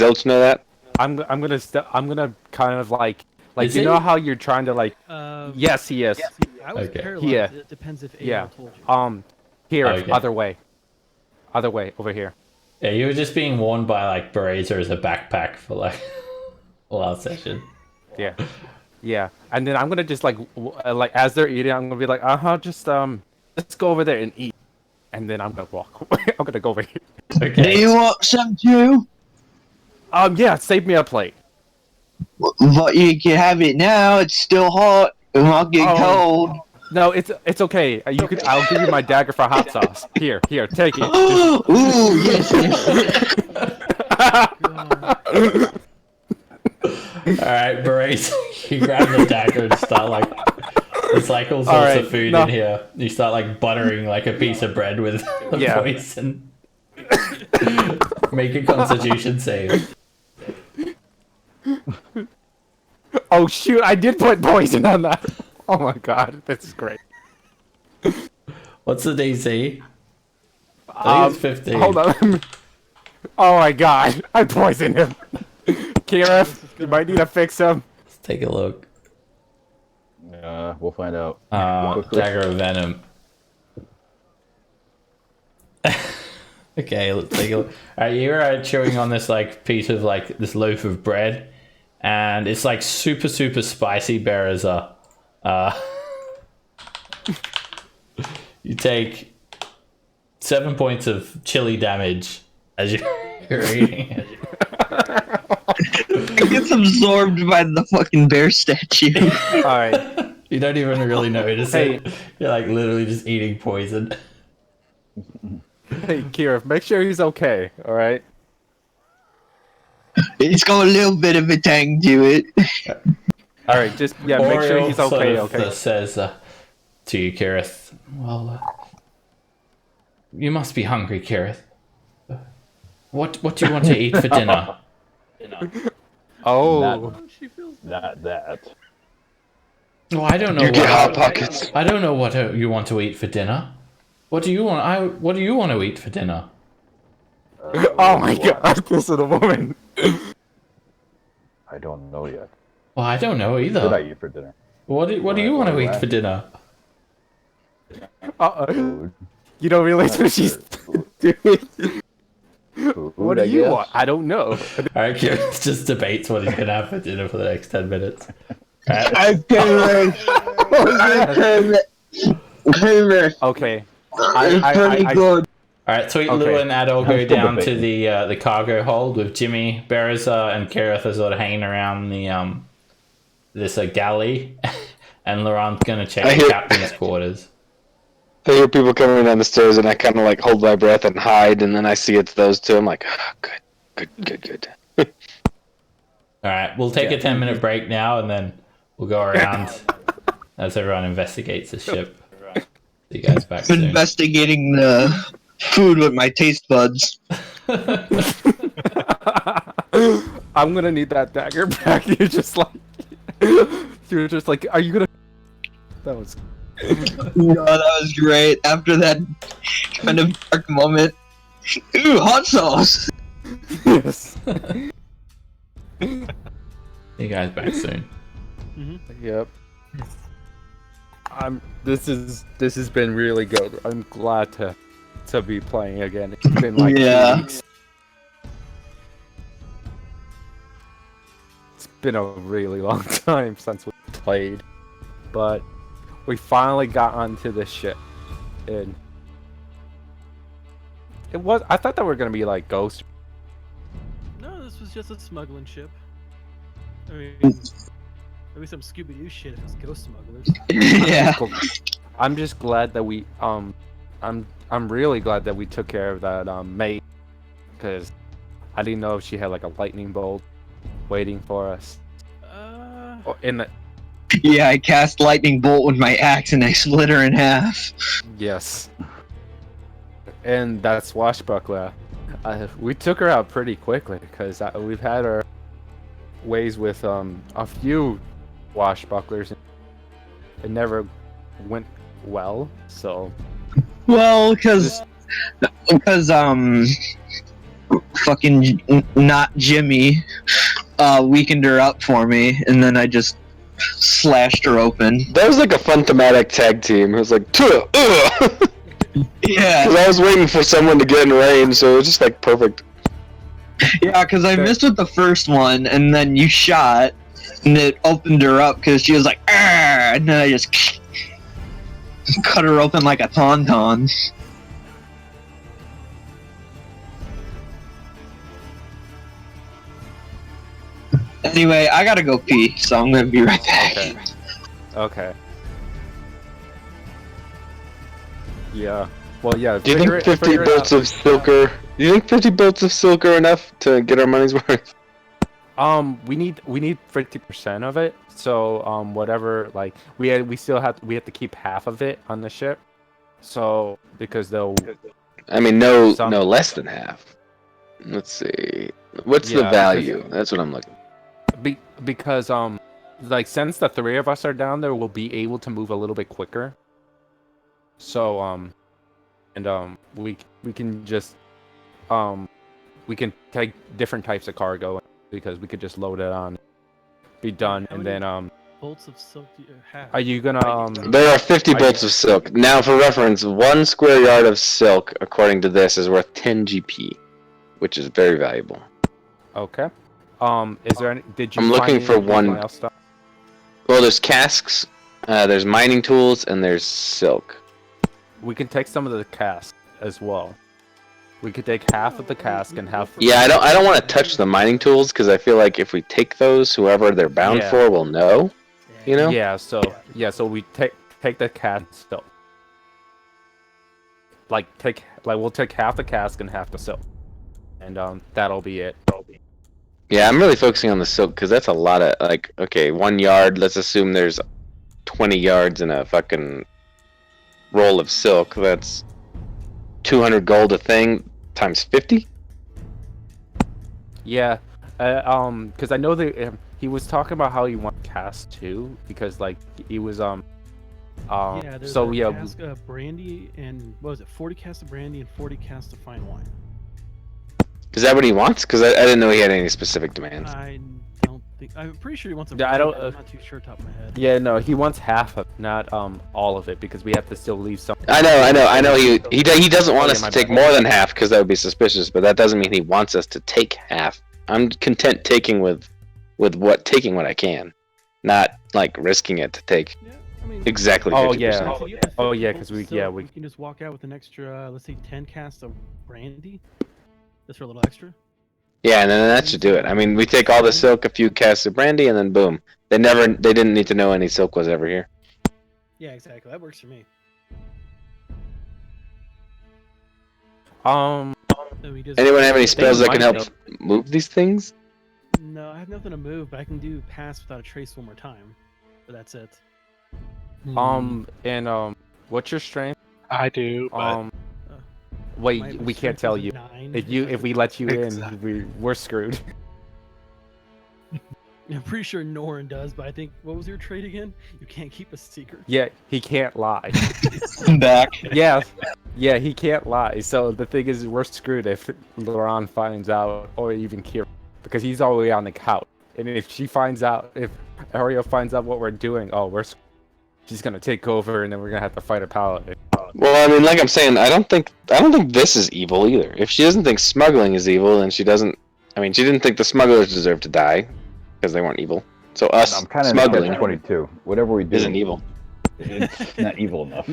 Zilch know that? I'm gonna kind of like Is you he? know how you're trying to like. Yes, he is. I was Okay. paralyzed. Yeah. It depends if Yeah. AR told you. Here, Okay. other way, over here. Yeah, you were just being warned by like Barazer as a backpack for like last session. Yeah, yeah. And then I'm gonna just like as they're eating, I'm gonna be like, just let's go over there and eat. And then I'm gonna walk away. I'm gonna go over here. Do Okay. you want some too? Yeah, save me a plate. But you can have it now. It's still hot. It might get cold. No, it's okay. I'll give you my dagger for hot sauce. Here, take it. Ooh, yes, yes. Alright, Barazer, you grab the dagger and start like there's like all sorts of food in here. You start like buttering like a piece of bread with the poison. Make a constitution save. Oh shoot, I did put poison on that. Oh my god, this is great. What's the DC? I think it's 15. Hold on. Oh my god, I poisoned him. Kira, you might need to fix him. Let's take a look. We'll find out. Dagger of Venom. Okay, let's take a look. Alright, you're chewing on this like piece of like this loaf of bread, and it's like super spicy Barazer. You take 7 points of chili damage as you're eating it. It gets absorbed by the fucking bear statue. Alright. You don't even really notice it. You're like literally just eating poison. Hey, Kira, make sure he's okay, alright? It's got a little bit of a tang to it. All right, just make sure he's sort okay. of, Okay. says to you, Kirith. Well, you must be hungry, Kirith. What do you want to eat for dinner? Oh, That. Well, I don't know. You get hot pockets. I don't know what you want to eat for dinner. What do you want? What do you want to eat for dinner? oh my God! This little woman. I don't know yet. Well, I don't know What did I either. eat for dinner? What do you want to Why eat for laugh? dinner? You don't realize what she's doing. Food, What do I you guess. want? I don't know. Alright, Kirith just debates what he's gonna have for dinner for the next 10 minutes. Alright. I Okay. It's pretty good. Alright, Sweet Okay. Lou and Adol I'm go still down to debating. the cargo hold with Jimmy, Bereza, and Kirith are sort of hanging around the this galley, and Laurent's gonna check I the hear- captain's quarters. I hear people coming down the stairs, and I kind of like hold my breath and hide, and then I see it's those two. I'm like, oh, good. Alright, we'll take a 10-minute break now, and then we'll go around as everyone investigates the ship. See you guys back soon. Investigating the food with my taste buds. I'm gonna need that dagger back. You're just like, are you gonna? That was. No, that was great. After that kind of dark moment. Ooh, hot sauce! Yes. See you guys back soon. Yep. This has been really good. I'm glad to be playing again. It's been like 2 weeks. It's been a really long time since we played, but we finally got onto this ship, and I thought that we were gonna be like ghost. No, this was just a smuggling ship. I mean, maybe some Scooby-Doo shit if it's ghost smugglers. Yeah. I'm just glad that we I'm really glad that we took care of that mate, because I didn't know if she had like a lightning bolt waiting for us. In the Yeah, I cast lightning bolt with my axe and I split her in half. yes, and that swashbuckler, we took her out pretty quickly because we've had our ways with a few swashbucklers. It never went well, so Well, because fucking not Jimmy weakened her up for me, and then I just slashed her open. That was like a fun thematic tag team. It was like, because Yeah, I was waiting for someone to get in range, so it was just like perfect. yeah, because I missed with the first one, and then you shot, and it opened her up because she was like, "Arr!" and then I just cut her open like a tauntaun. Anyway, I gotta go pee, so I'm gonna be right back. okay. Okay. Yeah. Well, yeah. Do you think 50 bolts of silk are? Do you think 50 bolts of silk are enough to get our money's worth? We need 50% of it. So whatever, like we have to keep half of it on the ship. So because they'll. I mean, no Some- less than half. Let's see. What's the Yeah, value? That's what I'm looking. Because like since the three of us are down there, we'll be able to move a little bit quicker. So we can just we can take different types of cargo because we could just load it on, be done, How and many then Bolts of silk do you have? are you gonna There are 50 Are bolts of silk. Now, for reference, 1 square yard of silk, according to this, is worth 10 GP, which is very valuable. okay? Is there any? Did you? I'm looking find for anything one- else stuff? Well, there's casks, there's mining tools, and there's silk. We can take some of the cask as well. We could take half of the cask and half. Yeah, I don't want to touch the mining tools because I feel like if we take those, whoever they're bound Yeah. for will know. You know? Yeah. So we take the cask still. We'll take half the cask and half the silk, and that'll be it. Yeah, I'm really focusing on the silk because that's a lot of like. Okay, 1 yard. Let's assume there's 20 yards in a fucking roll of silk. That's 200 gold a thing times 50. Yeah, because I know that he was talking about how he wants cast too, because like he was Yeah, there's so a yeah, cask of brandy and what was it? 40 casks of brandy and 40 casks of fine wine. Is that what he wants? Because I didn't know he had any specific demands. I don't think. I'm pretty sure he wants a. Yeah, I don't- I'm not too sure top of my head. yeah, no, he wants half of, not all of it, because we have to still leave some. I know. He doesn't want Oh, us yeah, to my take bad. more than half because that would be suspicious. But that doesn't mean he wants us to take half. I'm content taking with taking what I can, not like risking it to take Yeah, I mean. exactly Oh, 50%. yeah. So you have the Oh, 50 yeah, gold 'cause we- silk, yeah, we- can just walk out with an extra, let's say 10 casks of brandy. Just for a little extra. Yeah, and then that should do it. I mean, we take all the silk, a few casks of brandy, and then boom. They didn't need to know any silk was ever here. Yeah, exactly. That works for me. Um, So we just, Anyone have any spells that can might help move these things? No, I have nothing to move, but I can do pass without a trace one more time. But that's it. and what's your strength? I do, but Wait, My we strength can't tell is a you. 9, If we let you Exactly. in, we're screwed. I'm pretty sure Norin does, but I think what was your trait again? You can't keep a secret. Yeah, he can't lie. I'm back. Yeah, he can't lie. So the thing is, we're screwed if Laurent finds out, or even Kira, because he's all the way on the couch. And if she finds out, if Ariel finds out what we're doing, oh, she's gonna take over, and then we're gonna have to fight a paladin. Well, I mean, like I'm saying, I don't think this is evil either. If she doesn't think smuggling is evil, then she doesn't. I mean, she didn't think the smugglers deserved to die because they weren't evil. So us I'm kind of smuggling 22. Whatever we do isn't evil. It's not evil enough.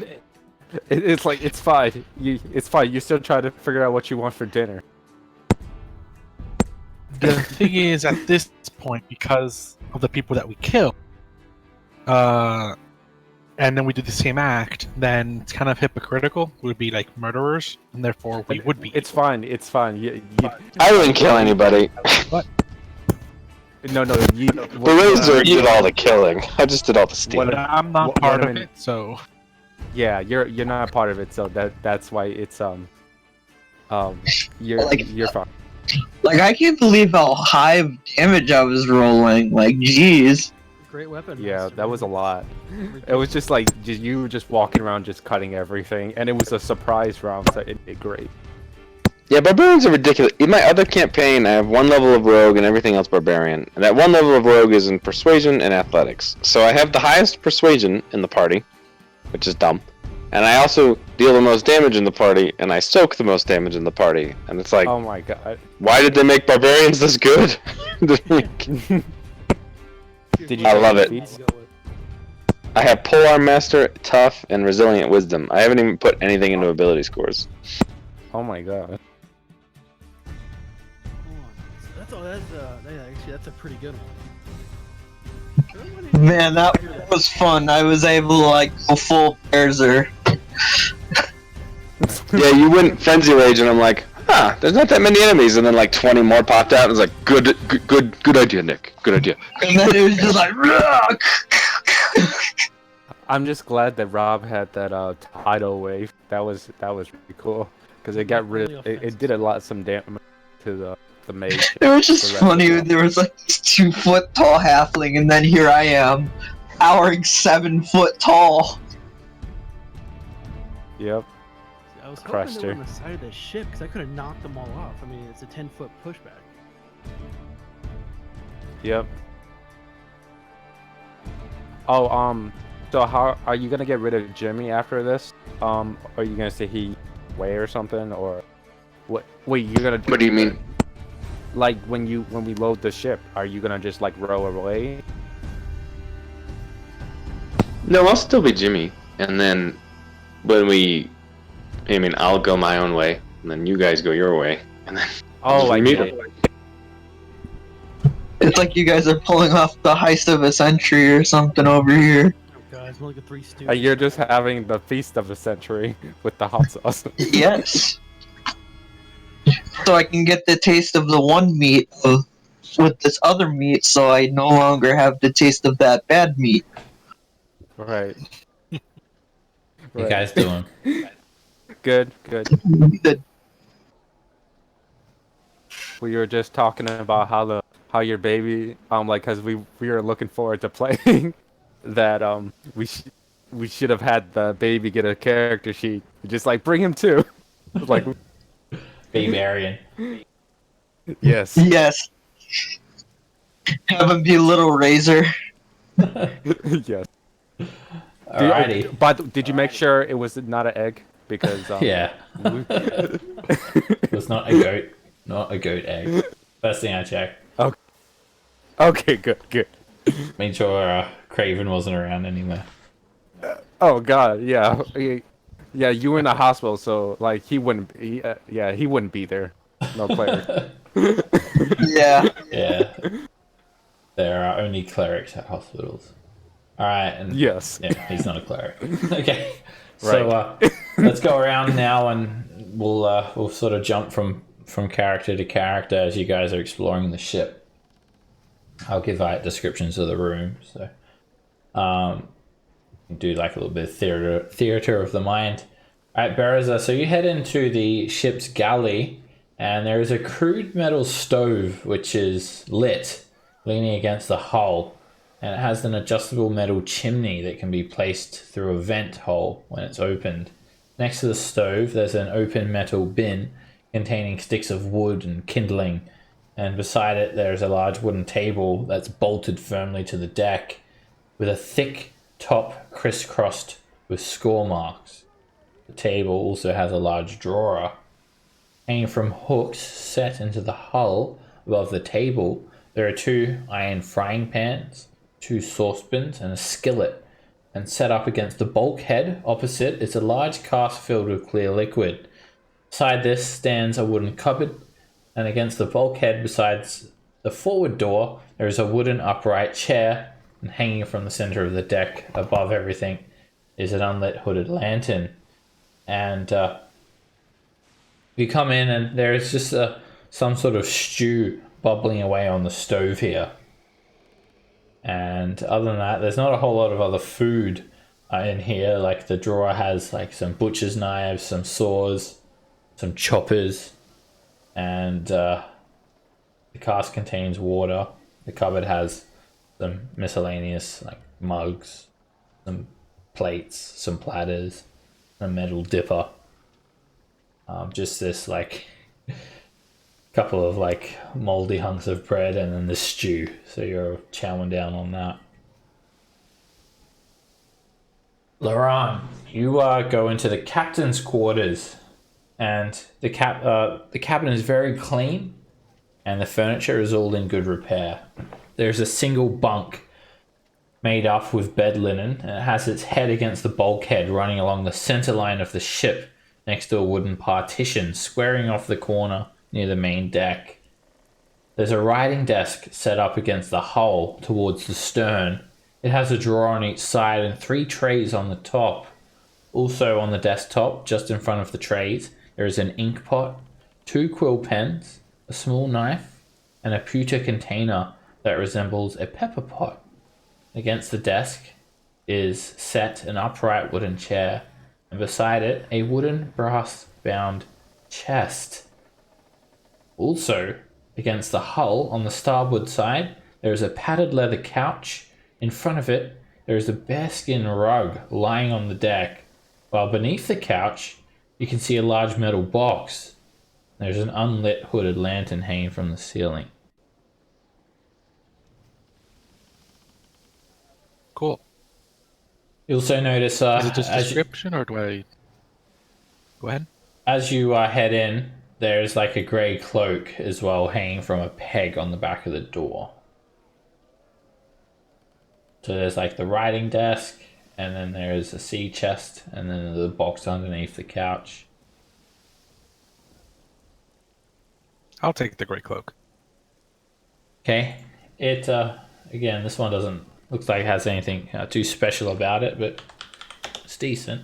It's like it's fine. It's fine. You still try to figure out what you want for dinner. The thing is, at this point, because of the people that we kill, and then we do the same act, then it's kind of hypocritical. We would be like murderers, and therefore we would be. It's fine. It's fine. I didn't kill anybody. No. Barroso did all the killing. I just did all the stealing. But I'm not what part I of mean- it, so Yeah, you're not a part of it, so that's why it's you're fine. Like, I can't believe how high of damage I was rolling. Like, jeez. Great weapon. Yeah, master, that was a man. lot. It was just like you were just walking around, just cutting everything, and it was a surprise round, so it did great. Yeah, barbarians are ridiculous. In my other campaign, I have 1 level of rogue and everything else barbarian. And that 1 level of rogue is in persuasion and athletics. So I have the highest persuasion in the party, which is dumb. And I also deal the most damage in the party, and I soak the most damage in the party. And it's like, Oh my god! why did they make barbarians this good? Did you I take love the it. feats? I have polearm master, tough, and resilient wisdom. I haven't even put anything into ability scores. Oh my god! Hold on. That's a pretty good one. Man, that was fun. I was able to, like, go full berserker. Yeah, you went frenzy rage, and I'm like, there's not that many enemies, and then like 20 more popped out, and it's like, good idea, Nick. Good idea. And then it was just like, "Rock!" I'm just glad that Rob had that tidal wave. That was really cool because it got rid. It did some damage to the mage. It was the just rest funny. of the- There was like this 2-foot tall halfling, and then here I am, towering 7 foot tall. Yep. I was hoping Crushed they were her. on the side of the ship because I could have knocked them all off. I mean, it's a 10-foot pushback. Yep. Oh, so how are you gonna get rid of Jimmy after this? Are you gonna say he away or something, or what? Wait, you're gonna What do you mean? like when we load the ship? Are you gonna just like row away? No, I'll still be Jimmy, and then I'll go my own way, and then you guys go your way, and then Oh, I meet get him. it. It's like you guys are pulling off the heist of a century or something over here. Oh god, it's more like a 3 stew. You're just having the feast of the century with the hot sauce. Yes. So I can get the taste of the one meat of with this other meat, so I no longer have the taste of that bad meat. Right. You Right. guys doing? Good. Good. The- We were just talking about how your baby like because we were looking forward to playing that we should have had the baby get a character sheet. Just like bring him too. Like Barbarian. yes. yes. Have him be a little razor. Yes. Alrighty. But did you make sure it was not an egg? Because Yeah. It was not a goat. Not a goat egg. First thing I checked. Okay, good. Made sure Craven wasn't around anywhere. Oh God, yeah, yeah. You were in the hospital, so like he wouldn't. He wouldn't be there. No cleric. Yeah. Yeah. There are only clerics at hospitals. Alright, and Yes. yeah, he's not a cleric. Okay. So let's go around now and we'll sort of jump from character to character as you guys are exploring the ship. I'll give out descriptions of the room, so do like a little bit of theater of the mind. Alright, Bereza, so you head into the ship's galley and there is a crude metal stove which is lit, leaning against the hull, and it has an adjustable metal chimney that can be placed through a vent hole when it's opened. Next to the stove, there's an open metal bin containing sticks of wood and kindling, and beside it, there's a large wooden table that's bolted firmly to the deck with a thick top crisscrossed with score marks. The table also has a large drawer. Hanging from hooks set into the hull above the table, there are 2 iron frying pans, 2 saucepans, and a skillet. And set up against the bulkhead opposite is a large cask filled with clear liquid. Beside this stands a wooden cupboard, and against the bulkhead besides the forward door, there is a wooden upright chair, and hanging from the center of the deck above everything is an unlit hooded lantern. And you come in and there is just some sort of stew bubbling away on the stove here. And other than that, there's not a whole lot of other food in here. Like the drawer has like some butcher's knives, some saws, some choppers, and the cask contains water. The cupboard has some miscellaneous like mugs, some plates, some platters, a metal dipper. Just this like couple of like moldy hunks of bread and then the stew. So you're chowing down on that. Laurent, you go into the captain's quarters, and the cabin is very clean, and the furniture is all in good repair. There's a single bunk made up with bed linen, and it has its head against the bulkhead running along the center line of the ship next to a wooden partition squaring off the corner near the main deck. There's a writing desk set up against the hull towards the stern. It has a drawer on each side and 3 trays on the top. Also on the desktop, just in front of the trays, there is an ink pot, 2 quill pens, a small knife, and a pewter container that resembles a pepper pot. Against the desk is set an upright wooden chair, and beside it a wooden brass-bound chest. Also, against the hull on the starboard side, there is a padded leather couch. In front of it, there is a bearskin rug lying on the deck, while beneath the couch, you can see a large metal box. There's an unlit hooded lantern hanging from the ceiling. Cool. You also notice, Is it just description, or do I go ahead? as you head in, there's like a grey cloak as well hanging from a peg on the back of the door. So there's like the writing desk, and then there's a sea chest, and then the box underneath the couch. I'll take the grey cloak. Okay, it again, this one doesn't looks like it has anything too special about it, but it's decent.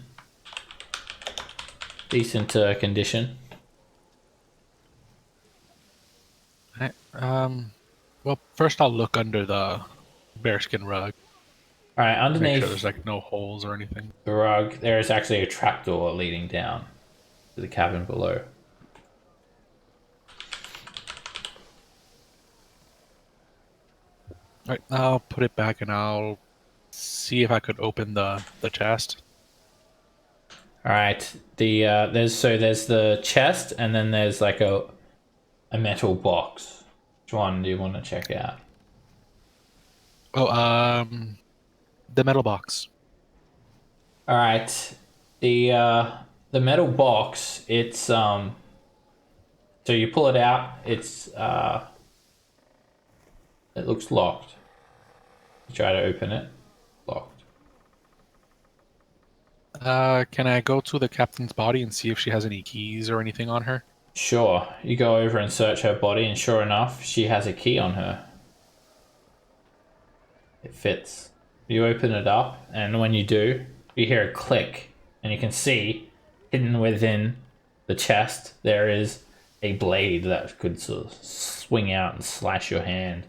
Decent condition. Right. Well, first I'll look under the bearskin rug. All right, Make sure underneath there's like no holes or anything. the rug, there is actually a trapdoor leading down to the cabin below. All right, I'll put it back and I'll see if I could open the chest. All right, there's the chest, and then there's like a metal box. Which one do you want to check out? Oh, the metal box. All right, the metal box. It's so you pull it out. It looks locked. You try to open it, locked. Can I go to the captain's body and see if she has any keys or anything on her? Sure. You go over and search her body, and sure enough, she has a key on her. It fits. You open it up, and when you do, you hear a click, and you can see hidden within the chest there is a blade that could sort of swing out and slash your hand,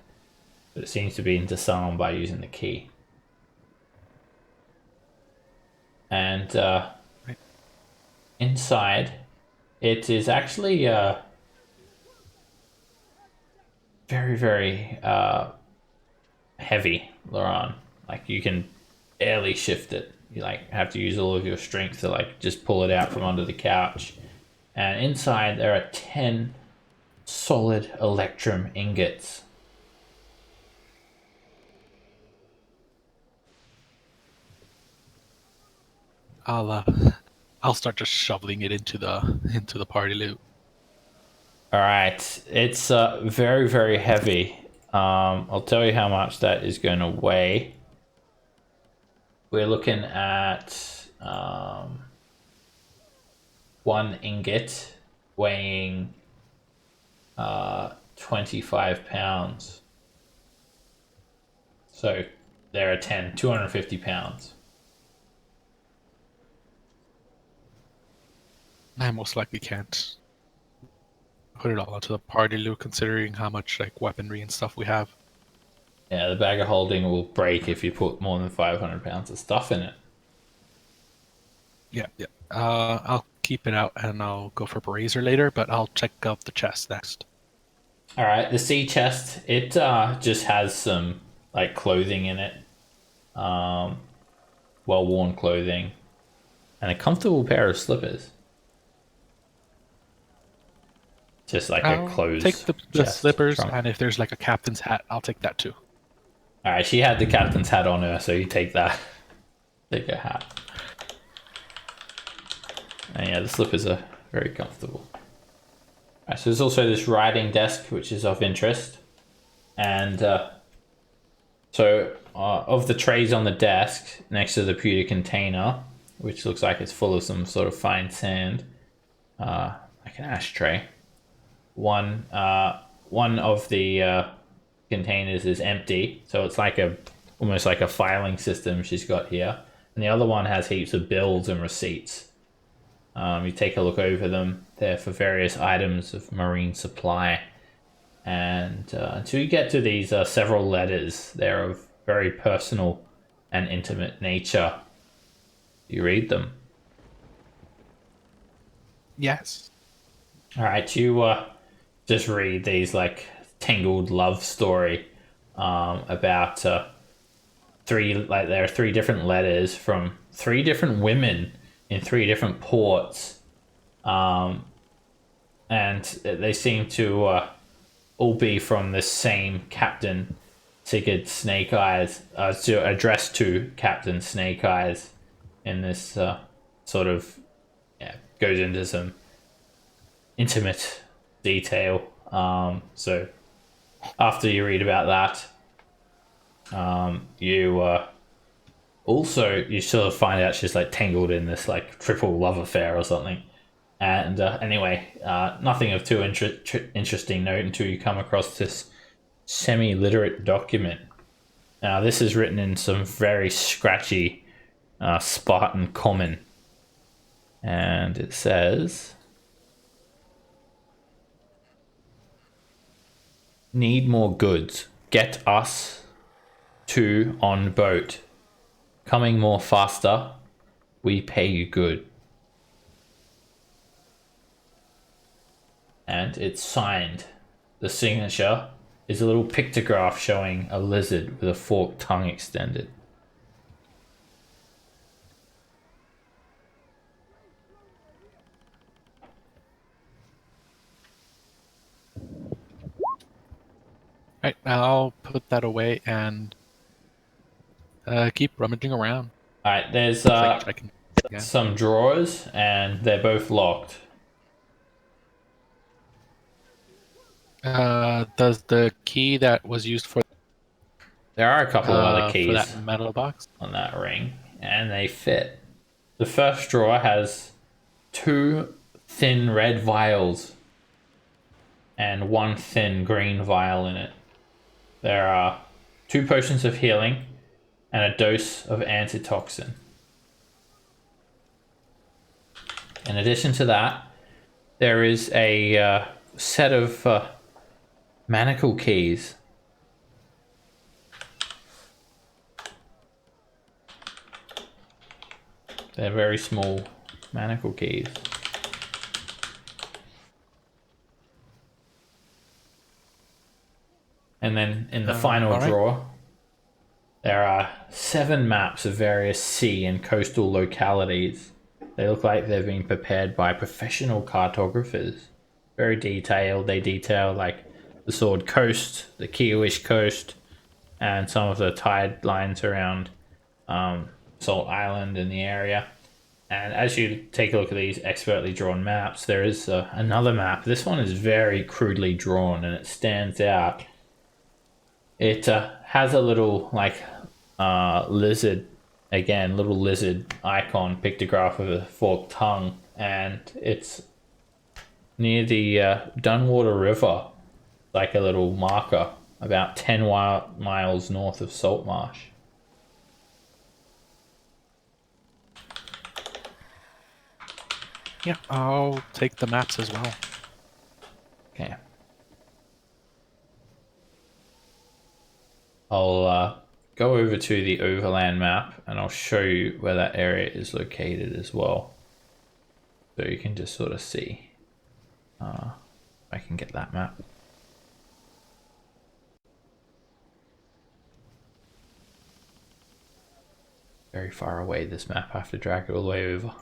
but it seems to be disarmed by using the key. And inside, it is actually very, very heavy, Laurent. Like, you can barely shift it. You like have to use all of your strength to like just pull it out from under the couch. And inside there are 10 solid electrum ingots. I'll start just shoveling it into the party loot. All right, it's very, very heavy. I'll tell you how much that is going to weigh. We're looking at 1 ingot weighing 25 pounds. So there are 10, 250 pounds. I most likely can't put it all onto the party loot, considering how much like weaponry and stuff we have. Yeah, the bag of holding will break if you put more than 500 pounds of stuff in it. Yeah, yeah. I'll keep it out and I'll go for brazier later, but I'll check out the chest next. All right, the sea chest, it just has some like clothing in it, well-worn clothing, and a comfortable pair of slippers. Just like a closed take the chest slippers, trunk. and if there's like a captain's hat, I'll take that too. All right, she had the captain's hat on her, so you take that. Take her hat. And yeah, the slippers are very comfortable. All right, so there's also this writing desk, which is of interest. And of the trays on the desk, next to the pewter container, which looks like it's full of some sort of fine sand, like an ashtray. One of the containers is empty, so it's like almost like a filing system she's got here, and the other one has heaps of bills and receipts. You take a look over them. They're for various items of marine supply, and until you get to these several letters, they're of very personal and intimate nature. You read them. Yes. All right, you just read these like tangled love story about there are 3 different letters from 3 different women in 3 different ports, and they seem to all be from the same Captain Sigurd Snake Eyes, addressed to Captain Snake Eyes in this sort of goes into some intimate detail. So after you read about that, you sort of find out she's like tangled in this like triple love affair or something. And anyway, nothing of too interesting note until you come across this semi-literate document. Now this is written in some very scratchy Spartan common, and it says, need more goods. Get us 2 on boat. Coming more faster. We pay you good. And it's signed. The signature is a little pictograph showing a lizard with a forked tongue extended. Right, I'll put that away and keep rummaging around. Alright, there's I can. Yeah. some drawers and they're both locked. Does the key that was used for There are a couple of other for keys that metal box? on that ring, and they fit. The first drawer has 2 thin red vials and 1 thin green vial in it. There are 2 potions of healing and a dose of antitoxin. In addition to that, there is a set of manacle keys. They're very small manacle keys. And then in the final alright. drawer, there are 7 maps of various sea and coastal localities. They look like they've been prepared by professional cartographers. Very detailed. They detail like the Sword Coast, the Kiowish Coast, and some of the tide lines around Salt Island in the area. And as you take a look at these expertly drawn maps, there is another map. This one is very crudely drawn and it stands out. It has a little like lizard, again, little lizard icon pictograph with a forked tongue, and it's near the Dunwater River, like a little marker about 10 miles north of Saltmarsh. Yeah, I'll take the maps as well. Okay. I'll go over to the overland map and I'll show you where that area is located as well. So you can just sort of see. If I can get that map. Very far away, this map. I have to drag it all the way over.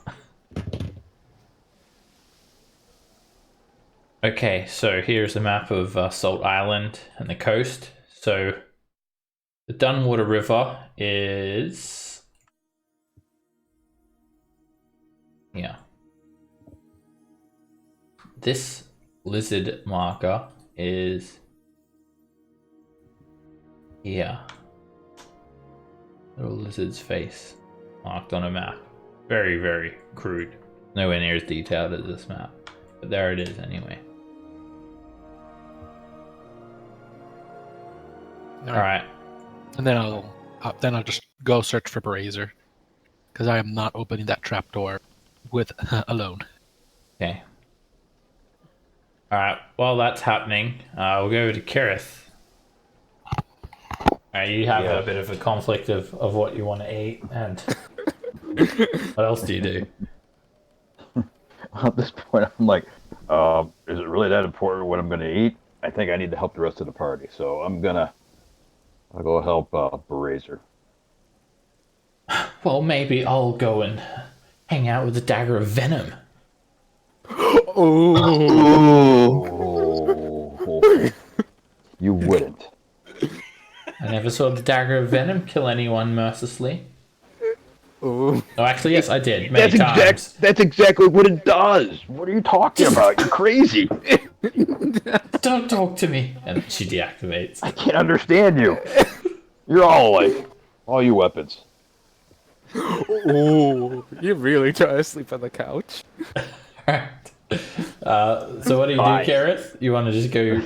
Okay, so here's the map of Salt Island and the coast. So the Dunwater River is... yeah. This lizard marker is here. Little lizard's face marked on a map. Very, very crude. Nowhere near as detailed as this map. But there it is anyway. Alright. And then I'll just go search for Brazier, because I am not opening that trapdoor with alone. Okay. Alright, while that's happening, we'll go over to Kirith. You have a bit of a conflict of what you want to eat, and what else do you do? At this point, I'm like, is it really that important what I'm going to eat? I think I need to help the rest of the party, so I'll go help Brazier. Well, maybe I'll go and hang out with the Dagger of Venom. Oh, you wouldn't. I never saw the Dagger of Venom kill anyone mercilessly. Oh, actually, yes, I did. Many times. That's exactly what it does. What are you talking about? You're crazy. Don't talk to me. And she deactivates. I can't understand you. You're all alike. All you weapons. Oh, you really try to sleep on the couch? Alright. So what do you do, Kareth? You want to just go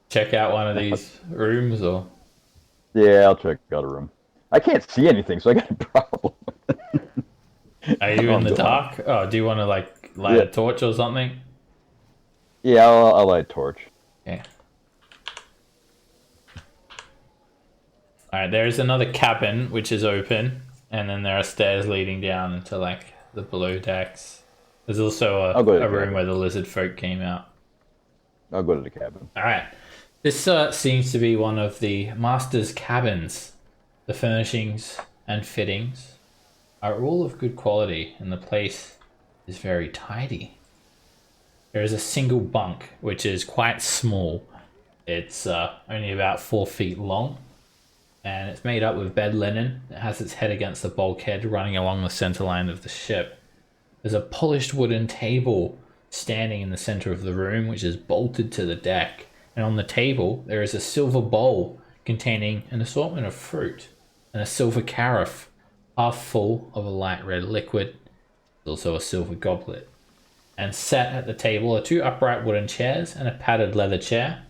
check out one of these rooms, or? Yeah, I'll check out a room. I can't see anything, so I got a problem. Are you in the dark? Oh, do you want to like light a torch or something? Yeah, I'll light a torch. Okay. All right, there is another cabin which is open, and then there are stairs leading down into like the below decks. There's also I'll go to a the room cabin. where the lizard folk came out. I'll go to the cabin. All right, this seems to be one of the master's cabins. The furnishings and fittings are all of good quality, and the place is very tidy. There is a single bunk, which is quite small. It's only about 4 feet long, and it's made up with bed linen. It has its head against the bulkhead running along the center line of the ship. There's a polished wooden table standing in the center of the room, which is bolted to the deck. And on the table, there is a silver bowl containing an assortment of fruit and a silver carafe, half full of a light red liquid. There's also a silver goblet. And set at the table are 2 upright wooden chairs and a padded leather chair.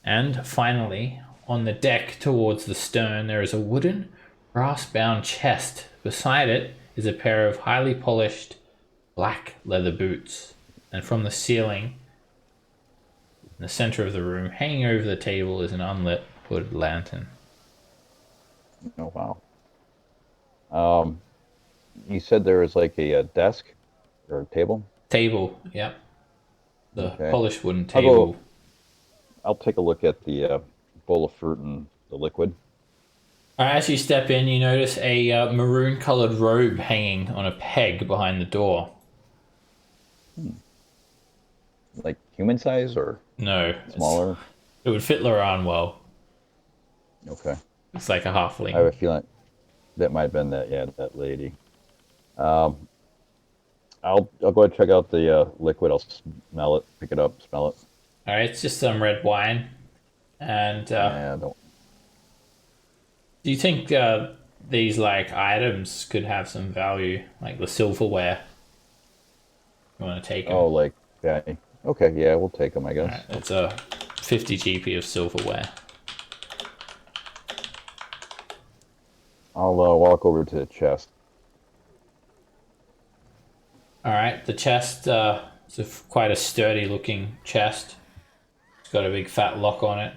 And finally, on the deck towards the stern, there is a wooden, brass-bound chest. Beside it is a pair of highly polished black leather boots. And from the ceiling, in the center of the room, hanging over the table, is an unlit wood lantern. Oh wow. You said there was like a desk or a table. Table, yep. The Okay. polished wooden I'll table. I'll take a look at the bowl of fruit and the liquid. As you step in, you notice a maroon-colored robe hanging on a peg behind the door. Like human size or No, smaller? it would fit Laran well. Okay. It's like a halfling. I have a feeling that might have been that lady. I'll go ahead and check out the liquid. I'll smell it, pick it up, smell it. All right, it's just some red wine. And Yeah, don't. do you think these like items could have some value, like the silverware? You want to take them? Oh, like yeah. Okay, yeah, we'll take them, I guess. Right, it's a 50 GP of silverware. I'll walk over to the chest. All right, the chest it's quite a sturdy looking chest. It's got a big fat lock on it.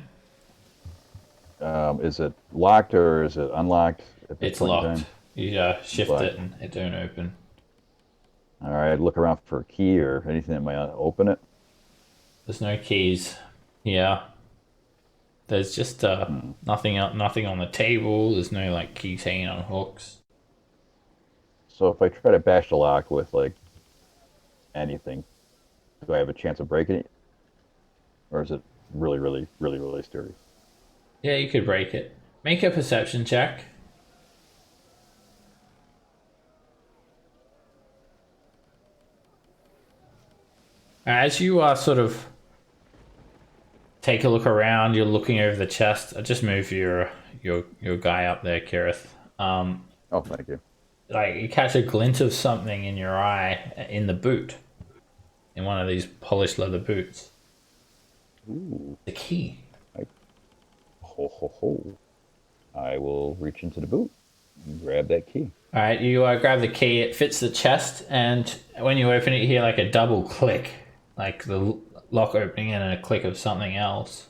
Is it locked or is it unlocked at this It's point in locked. time? You shift Locked. it and it don't open. All right, look around for a key or anything that might open it. There's no keys. Yeah. There's just nothing on the table. There's no like keys hanging on hooks. So if I try to bash the lock with like anything, do I have a chance of breaking it, or is it really, really, really, really sturdy? Yeah, you could break it. Make a perception check. As you sort of take a look around, you're looking over the chest. I just move your guy up there, Kirith. Oh, thank you. Like you catch a glint of something in your eye in the boot, in one of these polished leather boots. Ooh, The key. ho ho ho! I will reach into the boot and grab that key. All right, you grab the key. It fits the chest, and when you open it, you hear like a double click, like the lock opening and a click of something else.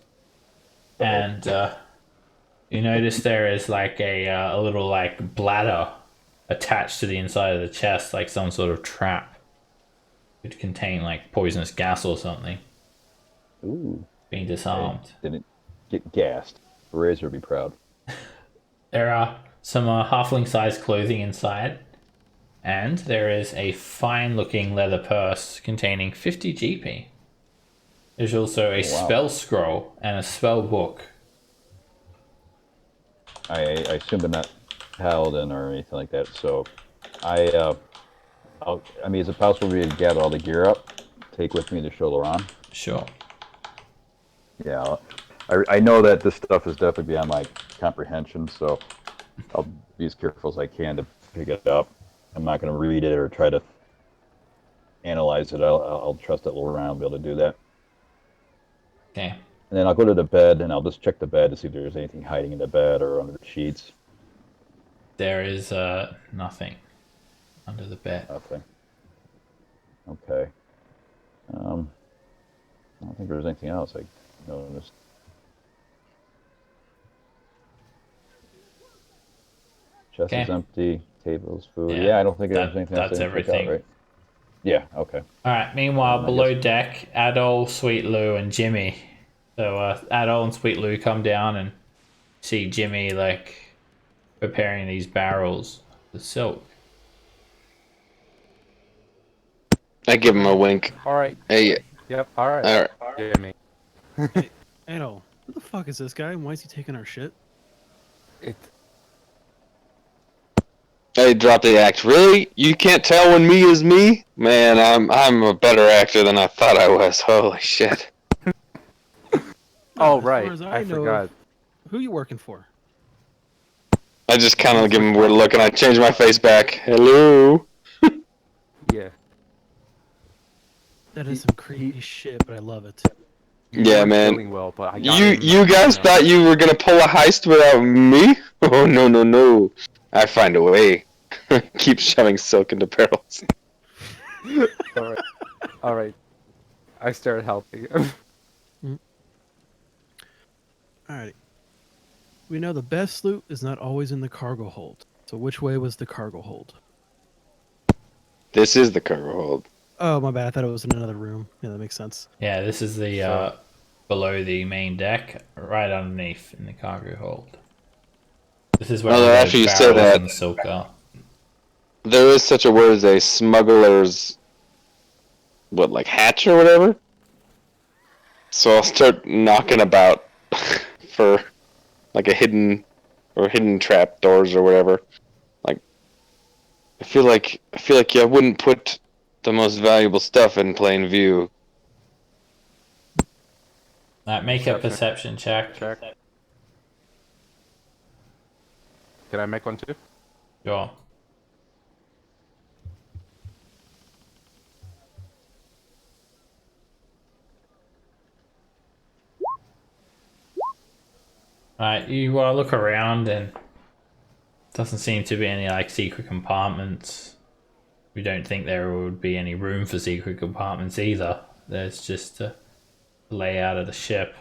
And you notice there is like a little like bladder attached to the inside of the chest, like some sort of trap. It could contain like poisonous gas or something. Ooh, Being disarmed. I didn't get gassed. Razor would be proud. There are some halfling-sized clothing inside, and there is a fine-looking leather purse containing 50 GP. There's also a spell scroll and a spell book. I assume they're not paladin or anything like that, so I mean, is it possible for me to gather all the gear up, take with me to show Laurent? Sure. Yeah, I know that this stuff is definitely beyond my comprehension, so I'll be as careful as I can to pick it up. I'm not going to read it or try to analyze it. I'll trust that Laurent will be able to do that. Okay. And then I'll go to the bed and I'll just check the bed to see if there's anything hiding in the bed or under the sheets. There is nothing under the bed. Nothing. Okay. I don't think there's anything else I noticed. Chest is Okay. empty. Tables, food. Yeah, Yeah, I don't think there's that- anything else that's I need to check out, everything. right? Yeah. Okay. All right. Meanwhile, I below guess- deck, Adol, Sweet Lou, and Jimmy. So Adol and Sweet Lou come down and see Jimmy like preparing these barrels of silk. I give him a wink. All right. Hey, Yep. All right. all right. Jimmy. Edo, who the fuck is this guy and why is he taking our shit? It. Hey, drop the act. Really? You can't tell when me is me? Man, I'm a better actor than I thought I was. Holy shit. Oh as far right. as I know, forgot. Who you working for? I just kind of give him a weird look and I change my face back. Hello? Yeah. That is some creepy shit, but I love it. You Yeah, weren't man. feeling well, but I got You him, you guys know. thought you were gonna pull a heist without me? Oh no no no! I find a way. Keep shoving silk into barrels. All right. All right. I started helping. Alrighty. We know the best loot is not always in the cargo hold. So which way was the cargo hold? This is the cargo hold. Oh, my bad. I thought it was in another room. Yeah, that makes sense. Yeah, this is the So- below the main deck, right underneath in the cargo hold. This is where Well, all the after you say barrels that- and the silk are. There is such a word as a smuggler's, what, like hatch or whatever? So I'll start knocking about for like a hidden trap doors or whatever. Like I feel like I wouldn't put the most valuable stuff in plain view. Make a perception check. Check. Can I make one too? Sure. Alright, you look around and doesn't seem to be any like secret compartments. We don't think there would be any room for secret compartments either. There's just a layout of the ship.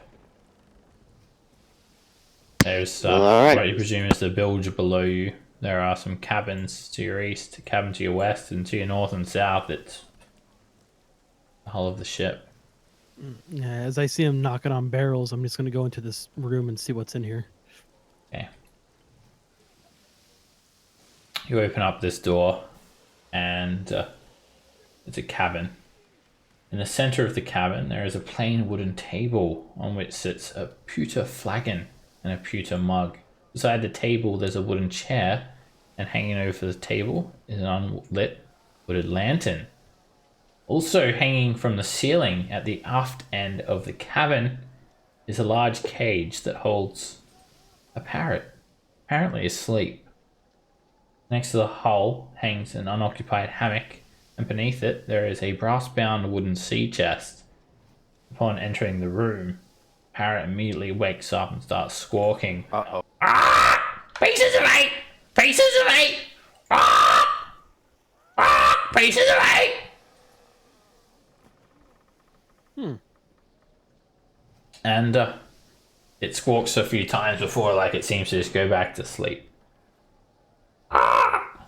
There's Alright. what you presume is the bilge below you. There are some cabins to your east, a cabin to your west, and to your north and south. It's the hull of the ship. Yeah, as I see him knocking on barrels, I'm just going to go into this room and see what's in here. Okay. You open up this door, and it's a cabin. In the center of the cabin, there is a plain wooden table on which sits a pewter flagon and a pewter mug. Beside the table, there's a wooden chair, and hanging over the table is an unlit wooded lantern. Also hanging from the ceiling at the aft end of the cabin is a large cage that holds a parrot, apparently asleep. Next to the hull hangs an unoccupied hammock, and beneath it there is a brass-bound wooden sea chest. Upon entering the room, the parrot immediately wakes up and starts squawking. Uh-oh. Ah! Pieces of eight! Pieces of eight! Ah! Ah! Pieces of eight! And it squawks a few times before like it seems to just go back to sleep. Ah!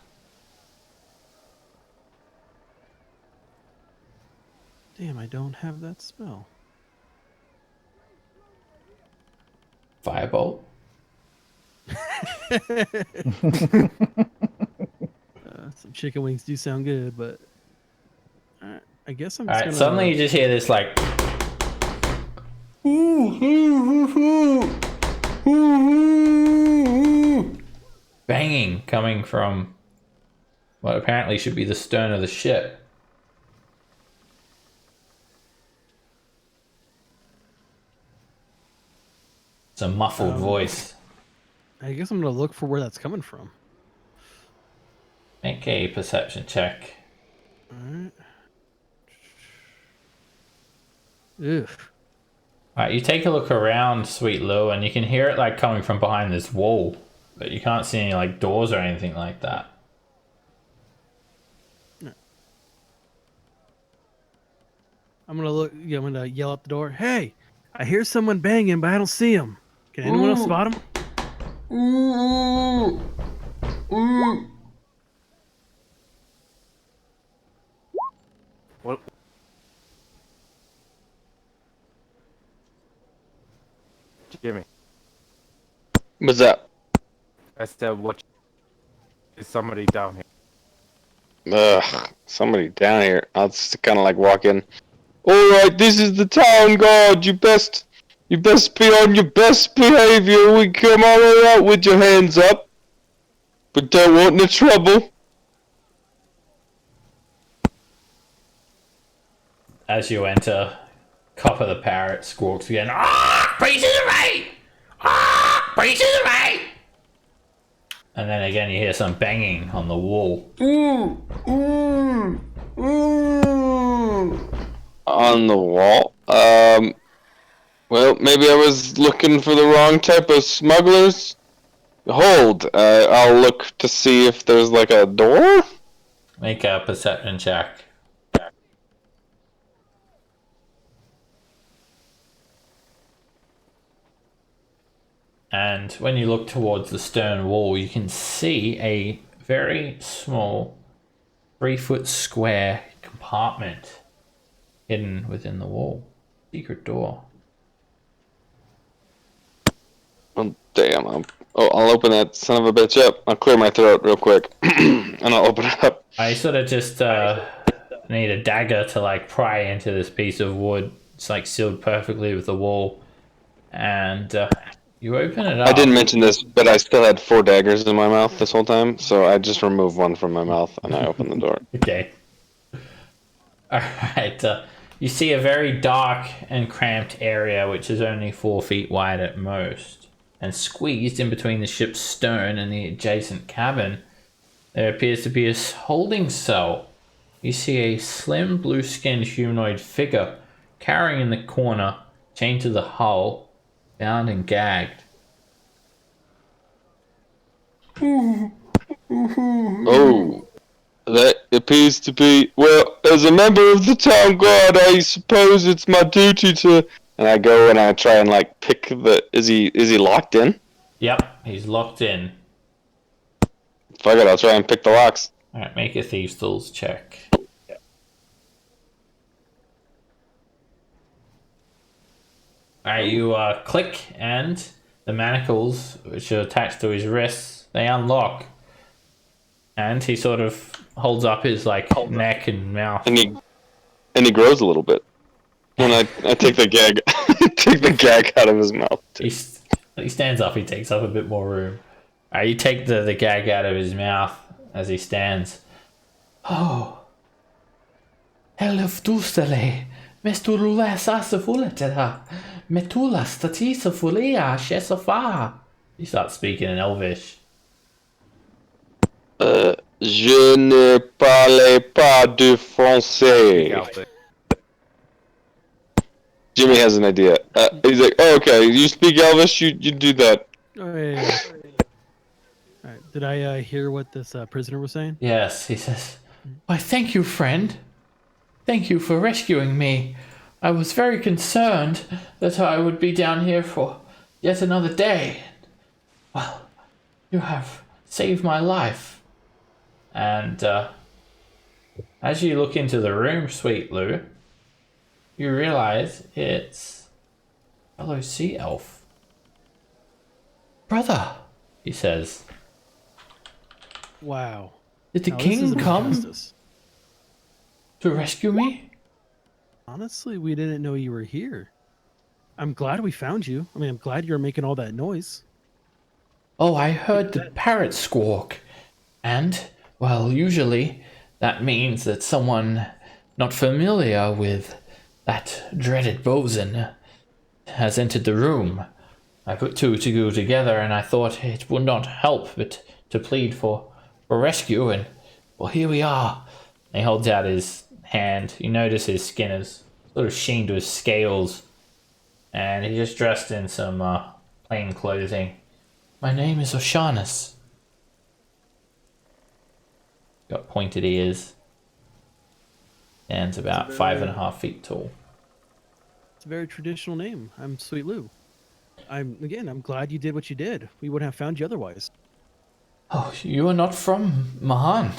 Damn, I don't have that spell. Firebolt? Some chicken wings do sound good, but I guess I'm just Alright, gonna... suddenly you just hear this like banging coming from what apparently should be the stern of the ship. It's a muffled voice. I guess I'm gonna look for where that's coming from. Make a perception check. Alright. Ugh. Alright, you take a look around, Sweet Lou, and you can hear it like coming from behind this wall, but you can't see any like doors or anything like that. I'm gonna look. Yeah, I'm gonna yell at the door. Hey, I hear someone banging, but I don't see him. Can anyone else spot him? Ooh, What? Jimmy, What's up? I said, what is somebody down here? Ugh, somebody down here. I'll just kind of like walk in. All right, this is the town guard. You best be on your best behavior. We come all out with your hands up, but don't want no trouble. As you enter, Copper the Parrot squawks again. Ah! Pieces of right! Ah! Pieces of right! And then again you hear some banging on the wall. On the wall. Well, maybe I was looking for the wrong type of smugglers. Hold. I'll look to see if there's like a door. Make a perception check. And when you look towards the stone wall, you can see a very small 3-foot square compartment hidden within the wall. Secret door. Oh, damn. I'll open that son of a bitch up. I'll clear my throat real quick. And I'll open it up. I sort of just need a dagger to like pry into this piece of wood. It's like sealed perfectly with the wall. And you open it up. I didn't mention this, but I still had 4 daggers in my mouth this whole time, so I just removed one from my mouth and I opened the door. Okay. Alright. You see a very dark and cramped area which is only 4 feet wide at most. And squeezed in between the ship's stern and the adjacent cabin, there appears to be a holding cell. You see a slim blue-skinned humanoid figure cowering in the corner, chained to the hull, bound and gagged. Oh, that appears to be, well, as a member of the town guard, I suppose it's my duty to... And I go and I try and like pick the... Is he locked in? Yep, he's locked in. Fuck it, I'll try and pick the locks. Alright, make a thieves' tools check. Alright, you click and the manacles which are attached to his wrists, they unlock. And he sort of holds up his like neck and mouth. And he grows a little bit. When I take the gag take the gag out of his mouth. He stands up, he takes up a bit more room. You take the gag out of his mouth as he stands. Oh. Elf dustele. Mestulula sasafuletera. Metula statisa fulia shesafa. He starts speaking in Elvish. Je ne parle pas de français. Jimmy has an idea. He's like, oh, okay, you speak Elvish, you do that. Oh, yeah. All right. Did I hear what this prisoner was saying? Yes, he says, why, thank you, friend. Thank you for rescuing me. I was very concerned that I would be down here for yet another day. Well, you have saved my life. And as you look into the room, Sweet Lou, you realize it's fellow sea elf. Brother, he says. Wow. Did the Now, this king isn't come justice. to rescue me? Honestly, we didn't know you were here. I'm glad we found you. I mean, I'm glad you're making all that noise. Oh, I heard the parrot squawk. And, well, usually that means that someone not familiar with that dreaded bosun has entered the room. I put 2 to go together and I thought it would not help but to plead for rescue, and well, here we are. And he holds out his hand. You notice his skin is sort of sheen to his scales, and he's just dressed in some plain clothing. My name is O'Shaughnessy. Got pointed ears. Stands about 5.5 feet tall. It's a very traditional name. I'm Sweet Lou. I'm glad you did what you did. We wouldn't have found you otherwise. Oh, you are not from Mahan.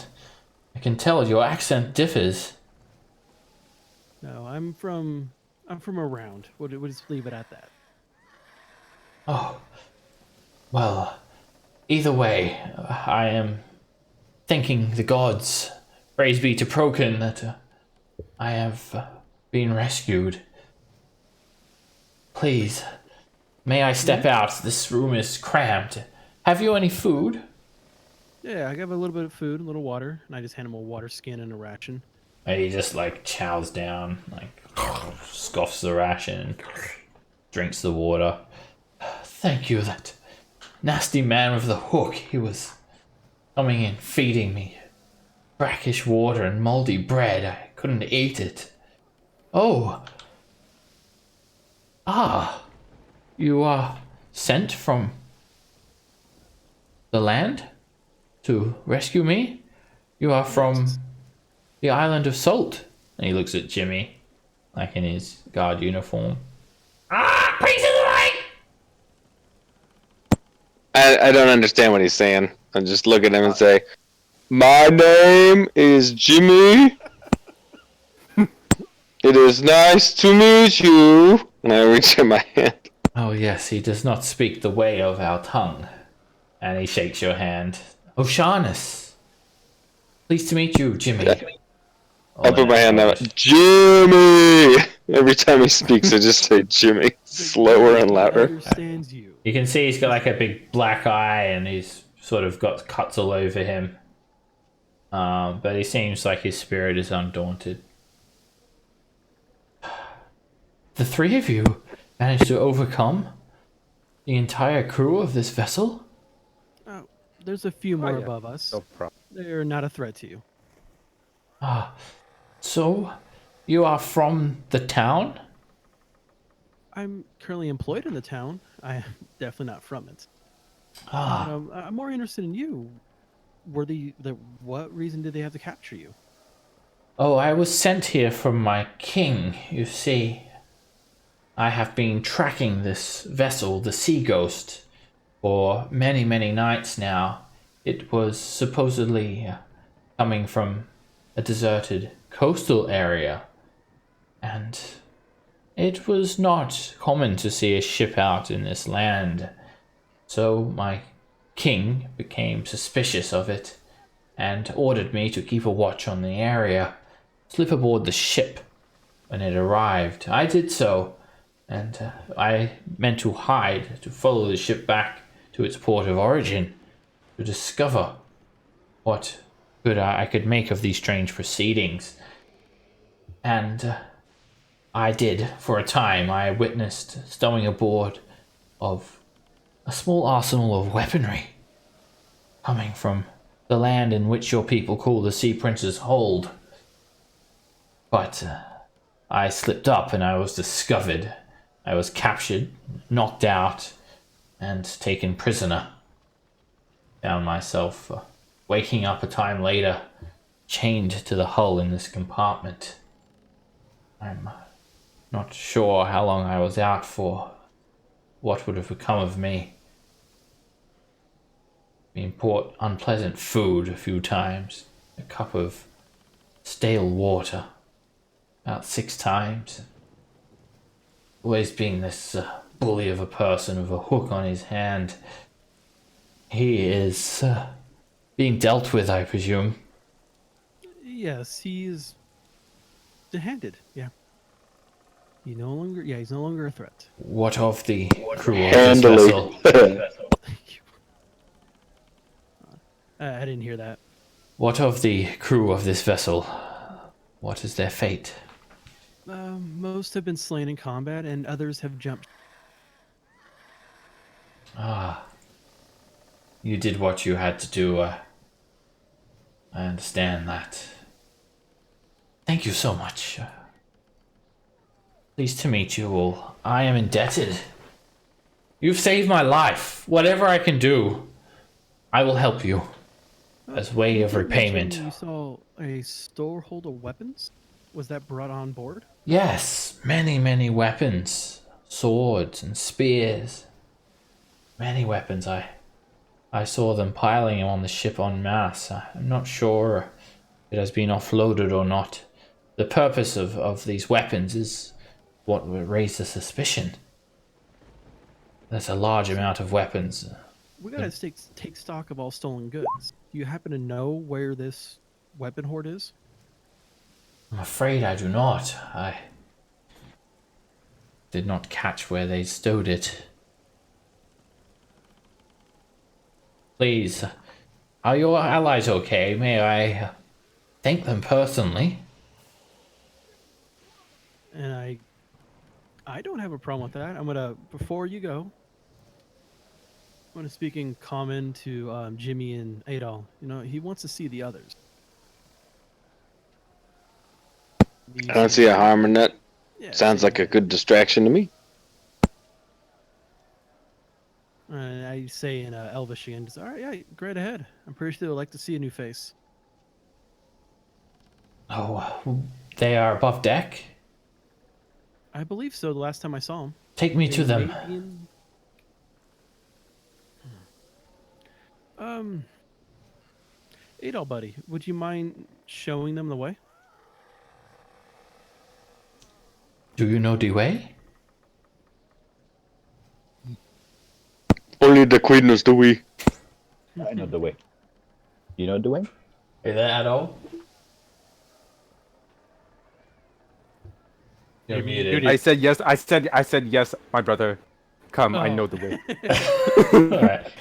I can tell your accent differs. No, I'm from around. We'll just leave it at that. Oh, well, either way, I am thanking the gods. Praise be to Prokin that I have been rescued. Please, may I step out? This room is cramped. Have you any food? Yeah, I got a little bit of food, a little water, and I just hand him a water skin and a ration. And he just like chows down, like scoffs the ration and drinks the water. Thank you, that nasty man with the hook. He was coming in, feeding me brackish water and moldy bread. I couldn't eat it. Oh. Ah. You are sent from the land to rescue me? You are from the island of Salt. And he looks at Jimmy, like in his guard uniform. Ah, piece of the right! I don't understand what he's saying. I just look at him and say, "My name is Jimmy. It is nice to meet you." And I reach in my hand. Oh yes, he does not speak the way of our tongue. And he shakes your hand. O'Shaughnessy. Pleased to meet you, Jimmy. I put my hand out. Jimmy! Every time he speaks, I just say Jimmy. Slower and louder. Understands you. You can see he's got like a big black eye and he's sort of got cuts all over him. But he seems like his spirit is undaunted. The three of you managed to overcome the entire crew of this vessel? Oh, there's a few more yeah. above us. No problem. They're not a threat to you. Ah, so you are from the town? I'm currently employed in the town. I am definitely not from it. Ah, But, I'm more interested in you. Were what reason did they have to capture you? oh, I was sent here from my king, you see. I have been tracking this vessel, the Sea Ghost, for many, many nights now. It was supposedly coming from a deserted coastal area, and it was not common to see a ship out in this land. So my king became suspicious of it and ordered me to keep a watch on the area, slip aboard the ship when it arrived. I did so, and I meant to hide, to follow the ship back to its port of origin, to discover what good I could make of these strange proceedings. And I did, for a time. I witnessed stowing aboard of a small arsenal of weaponry coming from the land in which your people call the Sea Prince's Hold. But I slipped up and I was discovered. I was captured, knocked out, and taken prisoner. Found myself waking up a time later, chained to the hull in this compartment. I'm not sure how long I was out for, what would have become of me. Been brought unpleasant food a few times, a cup of stale water about 6 times. Always being this bully of a person with a hook on his hand. He is being dealt with, I presume. Yes, he's handed. Yeah. He's no longer a threat. What of the crew of this Handily. vessel? Thank you. I didn't hear that. What of the crew of this vessel? What is their fate? Most have been slain in combat, and others have jumped. Ah, you did what you had to do. I understand that. Thank you so much. Pleased to meet you all. I am indebted. You've saved my life. Whatever I can do, I will help you as way of You did mention repayment. You saw a storehold of weapons. Was that brought on board? Yes, many, many weapons. Swords and spears. Many weapons. I I saw them piling him on the ship en masse. I'm not sure it has been offloaded or not. The purpose of these weapons is what would raise the suspicion. There's a large amount of weapons. We gotta take stock of all stolen goods. Do you happen to know where this weapon hoard is? I'm afraid I do not. I did not catch where they stowed it. Please, are your allies okay? May I thank them personally? And I don't have a problem with that. I'm gonna, before you go, I'm gonna speak in common to Jimmy and Adol. You know, he wants to see the others. I don't see a harm in that. Yeah, Sounds like a good distraction to me. And I say in Elvish again, just, all right, yeah, great ahead. I'm pretty sure they'll like to see a new face. Oh, they are above deck? I believe so. The last time I saw them. Take me to them. Adol, buddy, would you mind showing them the way? Do you know the way? Only the queen knows the way. I know the way. You know the way? Are you there at all? You're muted. I said yes. I said yes, my brother. Come, I know the way. Alright.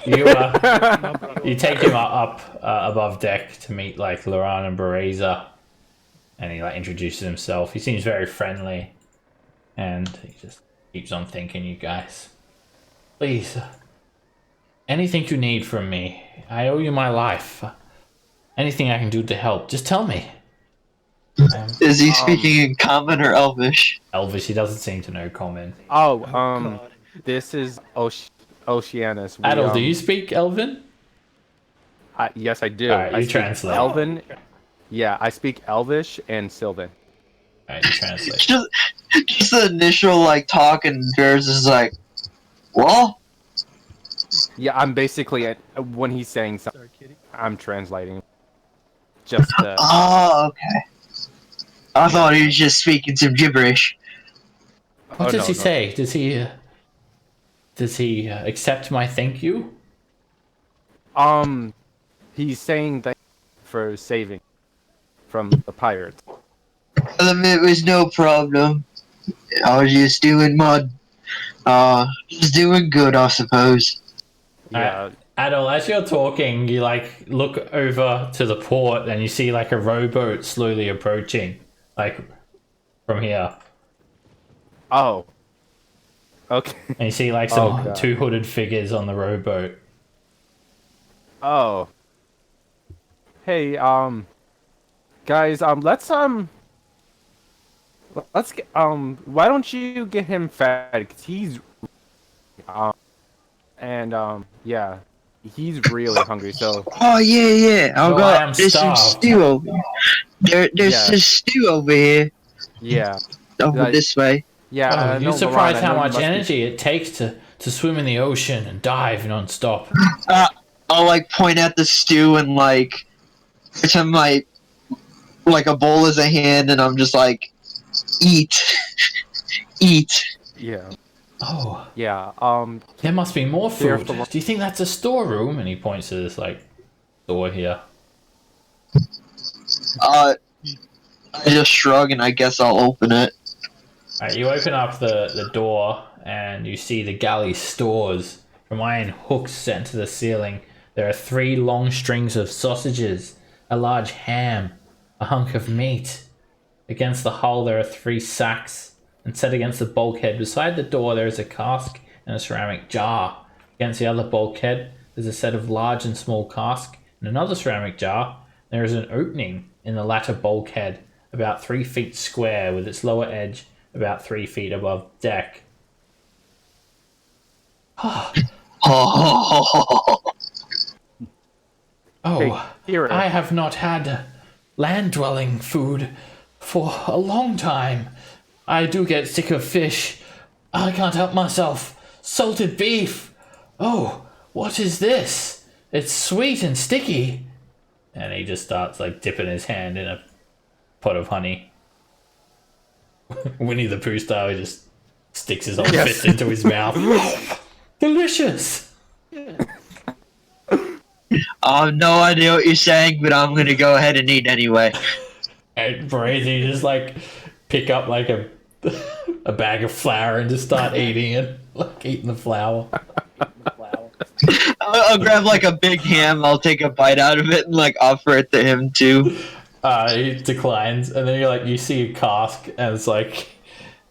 You take him up above deck to meet like Loran and Bereza, and he like introduces himself. He seems very friendly, and he just keeps on thanking you guys. Please, anything you need from me, I owe you my life. Anything I can do to help, just tell me. Is he speaking in Common or Elvish? Elvish, he doesn't seem to know Common. God. This is Oceanus. Adol, do you speak Elven? Yes, I do. Alright, I you speak translate. Elven. Yeah, I speak Elvish and Sylvan. Alright, you translate. Just the initial like talk, and Bears is like, "Well, Yeah, I'm basically when he's saying something, Sorry, kitty. I'm translating. Just oh, okay." I thought he was just speaking some gibberish. What does he say? Does he accept my thank you? He's saying thank you for saving from the pirates. It was no problem. I was just doing just doing good, I suppose. Yeah. Adol, as you're talking, you like look over to the port and you see like a rowboat slowly approaching, like from here. Oh. Okay. And you see like some two hooded figures on the rowboat. Oh. Hey, guys, let's get, why don't you get him fed? 'Cause he's, yeah, he's really hungry, so. Oh yeah. I am There's some starved. stew over here. There's some stew over here. Yeah. Over this way. Yeah. You're surprised how much energy it takes to swim in the ocean and dive non-stop. I'll like point at the stew and like pretend like a bowl is a hand, and I'm just like, eat. Yeah. Oh. Yeah. There must be more food. Careful. Do you think that's a storeroom? And he points to this like door here. I just shrug, and I guess I'll open it. Alright, you open up the door and you see the galley stores from iron hooks set into the ceiling. There are 3 long strings of sausages, a large ham, a hunk of meat. Against the hull there are 3 sacks, and set against the bulkhead beside the door there is a cask and a ceramic jar. Against the other bulkhead there's a set of large and small cask and another ceramic jar. There is an opening in the latter bulkhead about 3 feet square, with its lower edge about 3 feet above deck. Oh, here. I have not had land-dwelling food for a long time. I do get sick of fish. I can't help myself. Salted beef. Oh, what is this? It's sweet and sticky. And he just starts like dipping his hand in a pot of honey. Winnie the Pooh style, he just sticks his whole fist into his mouth. Delicious! I have no idea what you're saying, but I'm gonna go ahead and eat anyway. And Brazy just like pick up like a bag of flour and just start eating it. Like eating the flour. I'll grab like a big ham, I'll take a bite out of it and like offer it to him too. He declines, and then you see a cask, and it's like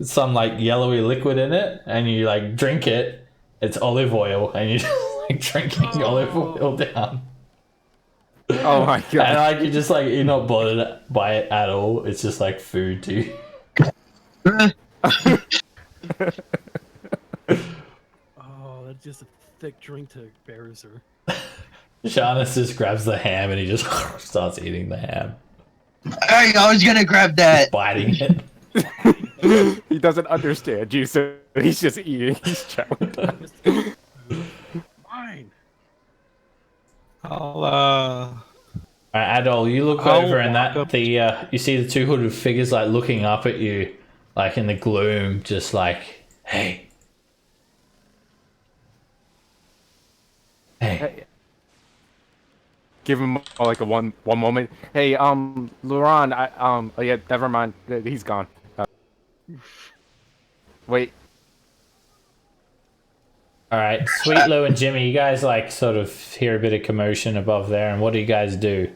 some like yellowy liquid in it, and you like drink it. It's olive oil, and you're just like drinking olive oil down. Oh my god! And like you're not bothered by it at all. It's just like food to you. Oh, that's just a thick drink to Bearser. Shaunus just grabs the ham and he just starts eating the ham. Hey, I was gonna grab that. Biting it. He doesn't understand you, so he's just eating. He's chowing. Mine. I'll Adol, you look I'll over and walk up you see the two hooded figures like looking up at you, like in the gloom, just like, hey. Hey. Give him like a one moment. Hey, Laurent, oh yeah, never mind. He's gone. Wait. All right, Sweet Lou and Jimmy, you guys like sort of hear a bit of commotion above there, and what do you guys do?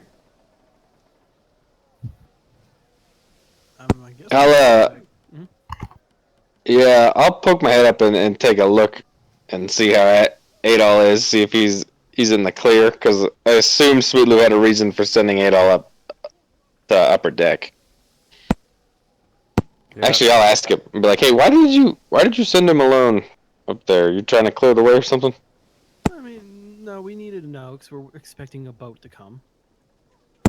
I guess I'll poke my head up and take a look and see how Adol is, see if he's in the clear, because I assume Sweet Lou had a reason for sending Adol up the upper deck. Yeah. Actually, I'll ask him and be like, "Hey, why did you send him alone up there? You trying to clear the way or something?" I mean, no, we needed to know because we're expecting a boat to come,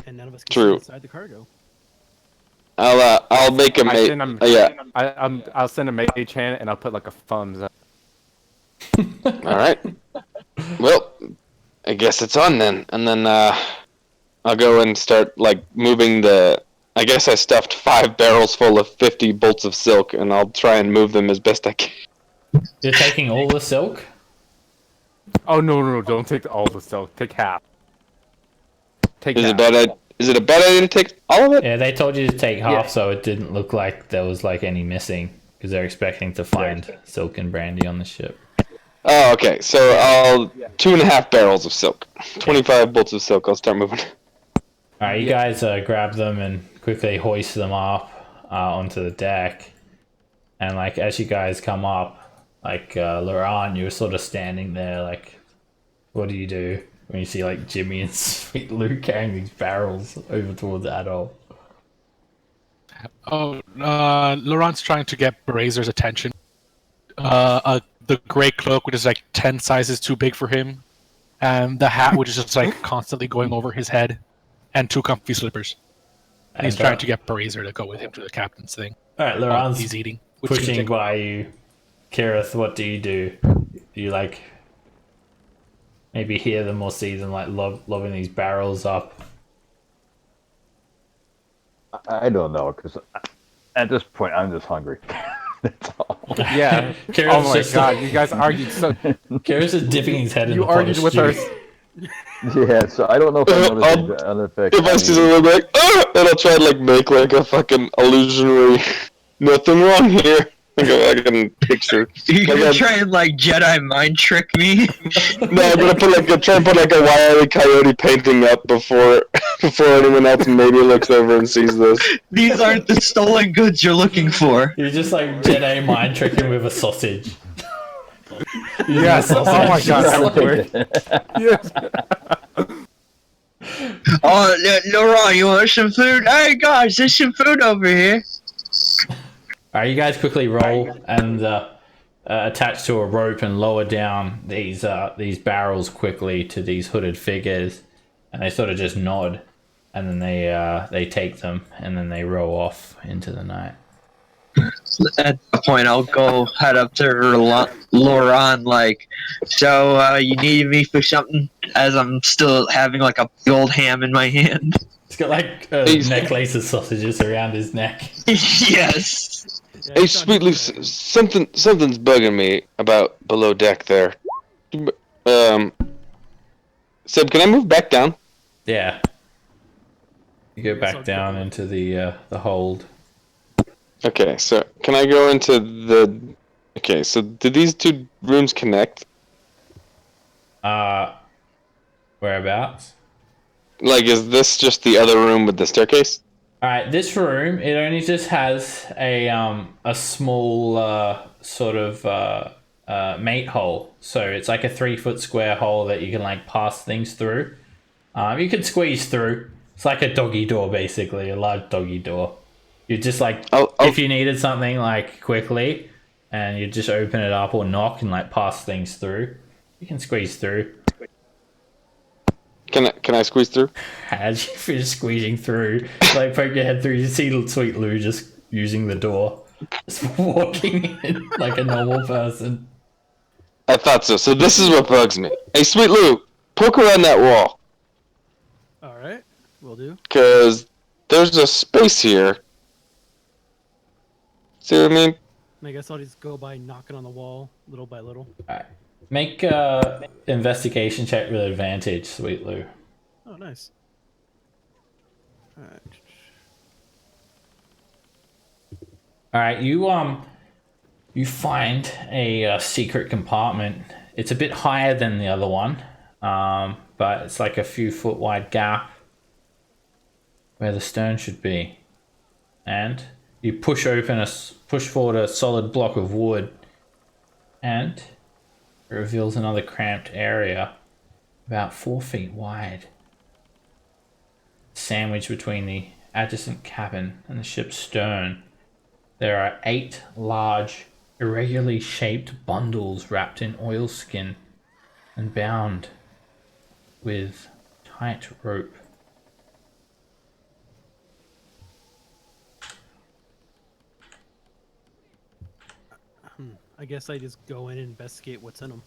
and none of us can True. sit inside the cargo. I'll make him. I'll send a mage hand and I'll put like a thumbs up. All right. Well, I guess it's on then, and then I'll go and start like moving the. I guess I stuffed 5 barrels full of 50 bolts of silk, and I'll try and move them as best I can. You're taking all the silk? Oh no! Don't take all the silk. Take half. Take Is half. it a bad idea to take all of it? Yeah, they told you to take half, Yeah. so it didn't look like there was like any missing, because they're expecting to find silk and brandy on the ship. Oh, okay. So I'll 2.5 barrels of silk, 25 bolts of silk. I'll start moving. All right, you guys grab them and quickly hoist them up onto the deck. And like as you guys come up, like Laurent, you're sort of standing there, like, what do you do when you see like Jimmy and Sweet Lou carrying these barrels over towards Adol? Oh, Laurent's trying to get Brazer's attention. The gray cloak, which is like 10 sizes too big for him, and the hat, which is just like constantly going over his head, and 2 comfy slippers. And he's trying to get Brazer to go with him to the captain's thing. All right, Laurent's he's eating. Which is gonna pushing take- by you. Kirith, what do? Do you like maybe hear them or see them like lobbing these barrels up? I don't know, because at this point I'm just hungry. That's all. Yeah. Kirith's Oh my just god! You guys argued so. Kirith's just dipping his head in You the pot argued of with stew. our. Yeah, so I don't know if I'm noticing the other effect. If I see something like, and I'll try to like make like a fucking illusionary, nothing wrong here. I can picture. You're Like gonna a- try and like Jedi mind trick me? No, I'm gonna try and put like a Wile E. Coyote painting up before anyone else maybe looks over and sees this. These aren't the stolen goods you're looking for. You just like Jedi mind tricking with a sausage. Yes. Oh my god! That would work. Yes. Oh, Laurent, you want some food? Hey guys, there's some food over here. Alright, you guys quickly roll and attach to a rope and lower down these barrels quickly to these hooded figures, and they sort of just nod, and then they take them and then they row off into the night. At that point, I'll go head up to Laurent, like, so you needed me for something? as I'm still having like a big old ham in my hand. He's got like a necklace of sausages around his neck. Yes. Yeah, Hey, he's on Sweetly, his dragon. something's bugging me about below deck there. Seb, can I move back down? Yeah. You go I guess I'll back down go. into the hold. Okay, so can I go into the? Okay, so did these two rooms connect? Whereabouts? Like, is this just the other room with the staircase? All right, this room it only just has a small sort of mate hole. So it's like a 3-foot square hole that you can like pass things through. You can squeeze through. It's like a doggy door, basically, a large doggy door. You just like if you needed something like quickly, and you just open it up or knock and like pass things through. You can squeeze through. Can I squeeze through? As you finish squeezing through, like poke your head through, you see Sweet Lou just using the door, just walking in like a normal person. I thought so. So this is what bugs me. Hey, Sweet Lou, poke around that wall, All right, will do. cause there's a space here. See what I mean? I guess I'll just go by knocking on the wall little by little. Alright. Make a investigation check with advantage, Sweet Lou. Oh, nice. All right. Alright, you find a secret compartment. It's a bit higher than the other one, but it's like a few foot wide gap where the stern should be. And you push forward a solid block of wood, and it reveals another cramped area about 4 feet wide, sandwiched between the adjacent cabin and the ship's stern. There are 8 large, irregularly shaped bundles wrapped in oilskin and bound with tight rope. I guess I just go in and investigate what's in them.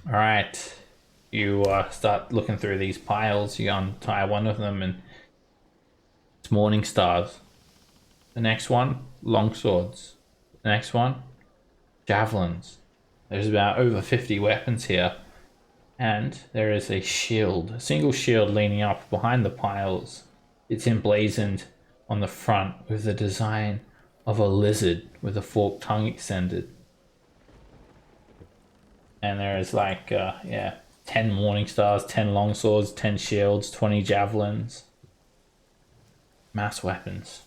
All right, you start looking through these piles. You untie one of them, and it's morning stars. The next one, long swords. The next one, javelins. There's about over 50 weapons here, and there is a shield, a single shield leaning up behind the piles. It's emblazoned on the front with the design of a lizard with a forked tongue extended. And there is like 10 morning stars, 10 long swords, 10 shields, 20 javelins. Mass weapons.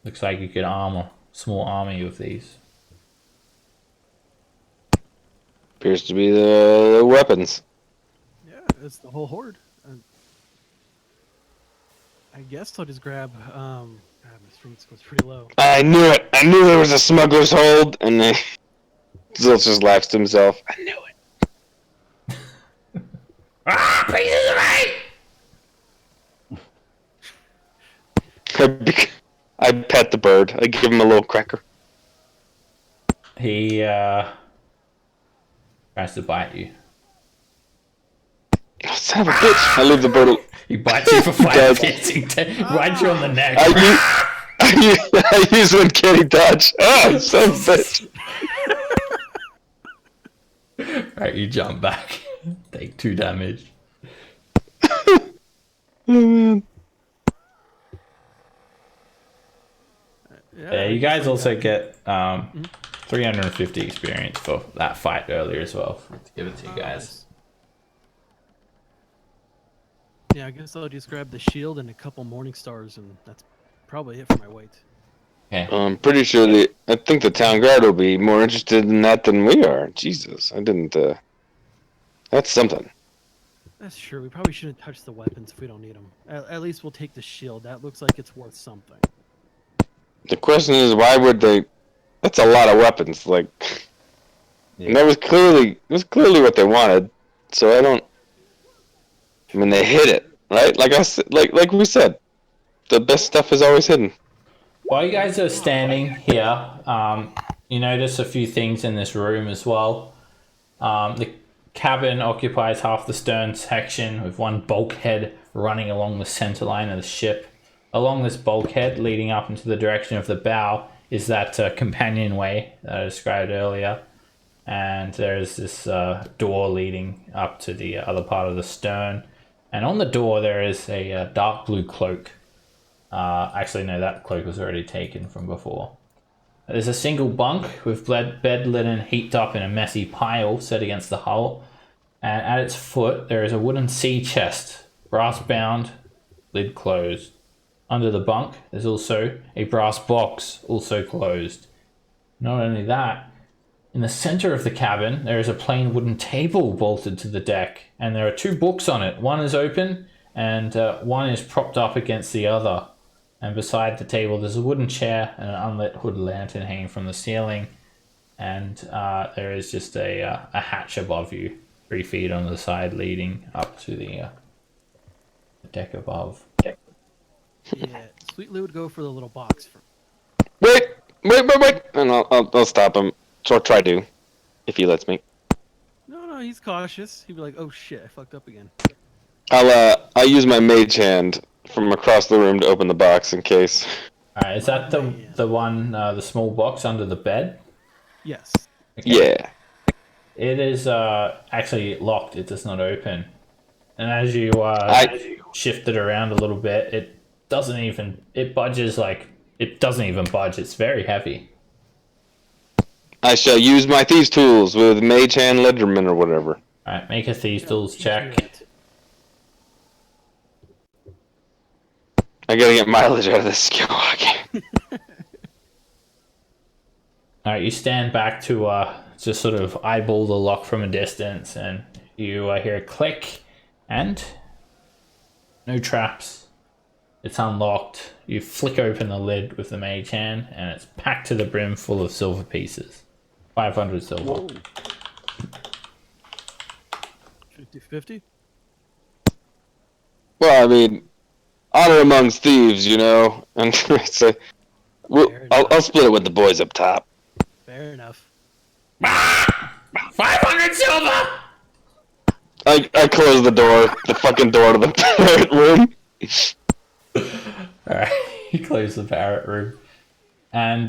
Looks like you could arm a small army with these. Appears to be the weapons. Yeah, it's the whole horde. I guess I'll just grab. God, my strength goes pretty low. I knew it. I knew there was a smuggler's hold, and then Zilch just laughs to himself. I knew it. Pieces of meat! I pet the bird. I give him a little cracker. He tries to bite you. Oh, son of a bitch! I leave the bird. He bites you for 5 does. piercing, bites you on the neck. I use uncanny dodge. Oh, son of a bitch! Alright, you jump back. Take 2 damage. Oh man. Yeah, you guys also get 350 experience for that fight earlier as well. To give it to you guys. Yeah, I guess I'll just grab the shield and a couple morning stars, and that's probably it for my weight. Okay. I'm pretty sure I think the town guard will be more interested in that than we are. Jesus, I didn't. That's something. That's true. We probably shouldn't touch the weapons if we don't need them. At least we'll take the shield. That looks like it's worth something. The question is, why would they? That's a lot of weapons. Like, and that was clearly what they wanted. So I don't. I mean, they hid it, right? Like I said, like we said, the best stuff is always hidden. While you guys are standing here, you notice a few things in this room as well. The cabin occupies half the stern section, with one bulkhead running along the center line of the ship. Along this bulkhead, leading up into the direction of the bow, is that companionway that I described earlier. And there's this door leading up to the other part of the stern. And on the door, there is a dark blue cloak. Actually, no, that cloak was already taken from before. There's a single bunk with bed linen heaped up in a messy pile set against the hull. And at its foot, there is a wooden sea chest, brass bound, lid closed. Under the bunk, there's also a brass box, also closed. Not only that, in the center of the cabin, there is a plain wooden table bolted to the deck, and there are 2 books on it. One is open, and one is propped up against the other. And beside the table, there's a wooden chair and an unlit hood lantern hanging from the ceiling. And there is just a hatch above you, 3 feet on the side, leading up to the deck above. Yeah, Sweet Lou would go for the little box. Wait! And I'll stop him. Or try to, if he lets me. No, he's cautious. He'd be like, "Oh shit, I fucked up again." I'll use my mage hand from across the room to open the box in case. Alright, is that the one, the small box under the bed? Yes. Okay. Yeah. It is actually locked. It does not open. And as you shift it around a little bit, it budges like, it doesn't even budge. It's very heavy. I shall use my thieves' tools with mage hand Ledgerman or whatever. Alright, make a thieves' tools check. I gotta get mileage out of this skill. Alright, you stand back to just sort of eyeball the lock from a distance, and you hear a click, and no traps. It's unlocked. You flick open the lid with the mage hand, and it's packed to the brim full of silver pieces. 500 silver. 50-50? Well, I mean, honor amongst thieves, you know. And so, I'll split it with the boys up top. Fair enough. 500 silver! I close the door, the fucking door to the parrot room. Alright, you close the parrot room. And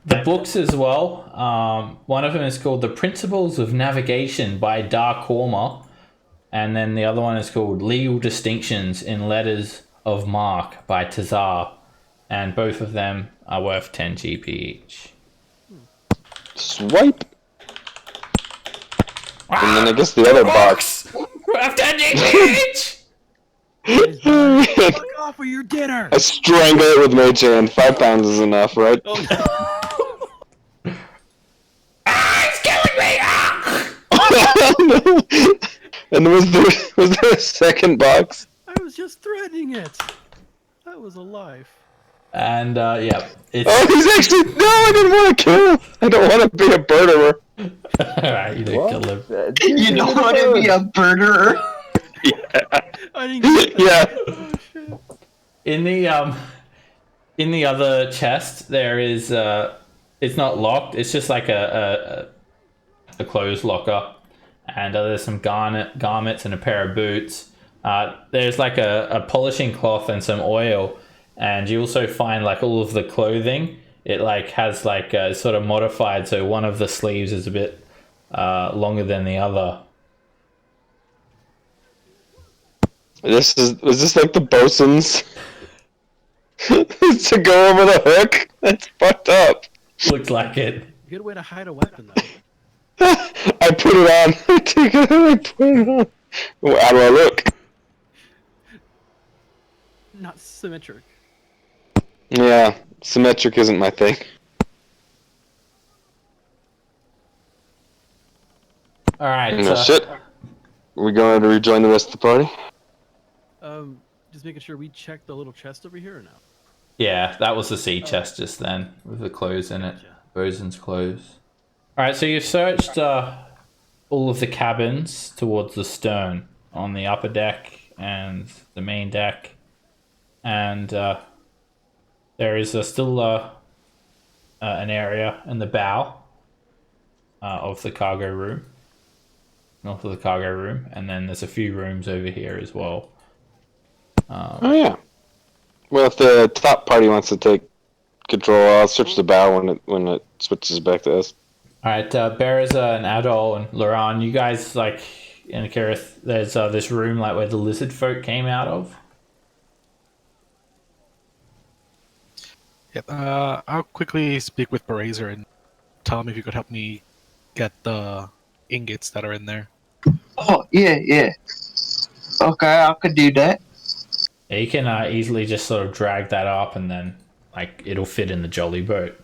the books as well. One of them is called The Principles of Navigation by Dar Korma. And then the other one is called Legal Distinctions in Letters of Mark by Tazar. And both of them are worth 10 GP each. Swipe. And then I guess the other box. Worth 10 GP each! Fuck off for your dinner! I strangle it with mage hand. 5 pounds is enough, right? Oh, no. It's killing me! And was there a second box? I was just threatening it. That was a life. And yeah, it's Oh, he's actually no! I didn't want to kill him. I don't want to be a birderer. alright, you don't kill him. You don't want to be a birderer. I didn't get that. Yeah. Oh, shit. In the other chest, there is it's not locked. It's just like a clothes locker, and there's some garments and a pair of boots. There's like a polishing cloth and some oil, and you also find like all of the clothing. It like has like sort of modified, so one of the sleeves is a bit longer than the other. Was this like the bosun's to go over the hook? That's fucked up. Looks like it. Good way to hide a weapon, though. I put it on. I take it and I put it on. How do I look? Not symmetric. Yeah, symmetric isn't my thing. All right. No shit. Are we going to rejoin the rest of the party? Just making sure we check the little chest over here or no? Yeah, that was the sea chest just then with the clothes in it. Bosun's clothes. All right, so you've searched all of the cabins towards the stern on the upper deck and the main deck, and there is still an area in the bow of the cargo room, north of the cargo room, and then there's a few rooms over here as well. Oh yeah. Well, if the top party wants to take control, I'll search the bow when it switches back to us. All right, Bereza and Adol and Laurent, you guys like in Kareth, there's this room like where the lizard folk came out of. Yeah, I'll quickly speak with Berazer and tell him if you could help me get the ingots that are in there. Oh, yeah. Okay, I could do that. Yeah, you can easily just sort of drag that up, and then like it'll fit in the jolly boat.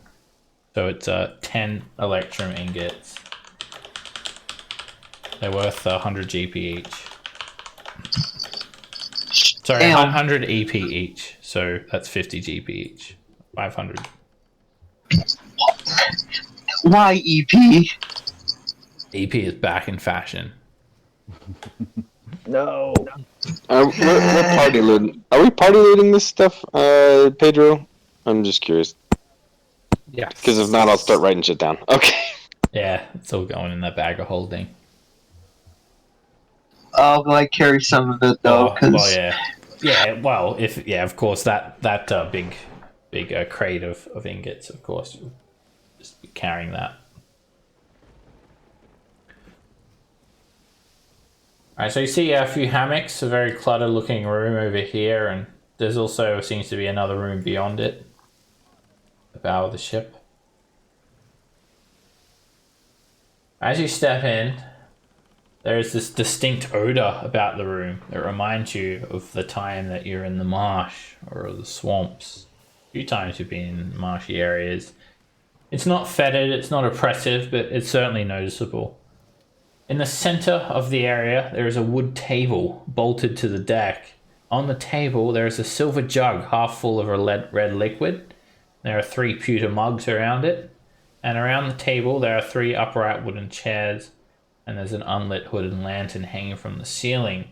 So it's 10 electrum ingots. They're worth 100 GP each. Sorry, Damn. 100 EP each. So that's 50 GP each. 500. Why EP? EP is back in fashion. No. We're party looting. Are we party looting this stuff, Pedro? I'm just curious. Yeah. Because if not, I'll start writing shit down. Okay. Yeah, it's all going in that bag of holding. I'll like carry some of it though, because yeah. Well, of course that big crate of ingots, of course, you'll just be carrying that. Alright, so you see a few hammocks, a very cluttered looking room over here, and there's also seems to be another room beyond it. The bow of the ship. As you step in, there is this distinct odor about the room that reminds you of the time that you're in the marsh or the swamps. A few times you've been in marshy areas. It's not fetid, it's not oppressive, but it's certainly noticeable. In the center of the area, there is a wood table bolted to the deck. On the table, there is a silver jug half full of a red liquid. There are 3 pewter mugs around it. And around the table, there are 3 upright wooden chairs. And there's an unlit hooded lantern hanging from the ceiling.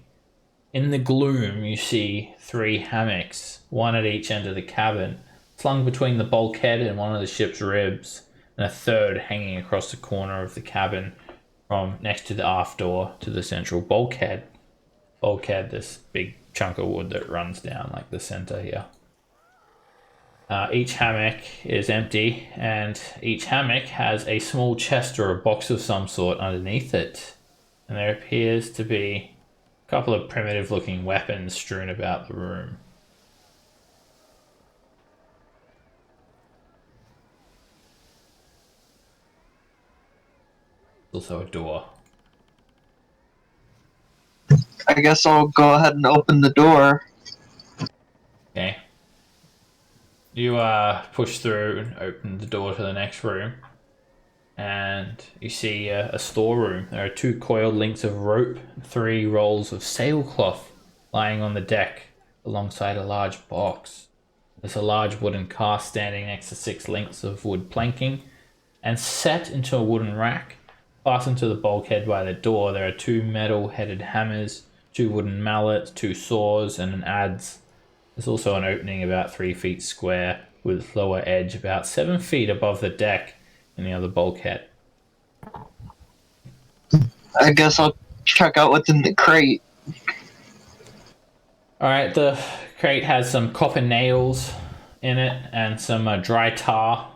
In the gloom, you see 3 hammocks, one at each end of the cabin, slung between the bulkhead and one of the ship's ribs, and a third hanging across the corner of the cabin from next to the aft door to the central bulkhead. Bulkhead, this big chunk of wood that runs down like the center here. Each hammock is empty, and each hammock has a small chest or a box of some sort underneath it. And there appears to be a couple of primitive looking weapons strewn about the room. Also a door. I guess I'll go ahead and open the door. Okay. You push through and open the door to the next room, and you see a storeroom. There are 2 coiled links of rope, 3 rolls of sailcloth lying on the deck alongside a large box. There's a large wooden cask standing next to 6 links of wood planking, and set into a wooden rack fastened to the bulkhead by the door, there are 2 metal-headed hammers, 2 wooden mallets, 2 saws, and an adze. There's also an opening about 3 feet square with lower edge about 7 feet above the deck in the other bulkhead. I guess I'll check out what's in the crate. Alright, the crate has some copper nails in it and some dry tar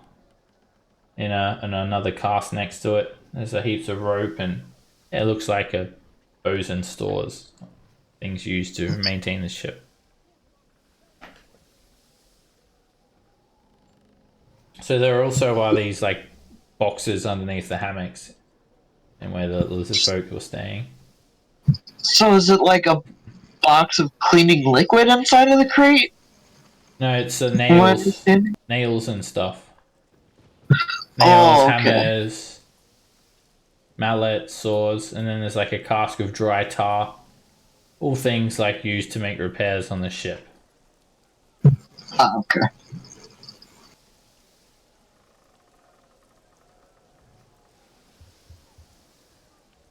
in another cask next to it. There's a heaps of rope, and it looks like a bosun stores, things used to maintain the ship. So there also are these like boxes underneath the hammocks and where the lizard folk were staying. So is it like a box of cleaning liquid inside of the crate? No, it's Am I nails understanding? and stuff. Nails, okay. hammers, mallets, saws, and then there's like a cask of dry tar. All things like used to make repairs on the ship. Okay.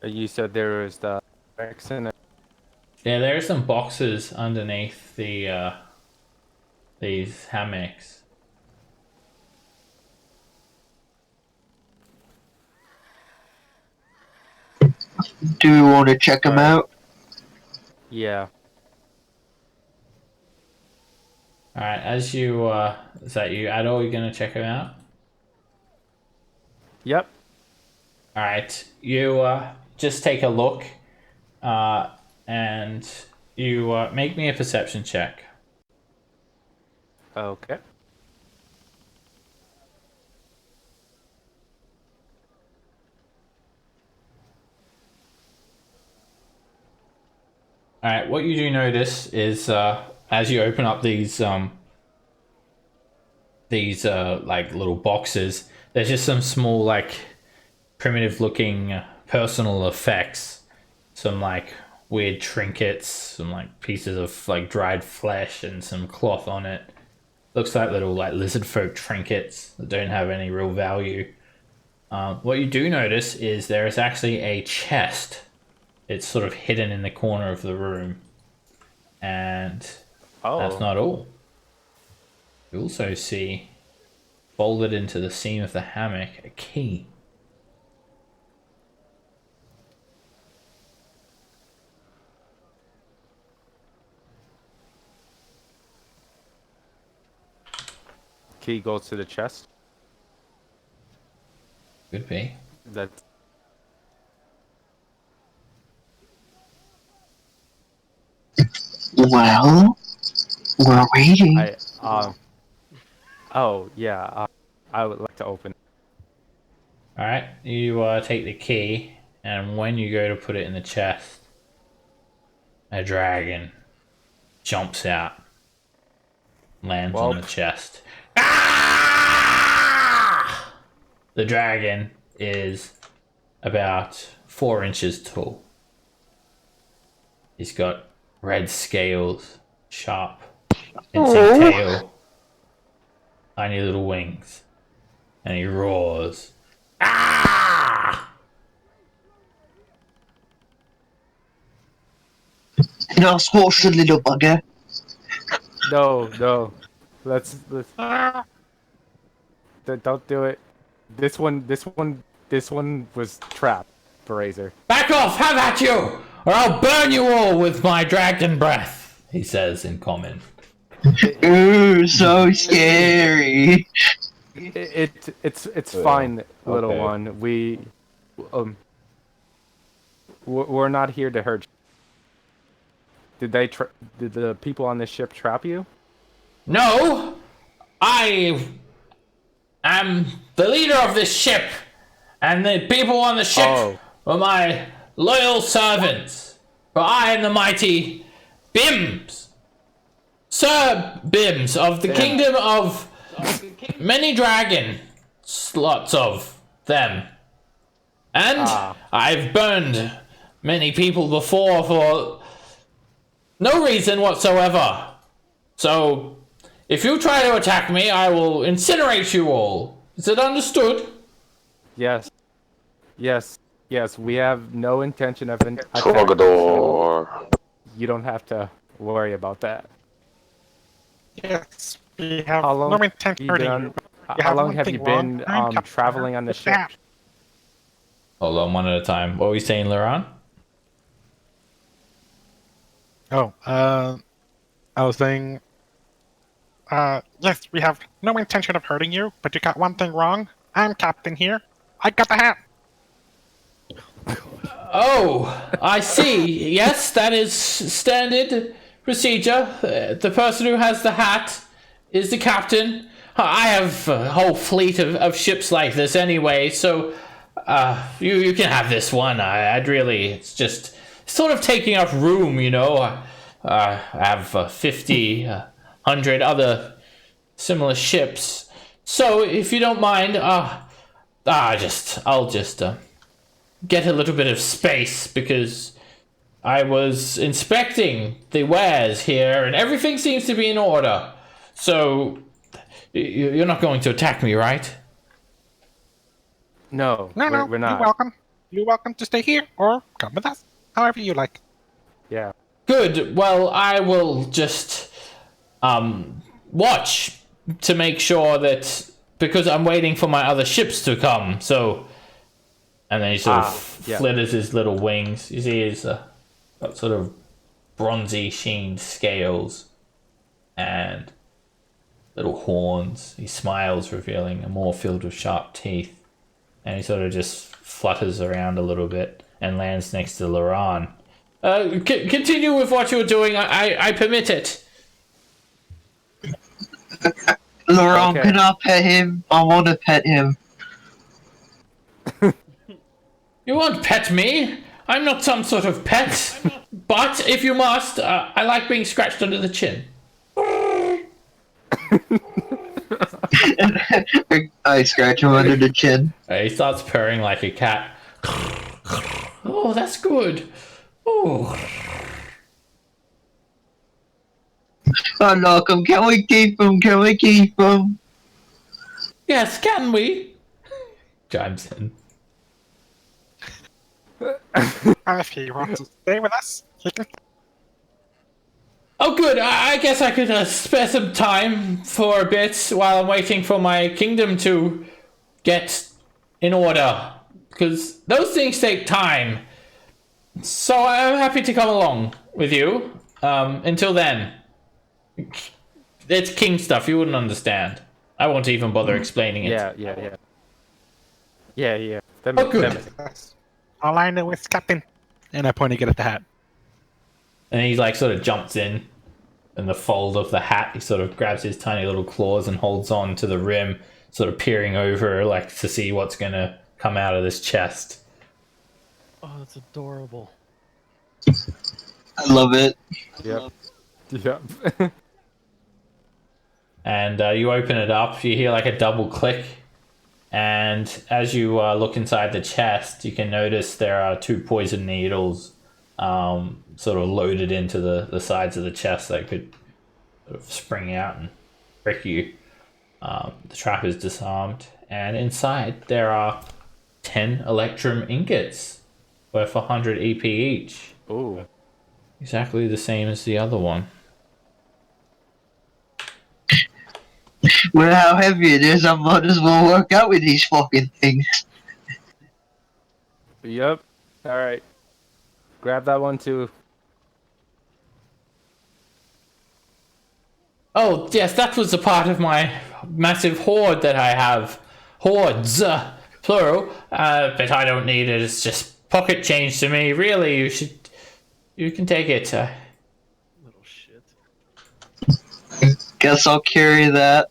You said there was the X in it. Yeah, there are some boxes underneath the these hammocks. Do you want to check them Alright. out? Yeah. All right, as you is that you, Adol? You gonna check him out? Yep. All right, you just take a look, and you make me a perception check. Okay. All right, what you do notice is as you open up these like little boxes, there's just some small like primitive looking personal effects, some like weird trinkets, some like pieces of like dried flesh and some cloth on it. Looks like little like lizard folk trinkets that don't have any real value. What you do notice is there is actually a chest. It's sort of hidden in the corner of the room. And that's not all. You also see, folded into the seam of the hammock, a key. Key goes to the chest. Could be. That's Well, we're waiting. Oh yeah. I would like to open. Alright, you take the key, and when you go to put it in the chest, a dragon jumps out, lands on the chest. Ah! The dragon is about 4 inches tall. He's got red scales, sharp, fencing tail, tiny little wings, and he roars. Ah! Now squash the little bugger. No. Let's don't do it. This one was trapped, Brazier. Back off! Have at you! Or I'll burn you all with my dragon breath, he says in common. Ooh, so scary. It's fine, little okay. one. We're not here to hurt you. Did the people on this ship trap you? No! I am the leader of this ship, and the people on the ship are my loyal servants. For I am the mighty Bims, Sir Bims of the kingdom of many dragon, lots of them. And I've burned many people before for no reason whatsoever. So, if you try to attack me, I will incinerate you all. Is it understood? Yes. We have no intention of attacking. Trogador. You don't have to worry about that. Yes, we have How long no intent you hurting been you. How long have you been traveling on the ship? Hold on, one at a time. What were you saying, Laurent? Oh, I was saying, yes, we have no intention of hurting you, but you got one thing wrong. I'm captain here. I got the hat. Oh, I see. Yes, that is standard procedure. The person who has the hat is the captain. I have a whole fleet of ships like this anyway, so you can have this one. I'd really, it's just sort of taking up room, you know. I have 50, 100 other similar ships. So if you don't mind, I'll just get a little bit of space, because I was inspecting the wares here and everything seems to be in order. So you're not going to attack me, right? No, No, we're not. You're welcome. You're welcome to stay here or come with us, however you like. Yeah. Good. Well, I will just watch to make sure that, because I'm waiting for my other ships to come. So And then he sort of yeah. flitters his little wings. You see his got sort of bronzy sheened scales and little horns. He smiles, revealing a maw filled with sharp teeth. And he sort of just flutters around a little bit and lands next to Laran. Continue with what you're doing. I permit it. Laurent, Okay. can I pet him? I want to pet him. You won't pet me. I'm not some sort of pet. But if you must, I like being scratched under the chin. I scratch him under the chin. He starts purring like a cat. Oh, that's good. Oh, Oh, look him. Can we keep him? Can we keep him? yes, can we? Chimes in. And if he wants to stay with us, he can. Oh, good. I guess I could spare some time for a bit while I'm waiting for my kingdom to get in order. Because those things take time. So I'm happy to come along with you. Until then. It's king stuff. You wouldn't understand. I won't even bother explaining it. Yeah. That Oh, makes good. sense. All I know is Captain. And I point again at the hat. And he like sort of jumps in the fold of the hat. He sort of grabs his tiny little claws and holds on to the rim, sort of peering over like to see what's gonna come out of this chest. Oh, that's adorable. I love it. Yep. And you open it up. You hear like a double click. And as you look inside the chest, you can notice there are 2 poison needles sort of loaded into the sides of the chest that could sort of spring out and prick you. The trap is disarmed, and inside there are 10 electrum ingots worth 100 EP each. Ooh. Exactly the same as the other one. Well, how heavy it is, I might as well work out with these fucking things. Yep. All right. Grab that one too. Oh, yes, that was a part of my massive hoard that I have. Hoards, plural. But I don't need it. It's just pocket change to me. Really, you can take it. Little shit. Guess I'll carry that.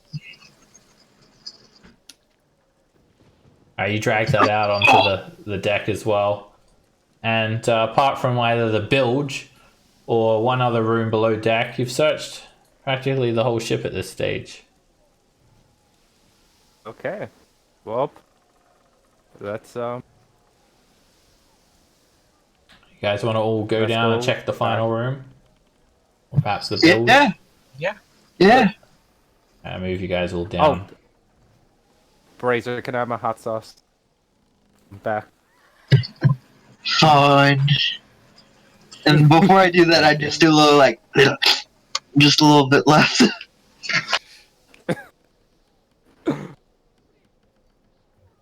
You drag that out onto the deck as well. And apart from either the bilge or one other room below deck, you've searched practically the whole ship at this stage. Okay. Well, that's You guys want to all go Let's down go and check the final back. room? Or perhaps the bilge? Yeah. I move you guys all down. Brazier, can I have my hot sauce? I'm back. Fine. And before I do that, I just do a little, like, just a little bit left.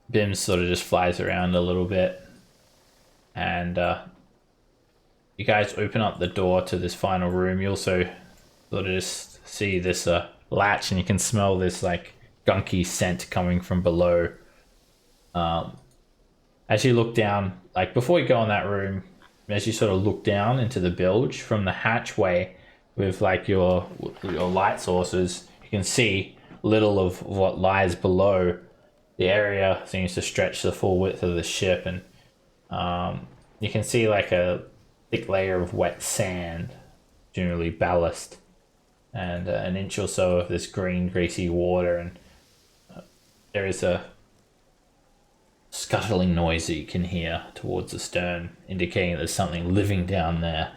Bim sort of just flies around a little bit. And you guys open up the door to this final room. You also sort of just see this latch, and you can smell this like gunky scent coming from below. As you look down, like before you go in that room, as you sort of look down into the bilge from the hatchway with like your light sources, you can see little of what lies below. The area seems to stretch the full width of the ship, and you can see like a thick layer of wet sand, generally ballast, and an inch or so of this green, greasy water, and there is a scuttling noise that you can hear towards the stern, indicating that there's something living down there,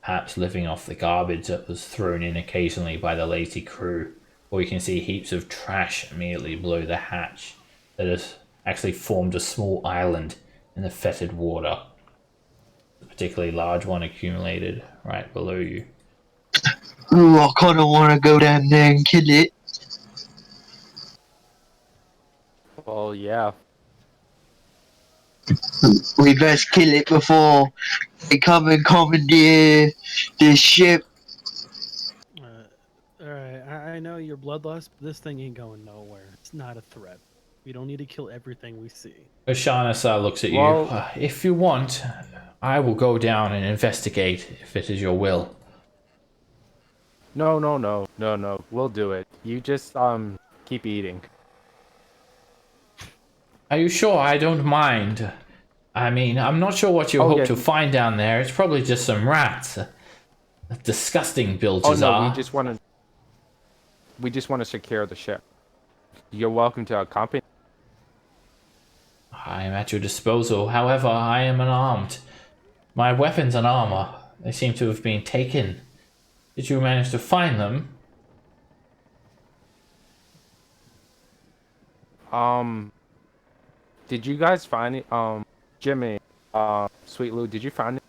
perhaps living off the garbage that was thrown in occasionally by the lazy crew. Or you can see heaps of trash immediately below the hatch that has actually formed a small island in the fetid water. A particularly large one accumulated right below you. Ooh, I kind of want to go down there and kill it. Well, yeah. We best kill it before they come and commandeer this ship. Alright, I know you're bloodlust, but this thing ain't going nowhere. It's not a threat. We don't need to kill everything we see. Oshanis looks at you. Well- If you want, I will go down and investigate if it is your will. No. We'll do it. You just keep eating. Are you sure? I don't mind. I mean, I'm not sure what you Oh, hope yeah. to find down there. It's probably just some rats. Disgusting Oh bilges no, are. we just want to secure the ship. You're welcome to accompany. I am at your disposal. However, I am unarmed. My weapons and armor, they seem to have been taken. Did you manage to find them? Did you guys find it? Jimmy, Sweet Lou, did you find it?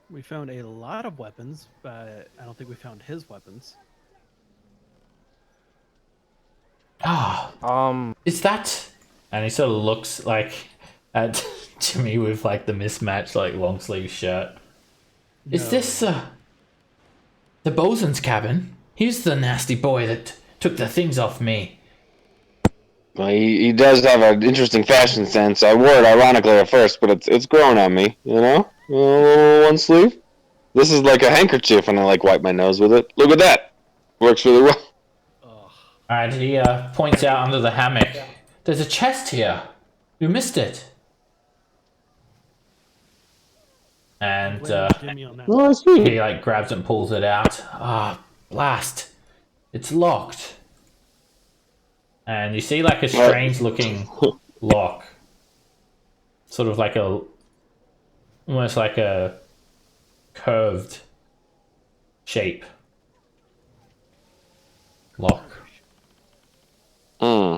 We found a lot of weapons, but I don't think we found his weapons. Ah, is that? And he sort of looks like at Jimmy with like the mismatched like long sleeve shirt. Is No. this the bosun's cabin? He's the nasty boy that took the things off me. Well, he does have an interesting fashion sense. I wore it ironically at first, but it's growing on me, you know? One sleeve. This is like a handkerchief, and I like wipe my nose with it. Look at that. Works really well. Ugh. Alright, he points out under the hammock. There's a chest here. You missed it. And Blame Jimmy on that. Oh, I see. he like grabs it and pulls it out. Ah, blast. It's locked. And you see like a strange looking lock. Sort of like almost like a curved shape. Lock. Hmm.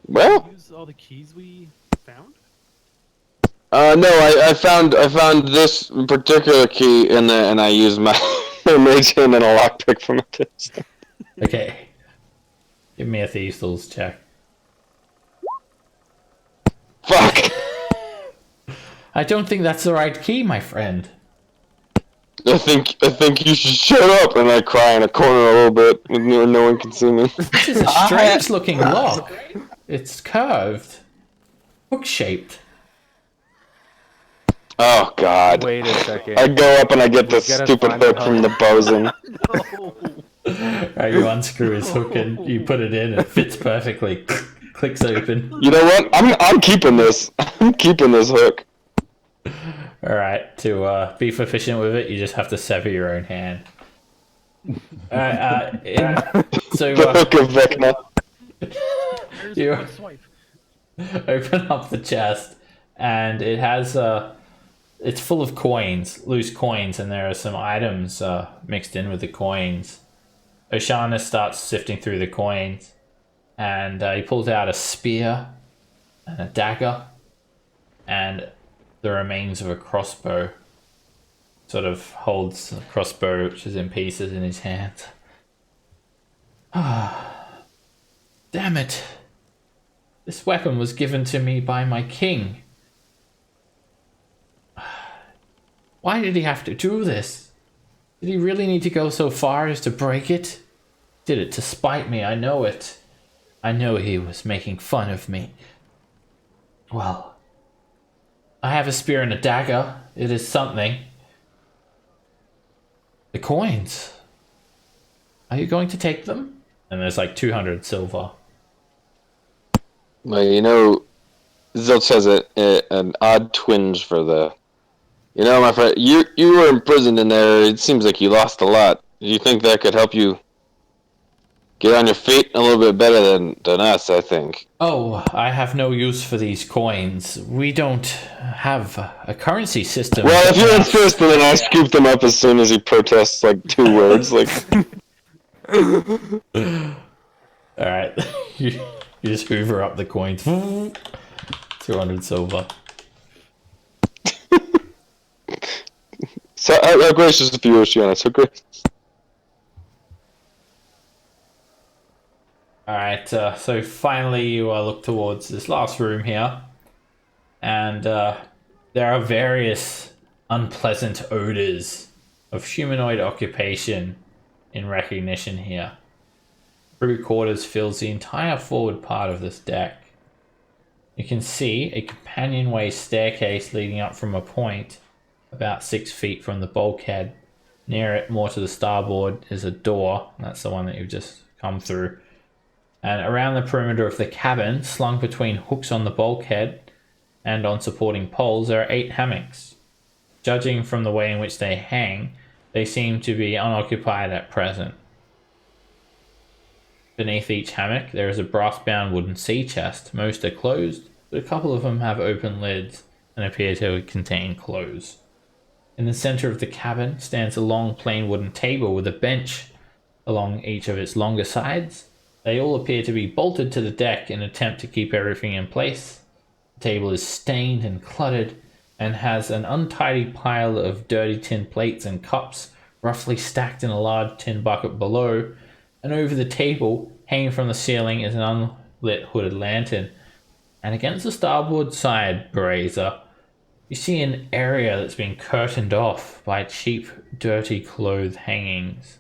Well, Use all the keys we found? no, I found this particular key, and I used my mage hand and a lockpick from it. Okay. Give me a thieves tools check. Fuck. I don't think that's the right key, my friend. I think you should shut up. And I cry in a corner a little bit, where no one can see me. This is a strange looking lock. It's curved. Hook shaped. Oh God. Wait a second. I go up and I get this gotta stupid find the hook from the bosun. Right, you unscrew his hook and you put it in. It fits perfectly. Clicks open. You know what? I'm keeping this. I'm keeping this hook. All right. To be proficient with it, you just have to sever your own hand. All right. So The hook of Vecna. There's You- one swipe. open up the chest, and it has it's full of coins, loose coins, and there are some items mixed in with the coins. Oshana starts sifting through the coins, and he pulls out a spear and a dagger and the remains of a crossbow. Sort of holds the crossbow, which is in pieces, in his hand. Damn it. This weapon was given to me by my king. Why did he have to do this? Did he really need to go so far as to break it? Did it to spite me, I know it. I know he was making fun of me. Well, I have a spear and a dagger. It is something. The coins. Are you going to take them? And there's like 200 silver. Well, you know, Zilch has an odd twinge for the. You know, my friend, you were imprisoned in there. It seems like you lost a lot. Do you think that could help you get on your feet a little bit better than us? I think. Oh, I have no use for these coins. We don't have a currency system. Well, if you insist, then I scoop them up as soon as he protests like 2 words. Like, Alright. you just hoover up the coins. 200 silver. so how gracious of you, Oceana. So great. Alright, so finally you look towards this last room here. and there are various unpleasant odors of humanoid occupation in recognition here. Crew quarters fills the entire forward part of this deck. You can see a companionway staircase leading up from a point about 6 feet from the bulkhead. Near it, more to the starboard, is a door. That's the one that you've just come through. And around the perimeter of the cabin, slung between hooks on the bulkhead and on supporting poles, there are 8 hammocks. Judging from the way in which they hang, they seem to be unoccupied at present. Beneath each hammock, there is a brass-bound wooden sea chest. Most are closed, but a couple of them have open lids and appear to contain clothes. In the center of the cabin stands a long plain wooden table with a bench along each of its longer sides. They all appear to be bolted to the deck in an attempt to keep everything in place. The table is stained and cluttered and has an untidy pile of dirty tin plates and cups roughly stacked in a large tin bucket below. And over the table, hanging from the ceiling, is an unlit hooded lantern. And against the starboard side, Brazier, you see an area that's been curtained off by cheap, dirty cloth hangings.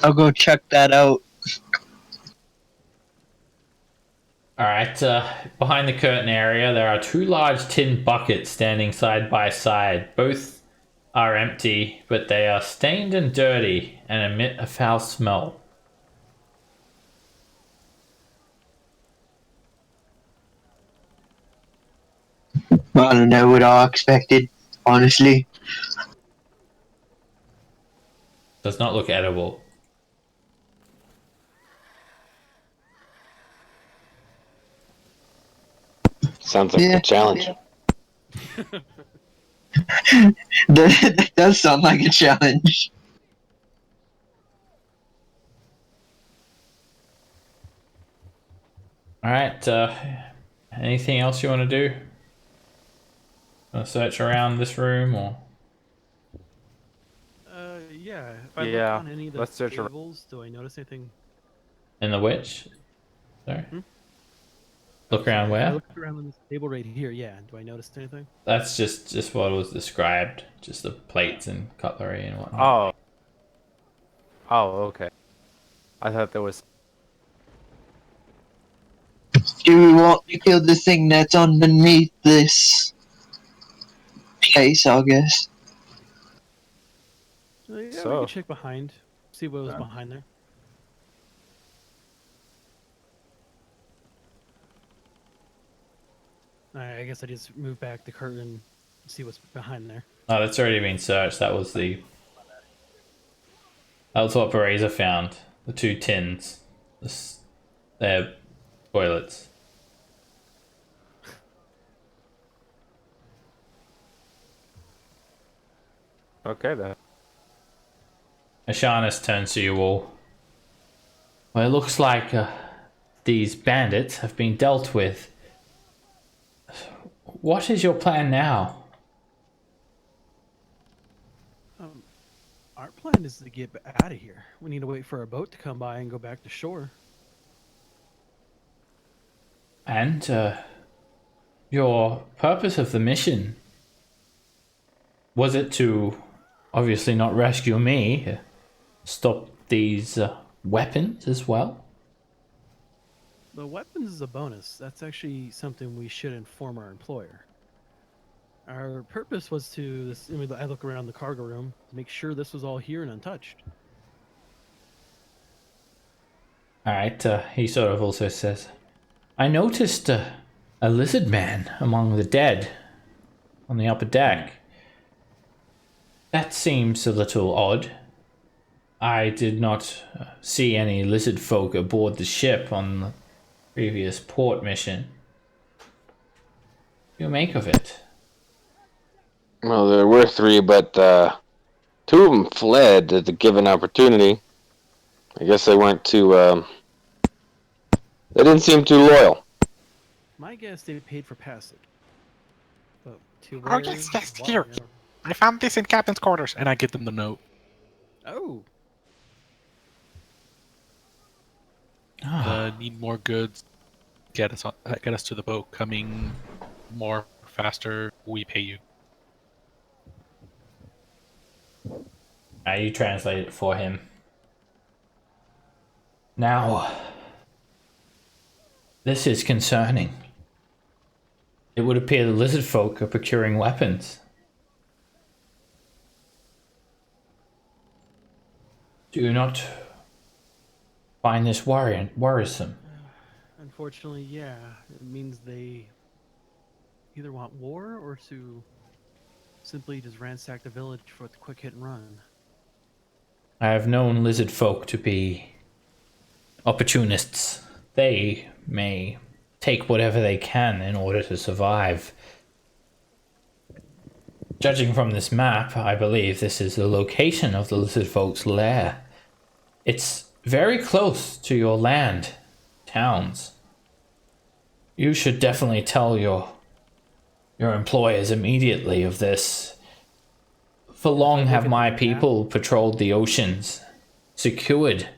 I'll go check that out. Alright, behind the curtain area, there are 2 large tin buckets standing side by side. Both are empty, but they are stained and dirty and emit a foul smell. I don't know what I expected, honestly. Does not look edible. Sounds like a challenge. That does sound like a challenge. Alright, anything else you want to do? Want to search around this room or? Yeah. If I Yeah, look on any of the let's search around. tables, do I notice anything? In the witch? Sorry? Hmm? Look around If I where? look around on this table right here, yeah. Do I notice anything? That's just what was described. Just the plates and cutlery and whatnot. Oh, okay. I thought there was. Do we want to kill the thing that's underneath this case, I guess? Yeah, we So- could check behind. See what was behind there. Alright, I guess I just move back the curtain and see what's behind there. Oh, that's already been searched. That was what Bereza found. The 2 tins. They're toilets. Okay then. Ashanis turns to you all. Well, it looks like these bandits have been dealt with. What is your plan now? Our plan is to get out of here. We need to wait for a boat to come by and go back to shore. And your purpose of the mission, was it to obviously not rescue me, stop these weapons as well? The weapons is a bonus. That's actually something we should inform our employer. Our purpose was to, I look around the cargo room, make sure this was all here and untouched. Alright, he sort of also says, I noticed a lizard man among the dead on the upper deck. That seems a little odd. I did not see any lizard folk aboard the ship on the previous port mission. What do you make of it? Well, there were 3, but 2 of them fled at the given opportunity. I guess they weren't too. They didn't seem too loyal. My guess they paid for passage. But to Oh, where? yes, Why? here. I found this in captain's quarters. And I give them the note. Oh, Need more goods. Get us to the boat. Coming more faster. We pay you. You translate it for him. Now, this is concerning. It would appear the lizard folk are procuring weapons. Do you not find this worrisome? Unfortunately, yeah. It means they either want war or to simply just ransack the village for the quick hit and run. I have known lizard folk to be opportunists. They may take whatever they can in order to survive. Judging from this map, I believe this is the location of the lizard folk's lair. It's very close to your land, towns. You should definitely tell your employers immediately of this. For long have my people patrolled the oceans, secured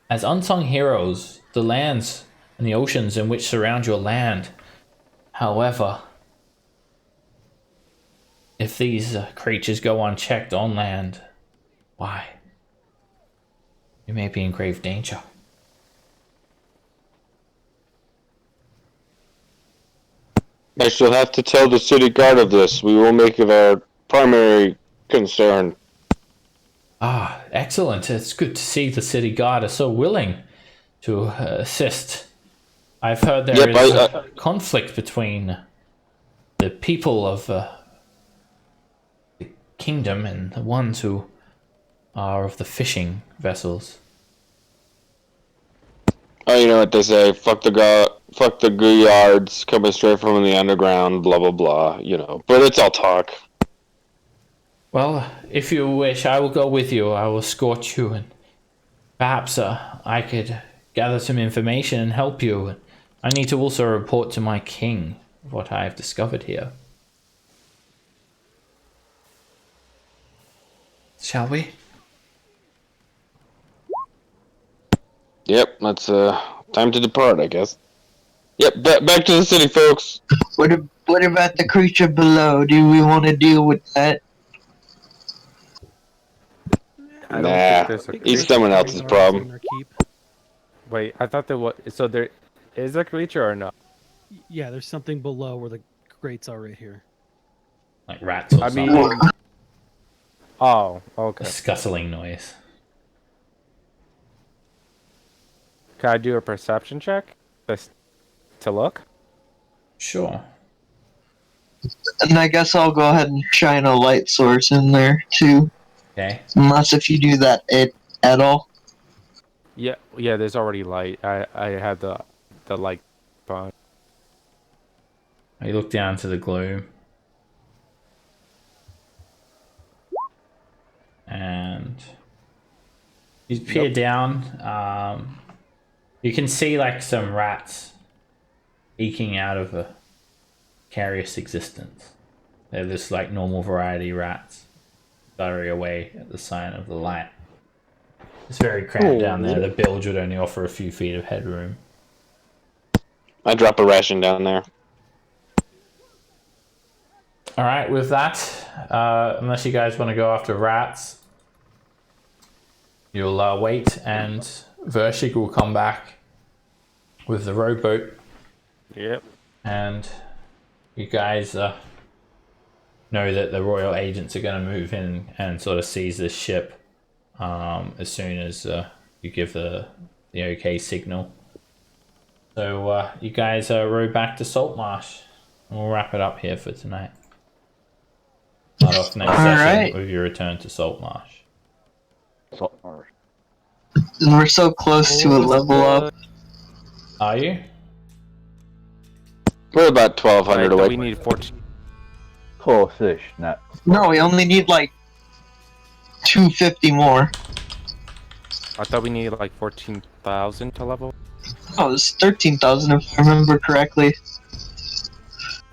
as unsung heroes the lands and the oceans in which surround your land. However, if these creatures go unchecked on land, why? You may be in grave danger. I shall have to tell the city guard of this. We will make it our primary concern. Ah, excellent. It's good to see the city guard are so willing to assist. I've heard there is a conflict between the people of the kingdom and the ones who are of the fishing vessels. Oh, you know what they say? Fuck the Guyards coming straight from the underground. Blah blah blah. You know, but it's all talk. Well, if you wish, I will go with you. I will escort you, and perhaps I could gather some information and help you. I need to also report to my king what I have discovered here. Shall we? Yep, that's time to depart, I guess. Yep, back to the city, folks. What about the creature below? Do we want to deal with that? I don't Nah, think there's a he's creature. someone else's problem. In their keep. Wait, I thought there was. So there is a creature or not? Yeah, there's something below where the grates are right here. Like rats or I something. mean. Oh, A okay. scuttling noise. Can I do a perception check? Just to look? Sure. And I guess I'll go ahead and shine a light source in there too. Okay. Unless if you do that at all. Yeah, there's already light. I had the light on. You look down to the gloom. And you peer down. You can see like some rats eking out of a precarious existence. They're just like normal variety rats, scurry away at the sign of the light. It's very cramped down there. The bilge would only offer a few feet of headroom. I drop a ration down there. All right, with that, unless you guys want to go after rats, you'll wait, and Vershig will come back with the rowboat. Yep. And you guys know that the royal agents are going to move in and sort of seize this ship as soon as you give the okay signal. So you guys row back to Saltmarsh, and we'll wrap it up here for tonight. Start off next session with your return to Saltmarsh. Saltmarsh. And we're so close to a level up. Are you? We're about 1,200 away. We need 14. Oh, fish, not. No, we only need like 250 more. I thought we needed like 14,000 to level. Oh, it's 13,000 if I remember correctly.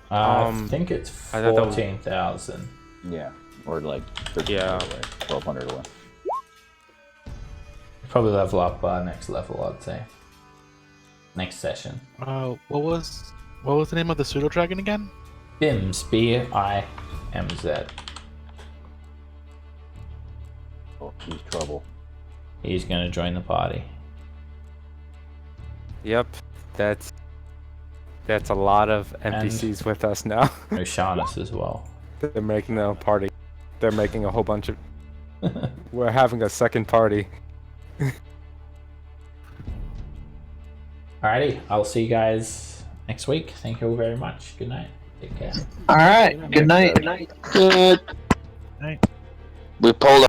I think it's I thought that was- 14,000. Yeah, or like 1,300 Yeah. away, 1,200 away. Probably level up next level, I'd say. Next session. What was the name of the pseudo dragon again? Bims, B-I-M-Z. Oh, he's trouble. He's gonna join the party. Yep, that's a lot of NPCs with us now. Oshanus as well. They're making a party. They're making a whole bunch of. We're having a second party. Alrighty, I'll see you guys next week. Thank you all very much. Good night. Take care. All right. Good night. Good. Right. We pulled